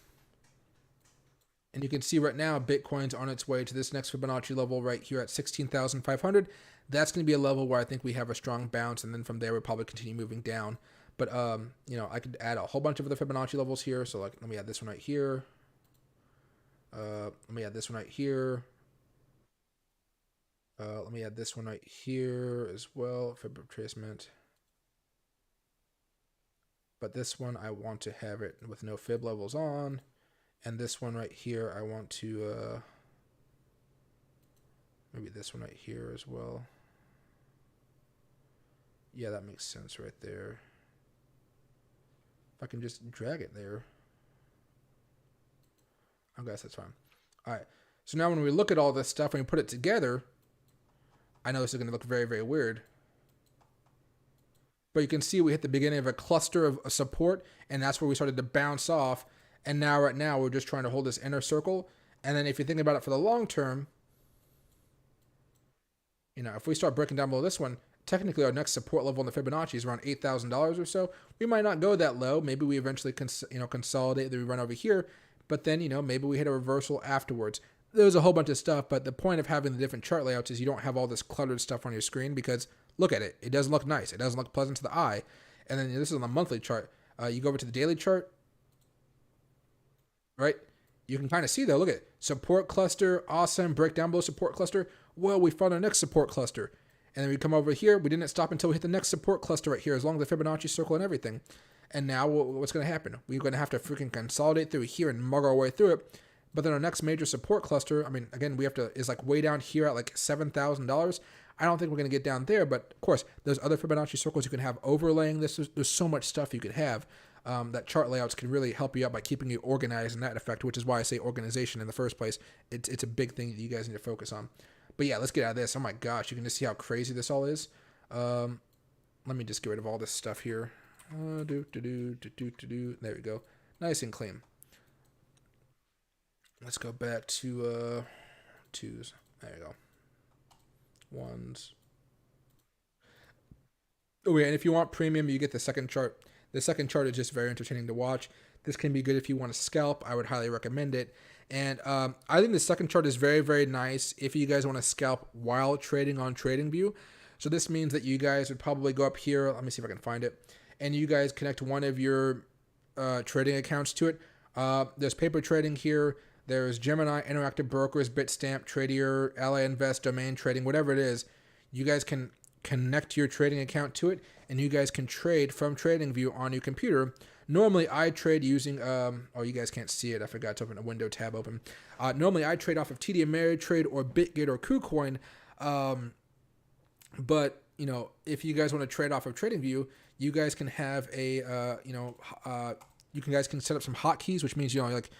And you can see right now, Bitcoin's on its way to this next Fibonacci level right here at 16,500. That's going to be a level where I think we have a strong bounce, and then from there we'll probably continue moving down. But you know, I could add a whole bunch of other Fibonacci levels here. So like, let me add this one right here. Let me add this one right here. Let me add this one right here as well. Fib retracement. But this one I want to have it with no fib levels on. And this one right here, I want to, maybe this one right here as well. Yeah, that makes sense right there. If I can just drag it there. I guess that's fine. All right. So now when we look at all this stuff, when we put it together, I know this is going to look very, very weird. But you can see we hit the beginning of a cluster of support, and that's where we started to bounce off. And now, right now, we're just trying to hold this inner circle. And then if you think about it for the long term, you know, if we start breaking down below this one, technically our next support level in the Fibonacci is around $8,000 or so. We might not go that low. Maybe we eventually consolidate, then we run over here. But then, you know, maybe we hit a reversal afterwards. There's a whole bunch of stuff, but the point of having the different chart layouts is you don't have all this cluttered stuff on your screen, because look at it. It doesn't look nice. It doesn't look pleasant to the eye. And then this is on the monthly chart. You go over to the daily chart, right? You can kind of see though, look at support cluster, awesome, break down below support cluster. Well, we found our next support cluster. And then we come over here, we didn't stop until we hit the next support cluster right here, as long as the Fibonacci circle and everything. And now what's going to happen? We're going to have to freaking consolidate through here and mug our way through it. But then our next major support cluster, I mean, again, we have to, is like way down here at like $7,000. I don't think we're going to get down there, but of course, there's other Fibonacci circles you can have overlaying this. There's so much stuff you could have. That chart layouts can really help you out by keeping you organized in that effect, which is why I say organization in the first place. It's a big thing that you guys need to focus on. But yeah, let's get out of this. Oh my gosh, you can just see how crazy this all is. Let me just get rid of all this stuff here. There we go. Nice and clean. Let's go back to twos. There you go. Ones. Oh yeah, and if you want premium, you get the second chart. The second chart is just very entertaining to watch. This can be good if you want to scalp. I would highly recommend it. And I think the second chart is very, very nice if you guys want to scalp while trading on TradingView. So this means that you guys would probably go up here. Let me see if I can find it. And you guys connect one of your trading accounts to it. There's paper trading here. There's Gemini, Interactive Brokers, Bitstamp, Tradier, Ally Invest, Domain Trading, whatever it is. You guys can connect your trading account to it, and you guys can trade from TradingView on your computer. Normally, I trade using, oh, you guys can't see it. I forgot to open a window tab open. Normally, I trade off of TD Ameritrade or BitGate or KuCoin. But, you know, if you guys want to trade off of TradingView, you guys can have a, you guys can set up some hotkeys, which means, you know, like,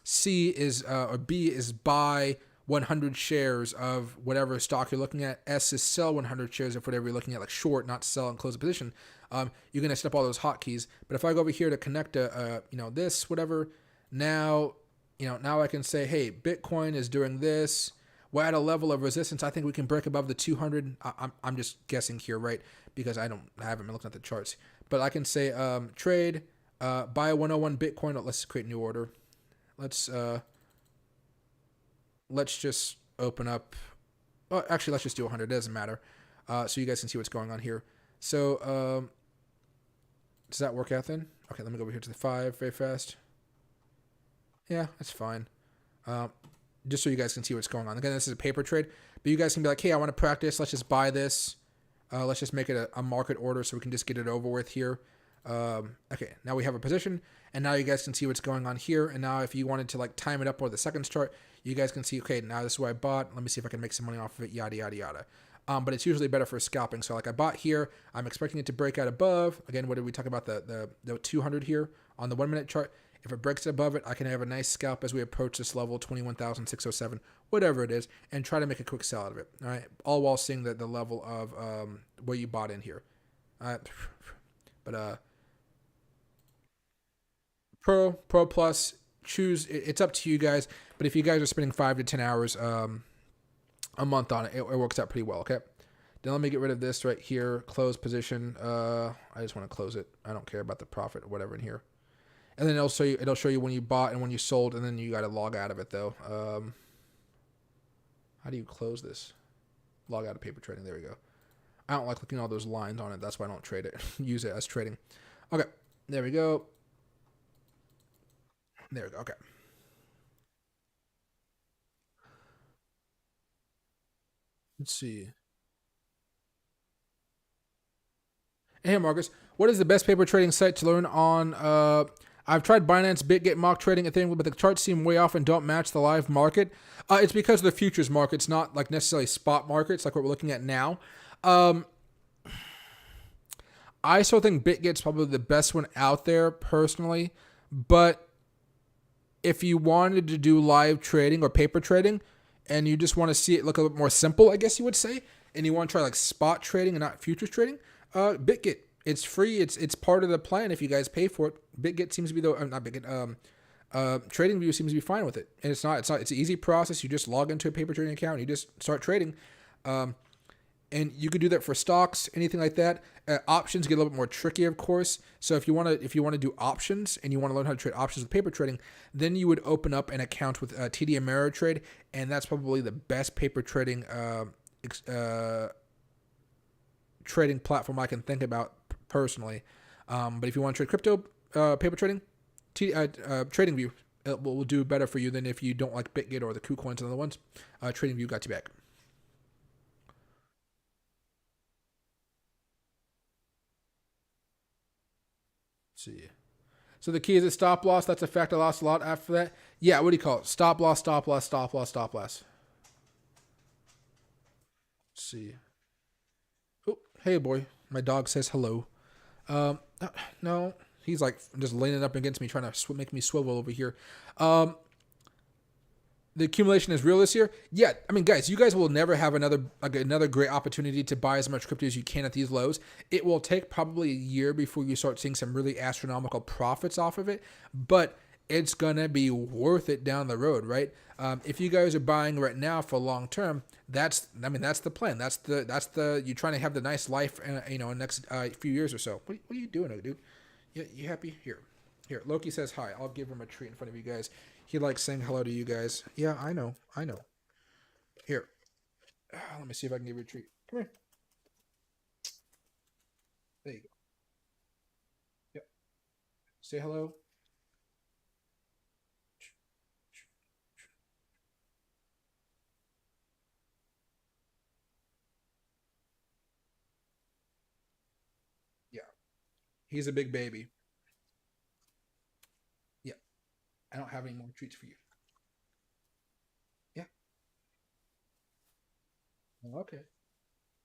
C is, or B is buy 100 shares of whatever stock you're looking at. S is sell 100 shares of whatever you're looking at, like short, not sell and close a position. You're going to set up all those hotkeys. But if I go over here to connect this, whatever, now I can say, hey, Bitcoin is doing this. We're at a level of resistance. I think we can break above the 200. I'm just guessing here, right? Because I haven't been looking at the charts. But I can say trade, buy 101 Bitcoin. Let's create a new order. Let's just open up. Well, actually, let's just do 100. It doesn't matter. So you guys can see what's going on here. So does that work out then? Okay, let me go over here to the 5 very fast. Yeah, that's fine. Just so you guys can see what's going on. Again, this is a paper trade, but you guys can be like, hey, I want to practice. Let's just buy this. Let's just make it a market order so we can just get it over with here. Okay, now we have a position, and now you guys can see what's going on here. And now if you wanted to like time it up or the seconds chart, you guys can see, okay, now this is what I bought. Let me see if I can make some money off of it, yada, yada, yada. But it's usually better for scalping. So like I bought here, I'm expecting it to break out above. Again, what did we talk about? The 200 here on the 1 minute chart. If it breaks above it, I can have a nice scalp as we approach this level, 21,607, whatever it is, and try to make a quick sell out of it. All right, all while seeing the level of where you bought in here. All right, but Pro Plus, choose. It's up to you guys. But if you guys are spending 5 to 10 hours a month on it, it works out pretty well. Okay. Then let me get rid of this right here. Close position. I just want to close it. I don't care about the profit or whatever in here. And then it'll show you when you bought and when you sold, and then you got to log out of it though. How do you close this? Log out of paper trading. There we go. I don't like looking at all those lines on it. That's why I don't trade it. Use it as trading. Okay. There we go. There we go. Okay. Let's see. Hey, Marcus, what is the best paper trading site to learn on? I've tried Binance, BitGet, mock trading, Ethereum, but the charts seem way off and don't match the live market. It's because of the futures markets, not like necessarily spot markets like what we're looking at now. I still think BitGet's probably the best one out there personally, but if you wanted to do live trading or paper trading and you just want to see it look a little more simple, I guess you would say, and you want to try like spot trading and not futures trading, BitGet. It's free. It's part of the plan if you guys pay for it. BitGet seems to be not BitGet. TradingView seems to be fine with it, and it's not. It's an easy process. You just log into a paper trading account. And you just start trading, and you could do that for stocks, anything like that. Options get a little bit more tricky, of course. So if you want to do options and you want to learn how to trade options with paper trading, then you would open up an account with TD Ameritrade, and that's probably the best paper trading trading platform I can think about personally. But if you want to trade crypto paper trading, TradingView will do better for you than if you don't like BitGet or the KuCoins and other ones. TradingView got you back. Let's see. So the key is a stop loss. That's a fact. I lost a lot after that. Yeah, what do you call it? Stop loss, stop loss, stop loss, stop loss. Let's see. Oh, hey boy. My dog says hello. No, he's like just leaning up against me, trying to make me swivel over here. The accumulation is real this year. Yeah, I mean, guys, you guys will never have another great opportunity to buy as much crypto as you can at these lows. It will take probably a year before you start seeing some really astronomical profits off of it, but it's gonna be worth it down the road, right? If you guys are buying right now for long term, that's the plan. That's the you're trying to have the nice life, next few years or so. What are you doing, dude? You happy? Here. Loki says hi. I'll give him a treat in front of you guys. He likes saying hello to you guys. Yeah, I know. Here, let me see if I can give you a treat. Come here. There you go. Yep. Say hello. Yeah, he's a big baby. Yeah, I don't have any more treats for you. Yeah. Okay.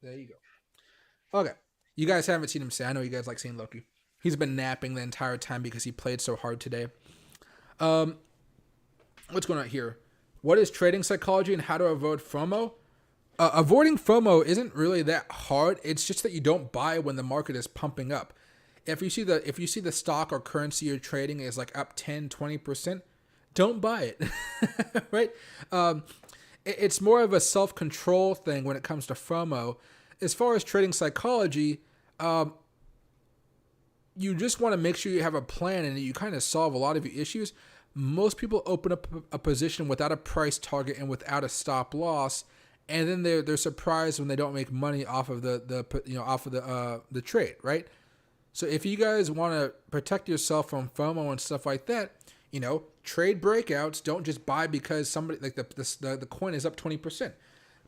There you go. Okay. You guys haven't seen him say. I know you guys like seeing Loki. He's been napping the entire time because he played so hard today. Um, what's going on here? What is trading psychology and how to avoid FOMO? Avoiding FOMO isn't really that hard. It's just that you don't buy when the market is pumping up. If you see the stock or currency you're trading is like up 10-20%, don't buy it. Right? It's more of a self-control thing when it comes to FOMO. As far as trading psychology, you just want to make sure you have a plan and you kind of solve a lot of your issues. Most people open up a position without a price target and without a stop loss, and then they're surprised when they don't make money off of the trade, right? So if you guys want to protect yourself from FOMO and stuff like that, trade breakouts. Don't just buy because somebody like the coin is up 20%.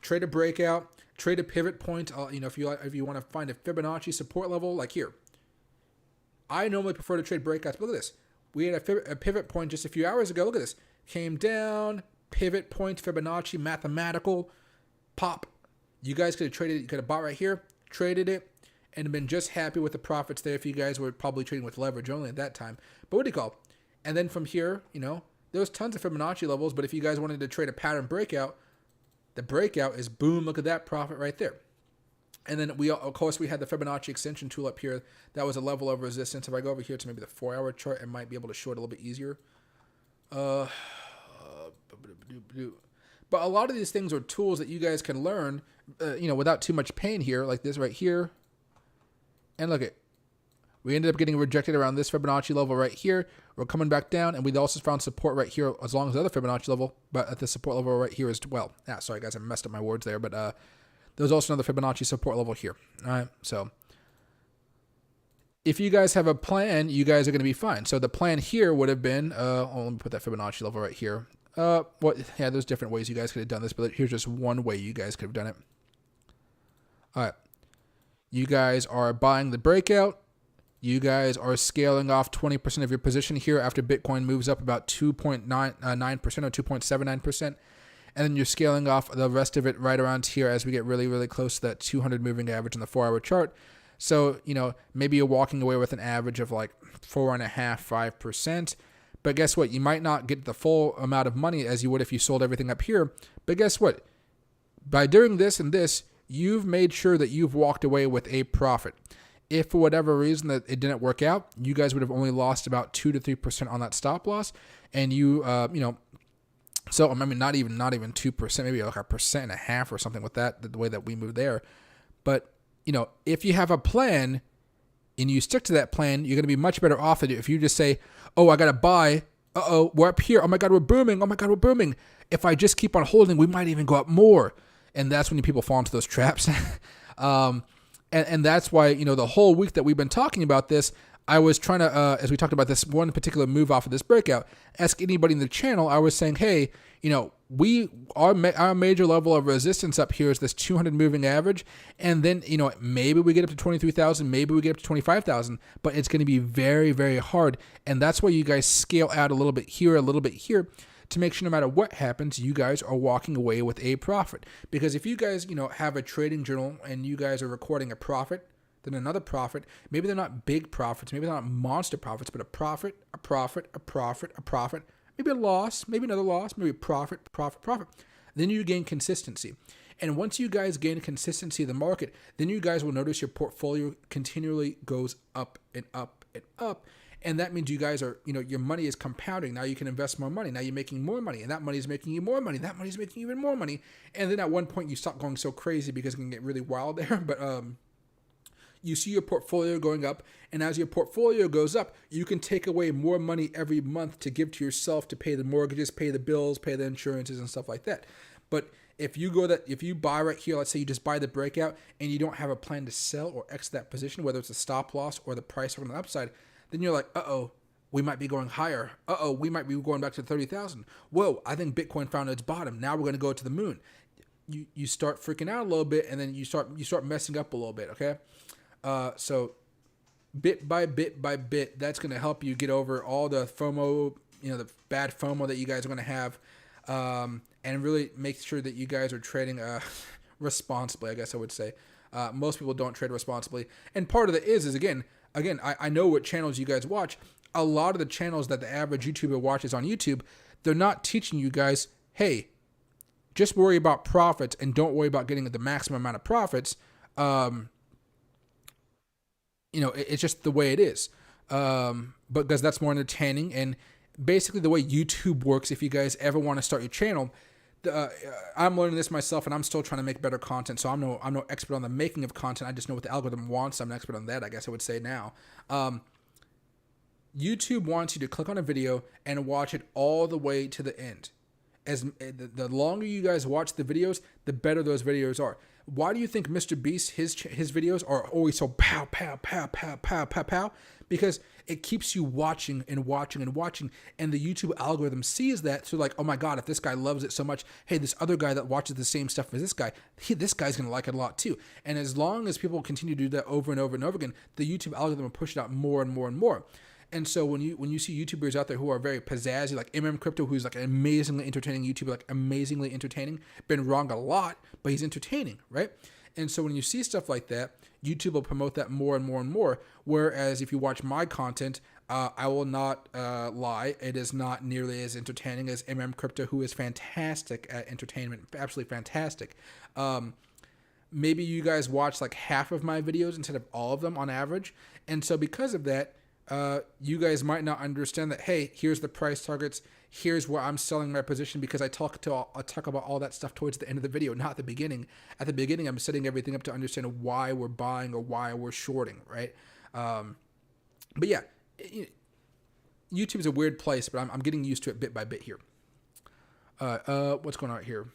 Trade a breakout. Trade a pivot point. If you want to find a Fibonacci support level, like here. I normally prefer to trade breakouts. But look at this. We had a pivot point just a few hours ago. Look at this. Came down. Pivot point. Fibonacci. Mathematical. Pop. You guys could have traded. You could have bought right here. Traded it. And been just happy with the profits there if you guys were probably trading with leverage only at that time. But what do you call? And then from here, there's tons of Fibonacci levels, but if you guys wanted to trade a pattern breakout, the breakout is boom, look at that profit right there. And then of course, we had the Fibonacci extension tool up here. That was a level of resistance. If I go over here to maybe the 4-hour chart, I might be able to short a little bit easier. But a lot of these things are tools that you guys can learn, without too much pain here, like this right here. And look at, we ended up getting rejected around this Fibonacci level right here. We're coming back down, and we also found support right here as long as the other Fibonacci level, but at the support level right here as well. Sorry guys, I messed up my words there, but there's also another Fibonacci support level here. All right, so if you guys have a plan, you guys are going to be fine. So the plan here would have been, let me put that Fibonacci level right here. There's different ways you guys could have done this, but here's just one way you guys could have done it. All right, you guys are buying the breakout. You guys are scaling off 20% of your position here after Bitcoin moves up about 2.99% or 2.79%. And then you're scaling off the rest of it right around here as we get really, really close to that 200 moving average in the 4-hour chart. So, maybe you're walking away with an average of like 4.5%, 5%. But guess what? You might not get the full amount of money as you would if you sold everything up here. But guess what? By doing this and this, you've made sure that you've walked away with a profit. If for whatever reason that it didn't work out, you guys would have only lost about 2 to 3% on that stop loss. And so I mean, not even 2%, maybe like 1.5% or something with that, the way that we moved there. But, if you have a plan and you stick to that plan, you're going to be much better off than if you just say, oh, I got to buy. Uh-oh, we're up here. Oh my God, we're booming. Oh my God, we're booming. If I just keep on holding, we might even go up more. And that's when people fall into those traps. And that's why, the whole week that we've been talking about this, I was trying to, as we talked about this one particular move off of this breakout, ask anybody in the channel, I was saying, hey, our major level of resistance up here is this 200 moving average. And then, maybe we get up to 23,000, maybe we get up to 25,000, but it's going to be very, very hard. And that's why you guys scale out a little bit here, to make sure no matter what happens, you guys are walking away with a profit. Because if you guys, have a trading journal and you guys are recording a profit, then another profit, maybe they're not big profits, maybe they're not monster profits, but a profit, maybe a loss, maybe another loss, maybe profit. Then you gain consistency. And once you guys gain consistency in the market, then you guys will notice your portfolio continually goes up and up and up. And that means you guys are, your money is compounding. Now you can invest more money. Now you're making more money. And that money is making you more money. That money is making you even more money. And then at one point you stop going so crazy because it can get really wild there. But you see your portfolio going up. And as your portfolio goes up, you can take away more money every month to give to yourself to pay the mortgages, pay the bills, pay the insurances and stuff like that. But if you buy right here, let's say you just buy the breakout and you don't have a plan to sell or exit that position, whether it's a stop loss or the price on the upside, then you're like, uh-oh, we might be going higher. Uh-oh, we might be going back to 30,000. Whoa, I think Bitcoin found its bottom. Now we're going to go to the moon. You start freaking out a little bit, and then you start messing up a little bit, okay? So bit by bit, that's going to help you get over all the FOMO, the bad FOMO that you guys are going to have, and really make sure that you guys are trading responsibly, I guess I would say. Most people don't trade responsibly. And part of it is again, I know what channels you guys watch. A lot of the channels that the average YouTuber watches on YouTube, they're not teaching you guys, hey, just worry about profits and don't worry about getting the maximum amount of profits. It's just the way it is. But because that's more entertaining. And basically the way YouTube works, if you guys ever want to start your channel, I'm learning this myself, and I'm still trying to make better content. So I'm no expert on the making of content. I just know what the algorithm wants. I'm an expert on that, I guess I would say now. YouTube wants you to click on a video and watch it all the way to the end. As the longer you guys watch the videos, the better those videos are. Why do you think Mr. Beast, his videos are always so pow, pow, pow, pow, pow, pow, pow? Because it keeps you watching and watching and watching, and the YouTube algorithm sees that, so like, oh my God, if this guy loves it so much, hey, this other guy that watches the same stuff as this guy's gonna like it a lot too. And as long as people continue to do that over and over and over again, the YouTube algorithm will push it out more and more and more. And so when you see YouTubers out there who are very pizzazzy, like Crypto, who's like an amazingly entertaining YouTuber, like amazingly entertaining, been wrong a lot, but he's entertaining, right? And so when you see stuff like that, YouTube will promote that more and more and more. Whereas if you watch my content, I will not lie. It is not nearly as entertaining as Crypto, who is fantastic at entertainment, absolutely fantastic. Maybe you guys watch like half of my videos instead of all of them on average. And so because of that, you guys might not understand that, hey, here's the price targets. Here's where I'm selling my position, because I talk about all that stuff towards the end of the video, not the beginning. At the beginning, I'm setting everything up to understand why we're buying or why we're shorting, right? But yeah, YouTube is a weird place, but I'm getting used to it bit by bit here. What's going on here?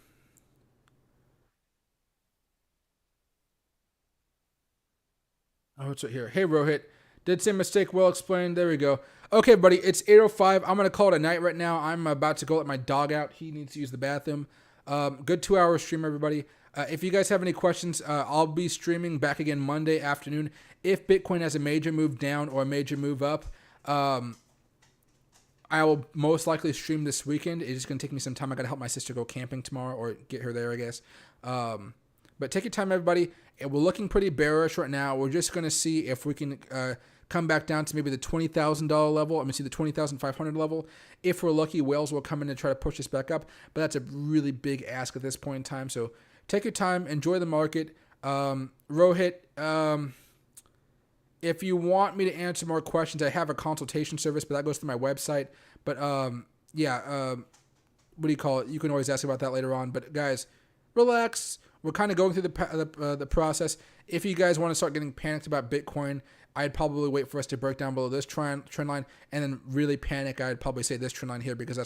Oh, it's right here. Hey, Rohit. Did say mistake. Well explained. There we go. Okay, buddy. It's 8:05. I'm going to call it a night right now. I'm about to go let my dog out. He needs to use the bathroom. Good 2-hour stream, everybody. If you guys have any questions, I'll be streaming back again Monday afternoon. If Bitcoin has a major move down or a major move up, I will most likely stream this weekend. It's just going to take me some time. I got to help my sister go camping tomorrow, or get her there, I guess. But take your time, everybody. We're looking pretty bearish right now. We're just going to see if we can come back down to maybe the $20,000 level. I'm going to see the 20,500 level. If we're lucky, whales will come in and try to push us back up. But that's a really big ask at this point in time. So take your time. Enjoy the market. Rohit, if you want me to answer more questions, I have a consultation service, but that goes through my website. But yeah, what do you call it? You can always ask about that later on. But guys, relax. We're kind of going through the process. If you guys want to start getting panicked about Bitcoin, I'd probably wait for us to break down below this trend line, and then really panic. I'd probably say this trend line here, because that's